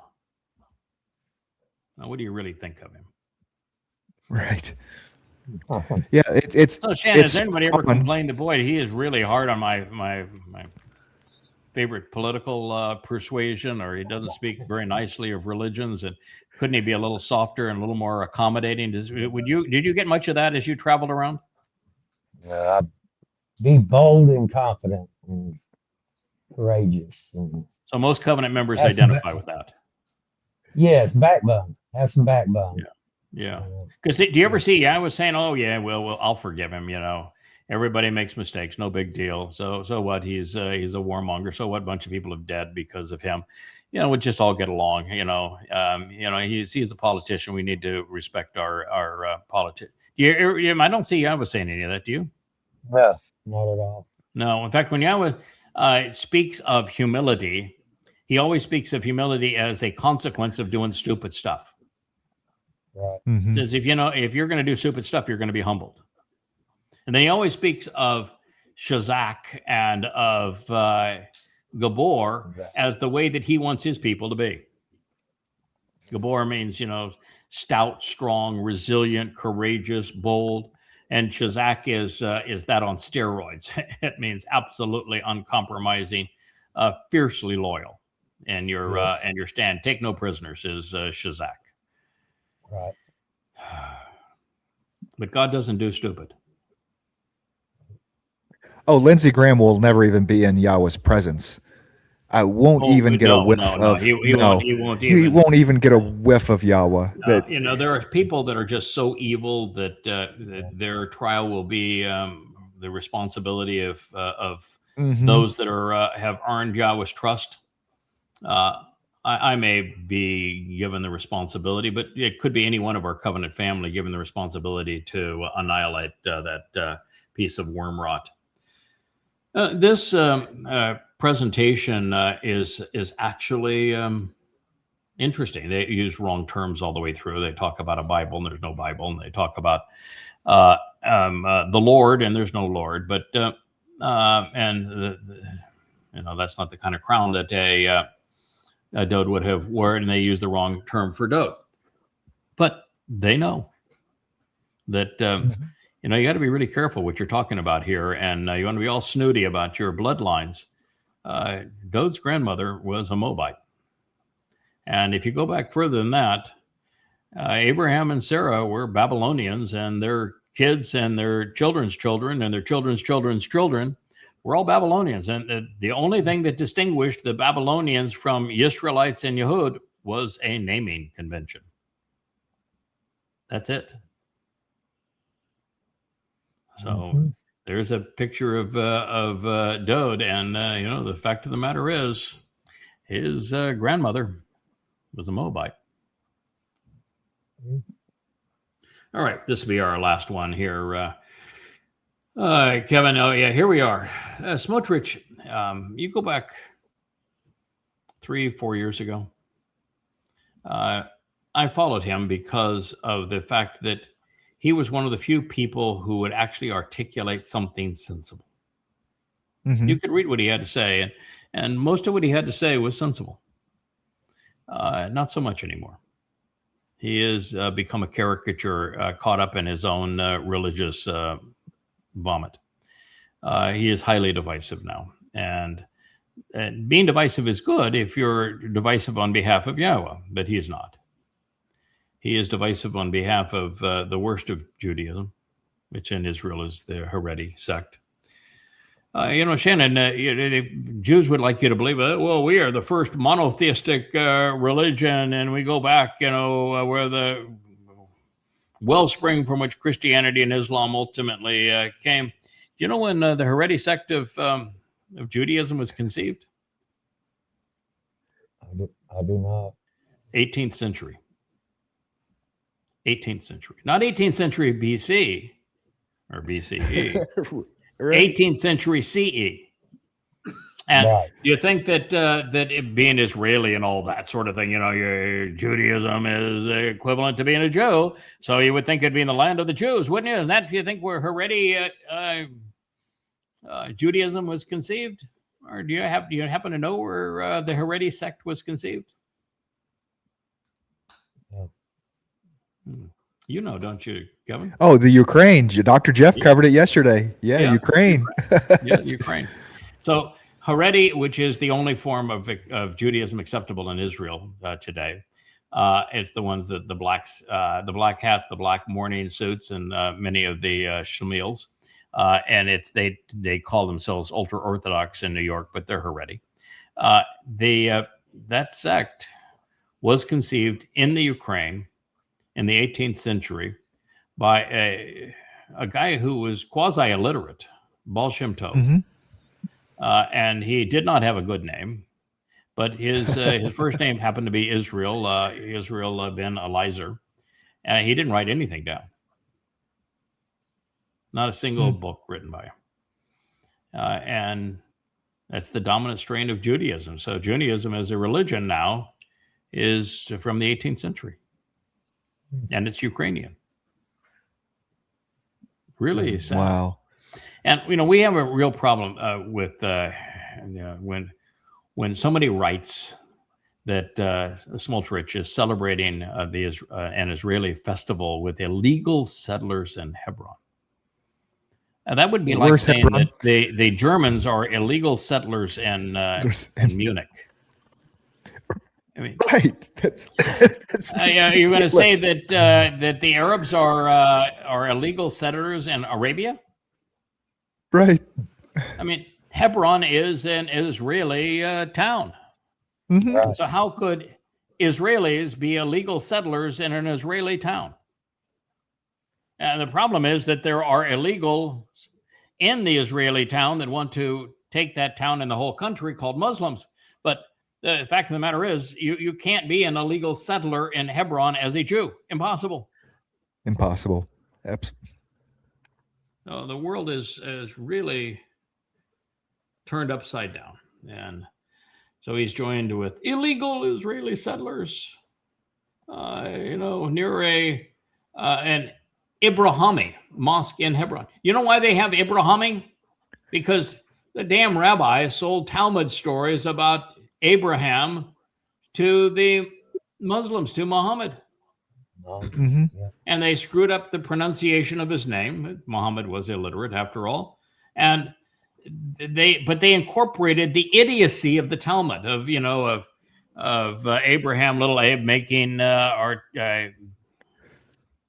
Now, what do you really think of him? Right. Yeah, it's. So, Shannon, it's has anybody ever complained that, boy, he is really hard on my favorite political persuasion, or he doesn't speak very nicely of religions, and couldn't he be a little softer and a little more accommodating? Did you get much of that as you traveled around? Be bold and confident and courageous. And So most covenant members identify with that. yes, backbone. Have some backbone. Yeah. Because do you ever see? I was saying, oh yeah, well, I'll forgive him. You know, everybody makes mistakes, no big deal. So what? He's a warmonger. So what? A bunch of people have died because of him. You know, we just all get along. He's a politician. We need to respect our politics. I don't see Yahweh saying any of that. Do you? No, not at all. No. In fact, when Yahweh speaks of humility, he always speaks of humility as a consequence of doing stupid stuff. Right. Mhm. Says if you're going to do stupid stuff, you're going to be humbled. And then he always speaks of Shazak and of Gabor as the way that he wants his people to be. Gabor means, stout, strong, resilient, courageous, bold. And Shazak is that on steroids. It means absolutely uncompromising, fiercely loyal. And your stand. Take no prisoners is Shazak. Right. But God doesn't do stupid. Oh, Lindsey Graham will never even be in Yahweh's presence. I won't even get a whiff of. He won't even get a whiff of Yahweh. There are people that are just so evil that their trial will be the responsibility of those that are have earned Yahweh's trust. I may be given the responsibility, but it could be any one of our covenant family given the responsibility to annihilate that piece of worm rot. This presentation is actually interesting. They use wrong terms all the way through. They talk about a Bible and there's no Bible, and they talk about the Lord and there's no Lord. But that's not the kind of crown that Dowd would have worn, and they use the wrong term for Dowd. But they know that you got to be really careful what you're talking about here, and you want to be all snooty about your bloodlines. Dowd's grandmother was a Moabite, and if you go back further than that, Abraham and Sarah were Babylonians, and their kids and their children's children and their children's children's children were all Babylonians. And the only thing that distinguished the Babylonians from Israelites and Yehud was a naming convention. That's it. So there's a picture of Dowd, and the fact of the matter is, his grandmother was a Moabite. All right, this will be our last one here. Kevin, here we are. Smotrich, you go back 3-4 years ago. I followed him because of the fact that he was one of the few people who would actually articulate something sensible. Mm-hmm. You could read what he had to say, and most of what he had to say was sensible. Not so much anymore. He has become a caricature, caught up in his own religious vomit. He is highly divisive now. And being divisive is good if you're divisive on behalf of Yahweh, but he is not. He is divisive on behalf of the worst of Judaism, which in Israel is the Haredi sect. Shannon, the Jews would like you to believe it. Well, we are the first monotheistic religion, and we go back, where the wellspring from which Christianity and Islam ultimately came. Do you know when the Haredi sect of Judaism was conceived? I do not. 18th century. 18th century. Not 18th century BC or BCE. Right. 18th century CE. And you think that it being Israeli and all that sort of thing, your Judaism is equivalent to being a Jew, so you would think it'd be in the land of the Jews, wouldn't you? And that, do you think, where Haredi Judaism was conceived, or do you happen to know where the Haredi sect was conceived? You know, don't you, Kevin? Oh, the Ukraine. Dr. Jeff covered it yesterday. Yeah. Ukraine. Yeah, Ukraine. So Haredi, which is the only form of Judaism acceptable in Israel today, it's the ones that the black hats, the black mourning suits, and many of the shamils. And they call themselves ultra Orthodox in New York, but they're Haredi. That sect was conceived in the Ukraine in the 18th century by a guy who was quasi-illiterate, Baal Shem Tov. Mm-hmm. And he did not have a good name, but his first name happened to be Israel ben Eliezer. He didn't write anything down. Not a single book written by him. And that's the dominant strain of Judaism. So Judaism as a religion now is from the 18th century. And it's Ukrainian. Really sad. Wow. And we have a real problem with when somebody writes that Smotrich is celebrating an Israeli festival with illegal settlers in Hebron. And that would be like saying Hebron? That the Germans are illegal settlers in Munich. I mean, right. You're going to say that the Arabs are illegal settlers in Arabia? Right. I mean, Hebron is an Israeli town. Mm-hmm. So how could Israelis be illegal settlers in an Israeli town? And the problem is that there are illegals in the Israeli town that want to take that town and the whole country called Muslims. But the fact of the matter is, you can't be an illegal settler in Hebron as a Jew. Impossible. Impossible. Absolutely. So the world is really turned upside down. And so he's joined with illegal Israeli settlers, near an Ibrahimi mosque in Hebron. You know why they have Ibrahimi? Because the damn rabbi sold Talmud stories about Abraham to the Muslims, to Muhammad. Mm-hmm. And they screwed up the pronunciation of his name. Muhammad was illiterate after all. And they incorporated the idiocy of the Talmud of Abraham, little Abe making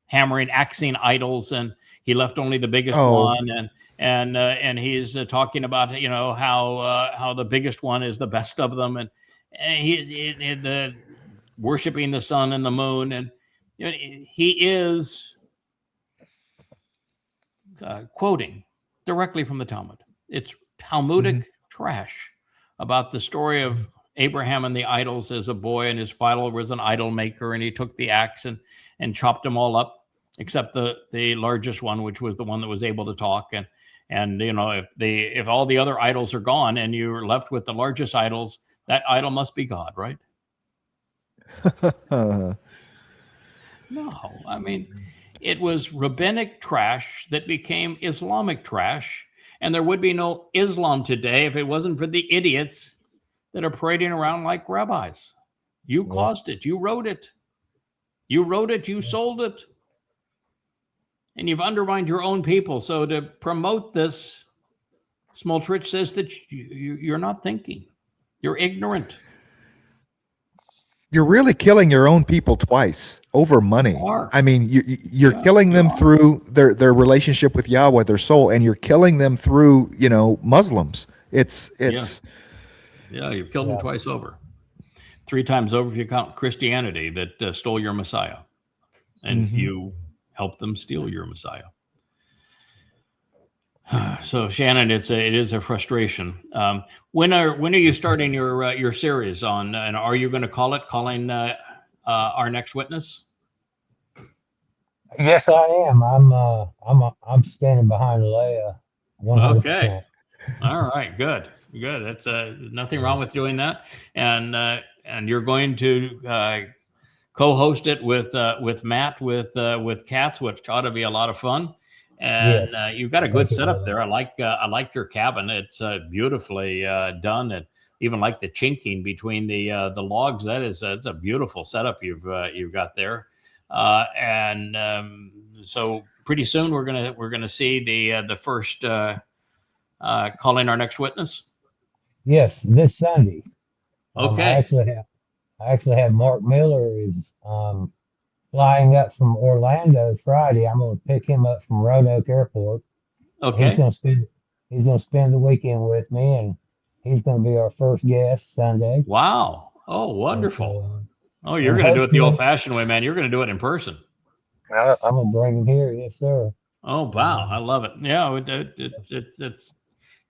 hammering, axing idols, and he left only the biggest one. And he's talking about how the biggest one is the best of them, and he's worshiping the sun and the moon, and he is quoting directly from the Talmud. It's Talmudic trash about the story of Abraham and the idols as a boy, and his father was an idol maker, and he took the axe and chopped them all up, except the largest one, which was the one that was able to talk. And if all the other idols are gone and you're left with the largest idols, that idol must be God, right? No, I mean, it was rabbinic trash that became Islamic trash, and there would be no Islam today if it wasn't for the idiots that are parading around like rabbis. You caused it. You wrote it. You sold it. And you've undermined your own people. So to promote this, Smotrich says that you're not thinking. You're ignorant. You're really killing your own people twice over money. I mean, you're killing them through their relationship with Yahweh, their soul, and you're killing them through, Muslims. It's you've killed them twice over. 3 times over if you count Christianity that stole your Messiah, and you helped them steal your Messiah. So Shannon, it is a frustration. When are you starting your series on, and are you going to calling our next witness? Yes, I am. I'm standing behind Leia 100%. Okay. All right. Good. That's nothing wrong with doing that. And you're going to co-host it with Matt with cats, which ought to be a lot of fun. And you've got a good setup there. I like your cabin. It's beautifully done, and even like the chinking between the logs. That's a beautiful setup you've got there. So pretty soon we're gonna see the first calling our next witness. Yes, this Sunday. Okay. I actually have Mark Miller is flying up from Orlando Friday. I'm going to pick him up from Roanoke Airport. Okay. He's going to spend the weekend with me, and he's going to be our first guest Sunday. Wow. Oh, wonderful. You're going to do it the old-fashioned way, man. You're going to do it in person. I'm going to bring him here. Yes, sir. Oh, wow. I love it. Yeah, it's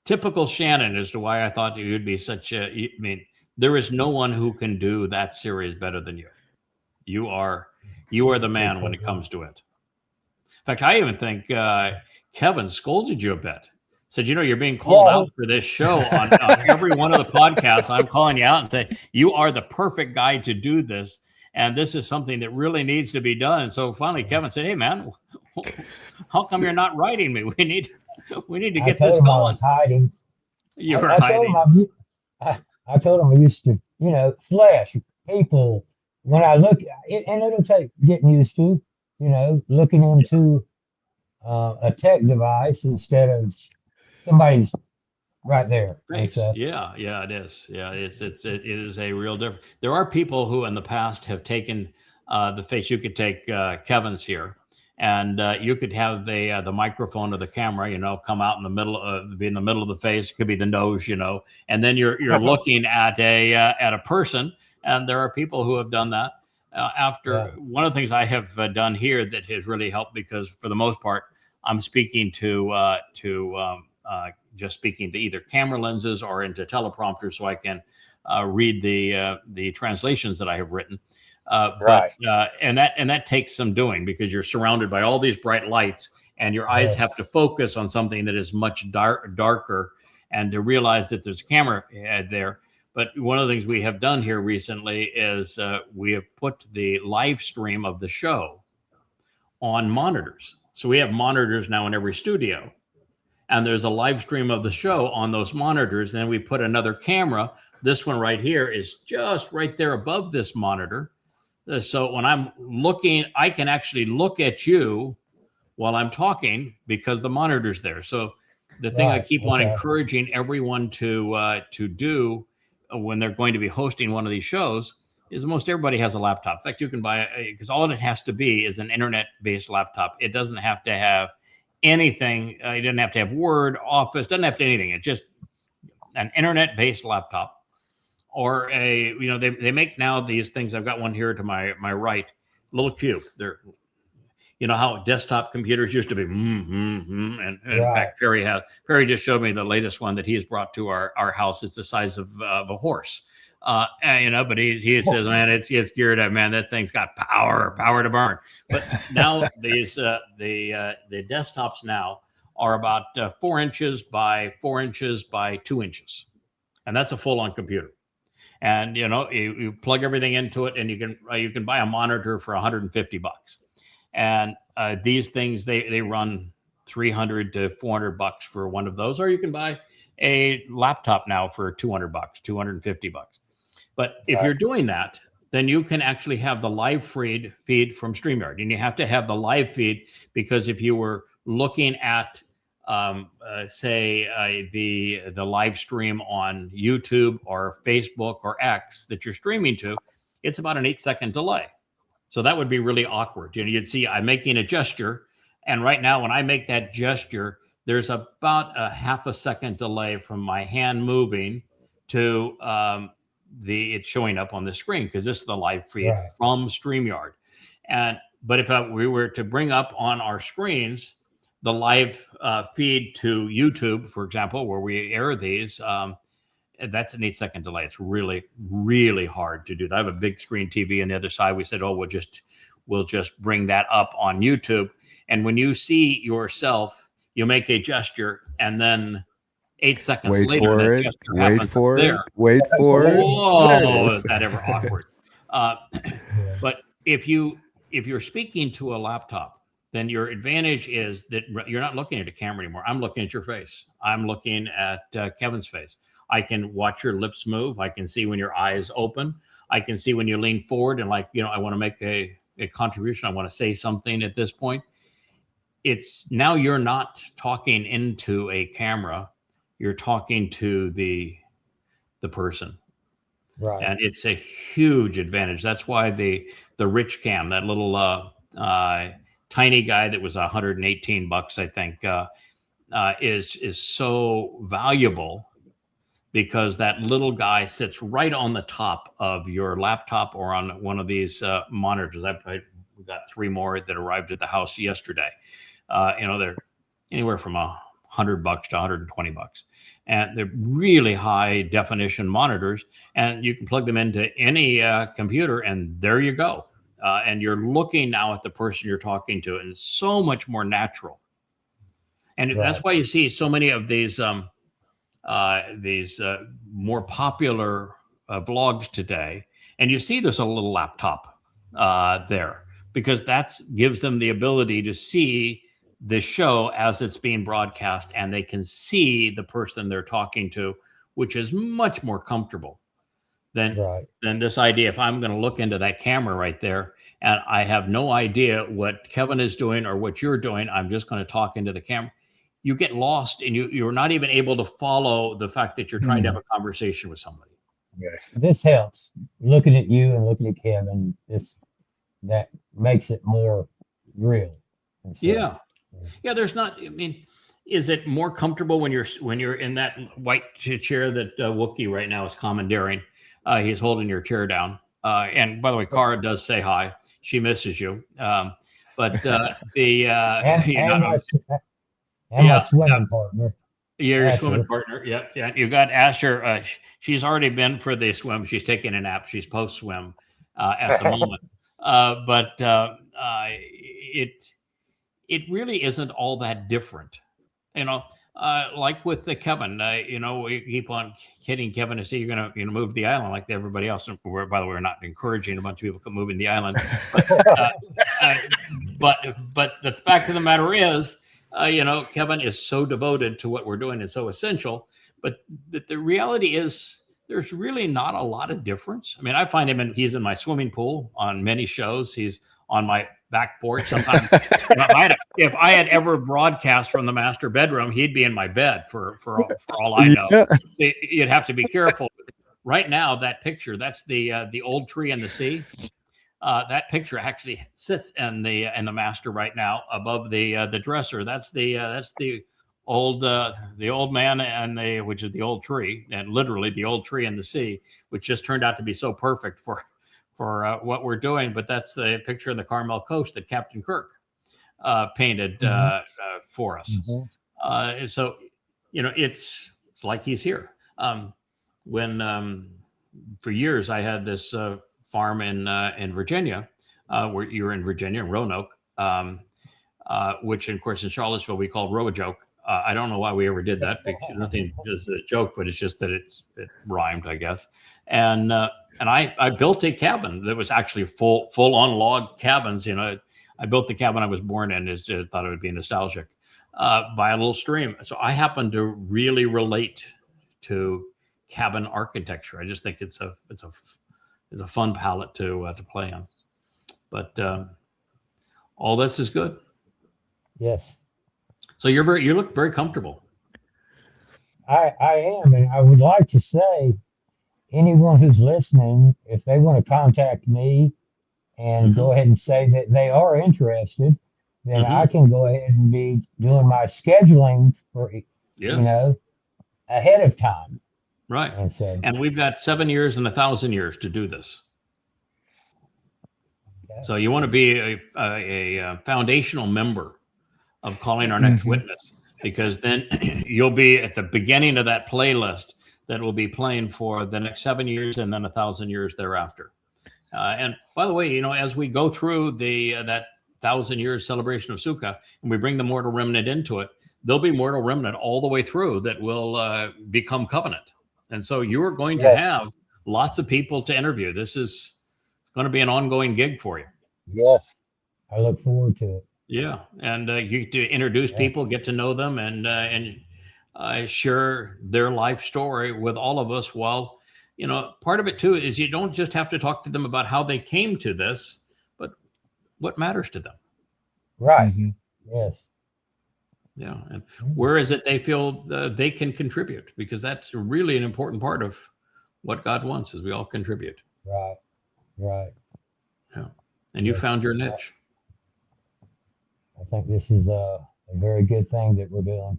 typical Shannon as to why I thought you'd be such a. I mean, there is no one who can do that series better than you. You are the man when it comes to it. In fact, I even think Kevin scolded you a bit. Said, you're being called out for this show on every one of the podcasts. I'm calling you out and say, you are the perfect guy to do this. And this is something that really needs to be done. And so finally, Kevin said, hey, man, how come you're not writing me? We need to get this going. I was hiding. You were hiding. I told him I used to, flesh, people, when I look, and it'll take getting used to, looking into a tech device instead of somebody's right there. Yeah, it is. Yeah, it is a real difference. There are people who in the past have taken the face. You could take Kevin's here, and you could have the microphone or the camera, come out in the middle, be in the middle of the face. It could be the nose, and then you're looking at a person. And there are people who have done that. One of the things I have done here that has really helped, because for the most part, I'm speaking to just speaking to either camera lenses or into teleprompters, so I can read the translations that I have written. But that takes some doing, because you're surrounded by all these bright lights, and your eyes have to focus on something that is much darker, and to realize that there's a camera there. But one of the things we have done here recently is we have put the live stream of the show on monitors. So we have monitors now in every studio, and there's a live stream of the show on those monitors. Then we put another camera. This one right here is just right there above this monitor. So when I'm looking, I can actually look at you while I'm talking because the monitor's there. So the thing I keep on encouraging everyone to do when they're going to be hosting one of these shows is most everybody has a laptop. In fact, you can buy because all it has to be is an internet-based laptop. It doesn't have to have anything. It doesn't have to have Word, Office, doesn't have to anything. It's just an internet-based laptop. Or they make now these things. I've got one here to my right, little cube. They're, how desktop computers used to be. And in fact, Perry just showed me the latest one that he has brought to our house. It's the size of a horse. But he says, man, it's geared up, man. That thing's got power to burn. But now these the desktops now are about 4 inches by 4 inches by 2 inches, and that's a full-on computer. And you plug everything into it, and you can buy a monitor for $150. And these things they run $300 to $400 for one of those, or you can buy a laptop now for $200, $250. But if you're doing that, then you can actually have the live feed from StreamYard, and you have to have the live feed because if you were looking at the live stream on YouTube or Facebook or X that you're streaming to, it's about an 8-second delay. So that would be really awkward. You know, you'd see I'm making a gesture, and right now when I make that gesture, there's about a half a second delay from my hand moving to it showing up on the screen, because this is the live feed from StreamYard. But if we were to bring up on our screens the live feed to YouTube, for example, where we air these, that's an 8-second delay. It's really, really hard to do that. I have a big screen TV on the other side. We said, oh, we'll just bring that up on YouTube. And when you see yourself, you make a gesture, and then 8 seconds later, that gesture happens there. Wait for it. Oh, is that ever awkward? But if you're speaking to a laptop, then your advantage is that you're not looking at a camera anymore. I'm looking at your face. I'm looking at Kevin's face. I can watch your lips move. I can see when your eyes open. I can see when you lean forward and I want to make a contribution. I want to say something at this point. It's now you're not talking into a camera. You're talking to the person. Right. And it's a huge advantage. That's why the rich cam, that little tiny guy that was $118, I think, is so valuable, because that little guy sits right on the top of your laptop or on one of these monitors. I got 3 more that arrived at the house yesterday. They're anywhere from $100 to $120. And they're really high definition monitors, and you can plug them into any computer, and there you go. And you're looking now at the person you're talking to, and it's so much more natural. And that's why you see so many of these more popular vlogs today, and you see there's a little laptop there, because that gives them the ability to see the show as it's being broadcast, and they can see the person they're talking to, which is much more comfortable than this idea. If I'm going to look into that camera right there and I have no idea what Kevin is doing or what you're doing, I'm just going to talk into the camera. You get lost, and you're not even able to follow the fact that you're trying to have a conversation with somebody. This helps. Looking at you and looking at Kevin, that makes it more real. Yeah. There's not. I mean, is it more comfortable when you're in that white chair that Wookie right now is commandeering? He's holding your chair down. And by the way, Cara does say hi. She misses you. But my swimming partner. Your swimming partner. Yeah. You've got Asher. She's already been for the swim. She's taking a nap. She's post swim at the moment. But it really isn't all that different, like with the Kevin. We keep on kidding Kevin to say you're going to move the island like everybody else. And by the way, we're not encouraging a bunch of people to move in the island. But the fact of the matter is, Kevin is so devoted to what we're doing and so essential. But the reality is, there's really not a lot of difference. I mean, I find he's in my swimming pool on many shows. He's on my back porch sometimes. If I had ever broadcast from the master bedroom, he'd be in my bed for all I know. So you'd have to be careful. Right now, that picture, that's the old tree in the sea. That picture actually sits in the master right now above the dresser. That's the old man and which is the old tree, and literally the old tree in the sea, which just turned out to be so perfect for what we're doing. But that's the picture of the Carmel Coast that Captain Kirk painted for us. So it's like he's here. When for years I had this farm in Virginia, where you were in Virginia, in Roanoke, which of course in Charlottesville we called Roanoke. I don't know why we ever did that, because nothing is a joke, but it's just that it rhymed, I guess. And I built a cabin that was actually full on log cabins. I built the cabin I was born in. Thought it would be nostalgic, by a little stream. So I happen to really relate to cabin architecture. I just think it's a fun palette to play on. But all this is good. Yes. So you look very comfortable. I am, and I would like to say, anyone who's listening, if they want to contact me and go ahead and say that they are interested, then I can go ahead and be doing my scheduling for, ahead of time. Right. And so, and we've got 7 years and 1,000 years to do this. okay. So you want to be a foundational member of Calling Our Next Witness, because then you'll be at the beginning of that playlist that will be playing for the next 7 years and then 1,000 years thereafter. And by the way, as we go through that 1,000 years celebration of Sukkah and we bring the mortal remnant into it, there'll be mortal remnant all the way through that will become covenant. And so you are going to have lots of people to interview. This is going to be an ongoing gig for you. Yes, I look forward to it. Yeah, and you get to introduce people, get to know them, and share their life story with all of us. While part of it too is you don't just have to talk to them about how they came to this, but what matters to them. Right. Yes. Yeah, and where is it they feel they can contribute? Because that's really an important part of what God wants, is we all contribute. Right. Right. Yeah, and you found your niche. I think this is a very good thing that we're doing.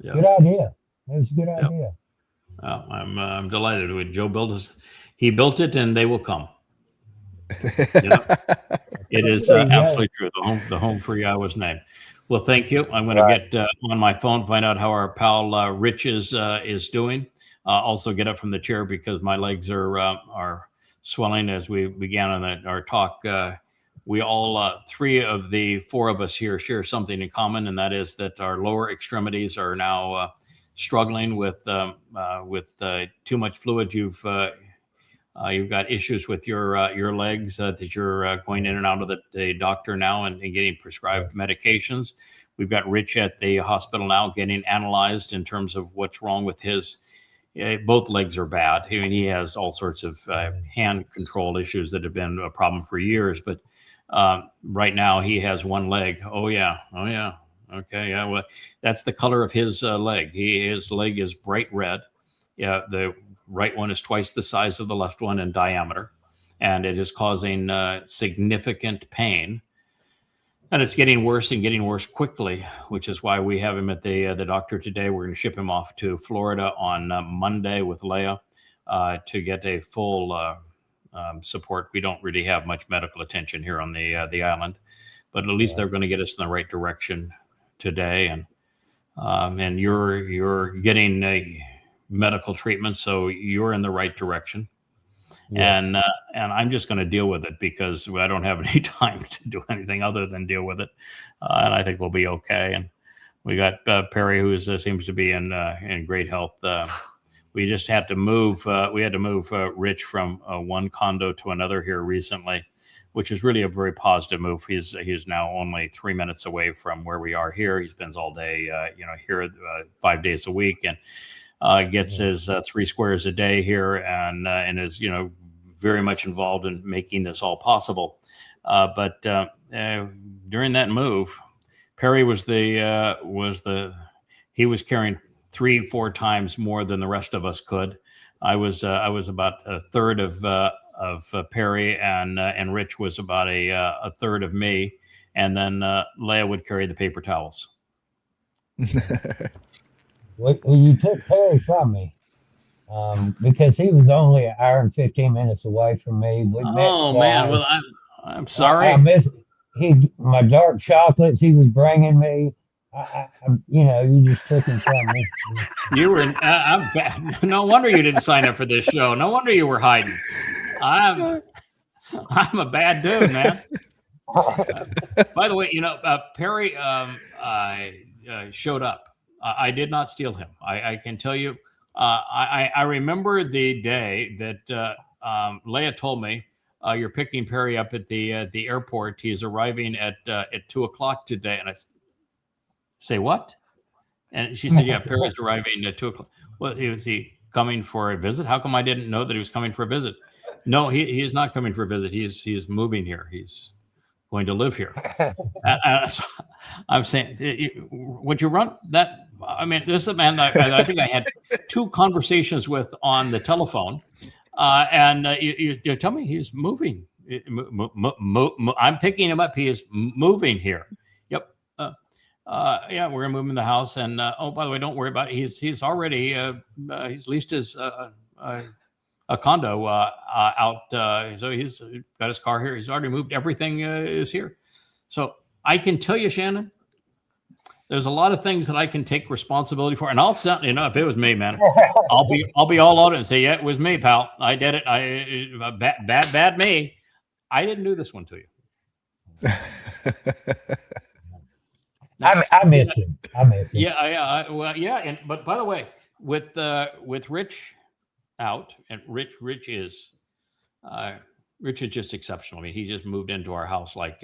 Yeah. Good idea. It was a good idea. I'm delighted with Joe built us. He built it, and they will come. It is absolutely true. The home for Yahweh's name. Well, thank you. I'm going to get on my phone, find out how our pal Rich is doing. Also get up from the chair because my legs are swelling as we began on our talk. We all, 3 of the 4 of us here share something in common, and that is that our lower extremities are now struggling with too much fluid. You've got issues with your legs that you're going in and out of the doctor now and getting prescribed medications. We've got Rich at the hospital now getting analyzed in terms of what's wrong with his. Both legs are bad. I mean, he has all sorts of hand control issues that have been a problem for years. But right now he has one leg. Oh yeah. Okay. Yeah. Well, that's the color of his leg. His leg is bright red. Yeah. The right one is twice the size of the left one in diameter, and it is causing significant pain. And it's getting worse and getting worse quickly, which is why we have him at the doctor today. We're going to ship him off to Florida on Monday with Leah to get a full support. We don't really have much medical attention here on the island, but at least they're going to get us in the right direction today. And you're getting medical treatment, so you're in the right direction. Yes. And I'm just going to deal with it because I don't have any time to do anything other than deal with it. And I think we'll be okay. And we got Perry, who seems to be in great health. We just had to move. We had to move Rich from one condo to another here recently, which is really a very positive move. He's now only 3 minutes away from where we are here. He spends all day, here 5 days a week, and gets his 3 squares a day here, and is very much involved in making this all possible. But during that move, Perry was he was carrying 3-4 times more than the rest of us could. I was about a third of Perry, and Rich was about a third of me, and then Leah would carry the paper towels. Well, you took Perry from me because he was only an hour and 15 minutes away from me. Man, well, I'm sorry. I missed my dark chocolates he was bringing me. You just took him from me. You were. I'm bad. No wonder you didn't sign up for this show. No wonder you were hiding. I'm a bad dude, man. By the way, Perry showed up. I did not steal him. I can tell you. I remember the day that Leah told me you're picking Perry up at the airport. He's arriving at 2:00 today, and I say what? And she said, "Yeah, Perry's arriving at 2:00. Well, is he coming for a visit? How come I didn't know that he was coming for a visit? No, he's not coming for a visit. He's moving here. He's going to live here." So I'm saying, would you run that? I mean, this is a man that I think I had 2 conversations with on the telephone. And you tell me he's moving. I'm picking him up. He is moving here. Yep. Yeah, we're gonna move him in the house. And oh, by the way, don't worry about it. He's already he's leased his a condo out. So he's got his car here. He's already moved. Everything is here. So I can tell you, Shannon, there's a lot of things that I can take responsibility for, and I'll send, you know, if it was me, man, I'll be all on it and say, yeah, it was me, pal. I did it. Bad me. I didn't do this one to you. I miss him. I miss him. Yeah, well, yeah. And but by the way, with Rich out, and Rich is just exceptional. I mean, he just moved into our house like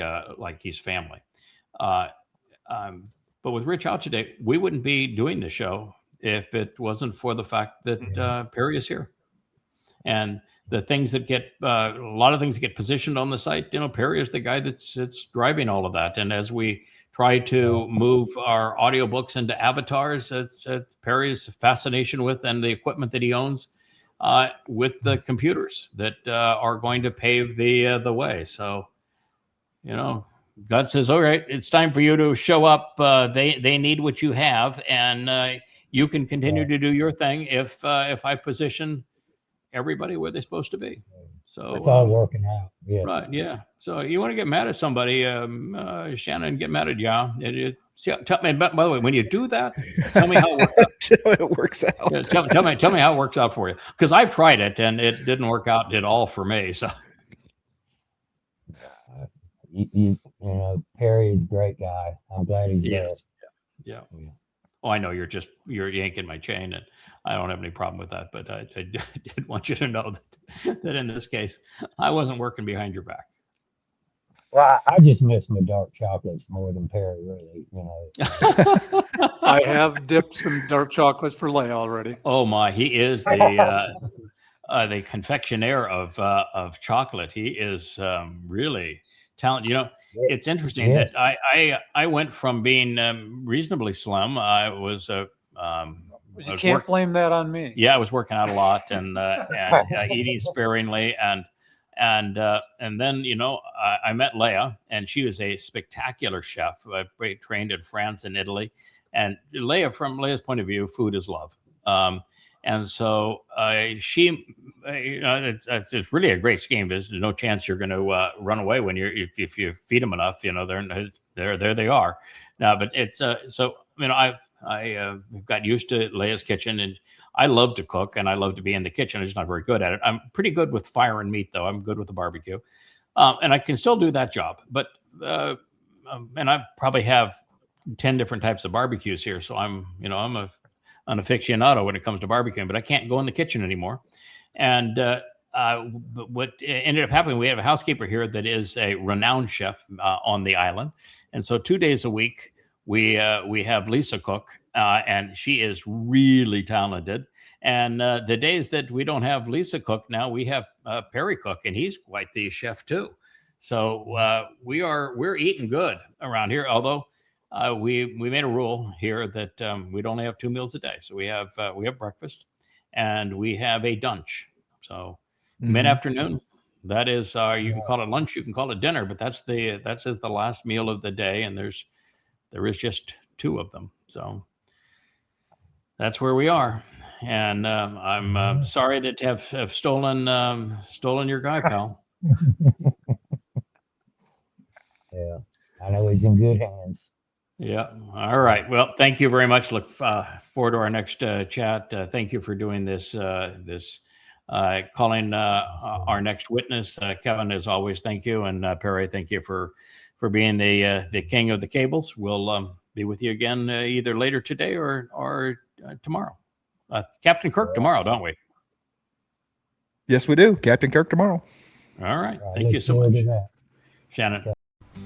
he's family. But with Rich out today, we wouldn't be doing the show if it wasn't for the fact that Perry is here. And the things that get, a lot of things that get positioned on the site, you know, Perry is the guy that's driving all of that. And as we try to move our audiobooks into avatars, it's Perry's fascination with and the equipment that he owns with the computers that are going to pave the way. So, you know, God says, all right, it's time for you to show up. They need what you have, and you can continue to do your thing if I position everybody where they're supposed to be. So it's all working out. Yeah. Right. Yeah. So you want to get mad at somebody, Shannon, get mad at tell me, by the way, when you do that, tell me how it works out. It works out. Yeah, tell me how it works out for you. Because I've tried it and it didn't work out at all for me. So You know, Perry is a great guy. I'm glad he's there. Yeah. Oh, I know you're yanking my chain, and I don't have any problem with that. But I did want you to know that in this case, I wasn't working behind your back. Well, I just miss my dark chocolates more than Perry, really. You know, I have dipped some dark chocolates for Leia already. Oh my, he is the confectioner of chocolate. He is really talented. You know, it's interesting that I went from being reasonably slim. I was you can't blame that on me. Yeah, I was working out a lot and eating sparingly, and then, you know, I met Leia, and she was a spectacular chef. I trained in France and Italy, and Leia, from Leia's point of view, food is love. And so she, you know, it's really a great scheme. There's no chance you're going to run away when if you feed them enough. You know, there they are. Now, but it's so, you know, I got used to Leia's kitchen, and I love to cook and I love to be in the kitchen. I'm just not very good at it. I'm pretty good with fire and meat, though. I'm good with the barbecue, and I can still do that job. But and I probably have 10 different types of barbecues here, so I'm an aficionado when it comes to barbecuing, but I can't go in the kitchen anymore. And what ended up happening, we have a housekeeper here that is a renowned chef on the island. And so 2 days a week, we have Lisa cook, and she is really talented. And the days that we don't have Lisa cook, now we have Perry cook, and he's quite the chef too. So we're eating good around here, although we made a rule here that we'd only have 2 meals a day. So we have breakfast and we have a dunch. So mid-afternoon, that is you can call it lunch, you can call it dinner, but that's the last meal of the day, and there is just 2 of them. So that's where we are. And I'm sorry that have stolen your guy, pal. Yeah, I know he's in good hands. Yeah. All right. Well, thank you very much. Look forward to our next chat. Thank you for doing this. Calling our next witness, Kevin. As always, thank you, and Perry, thank you for being the king of the cables. We'll be with you again either later today or tomorrow. Captain Kirk tomorrow, don't we? Yes, we do. Captain Kirk tomorrow. All right. Thank you so much, Shannon.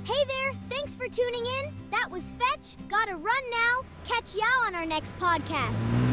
Hey there, thanks for tuning in. That was Fetch. Gotta run now. Catch y'all on our next podcast.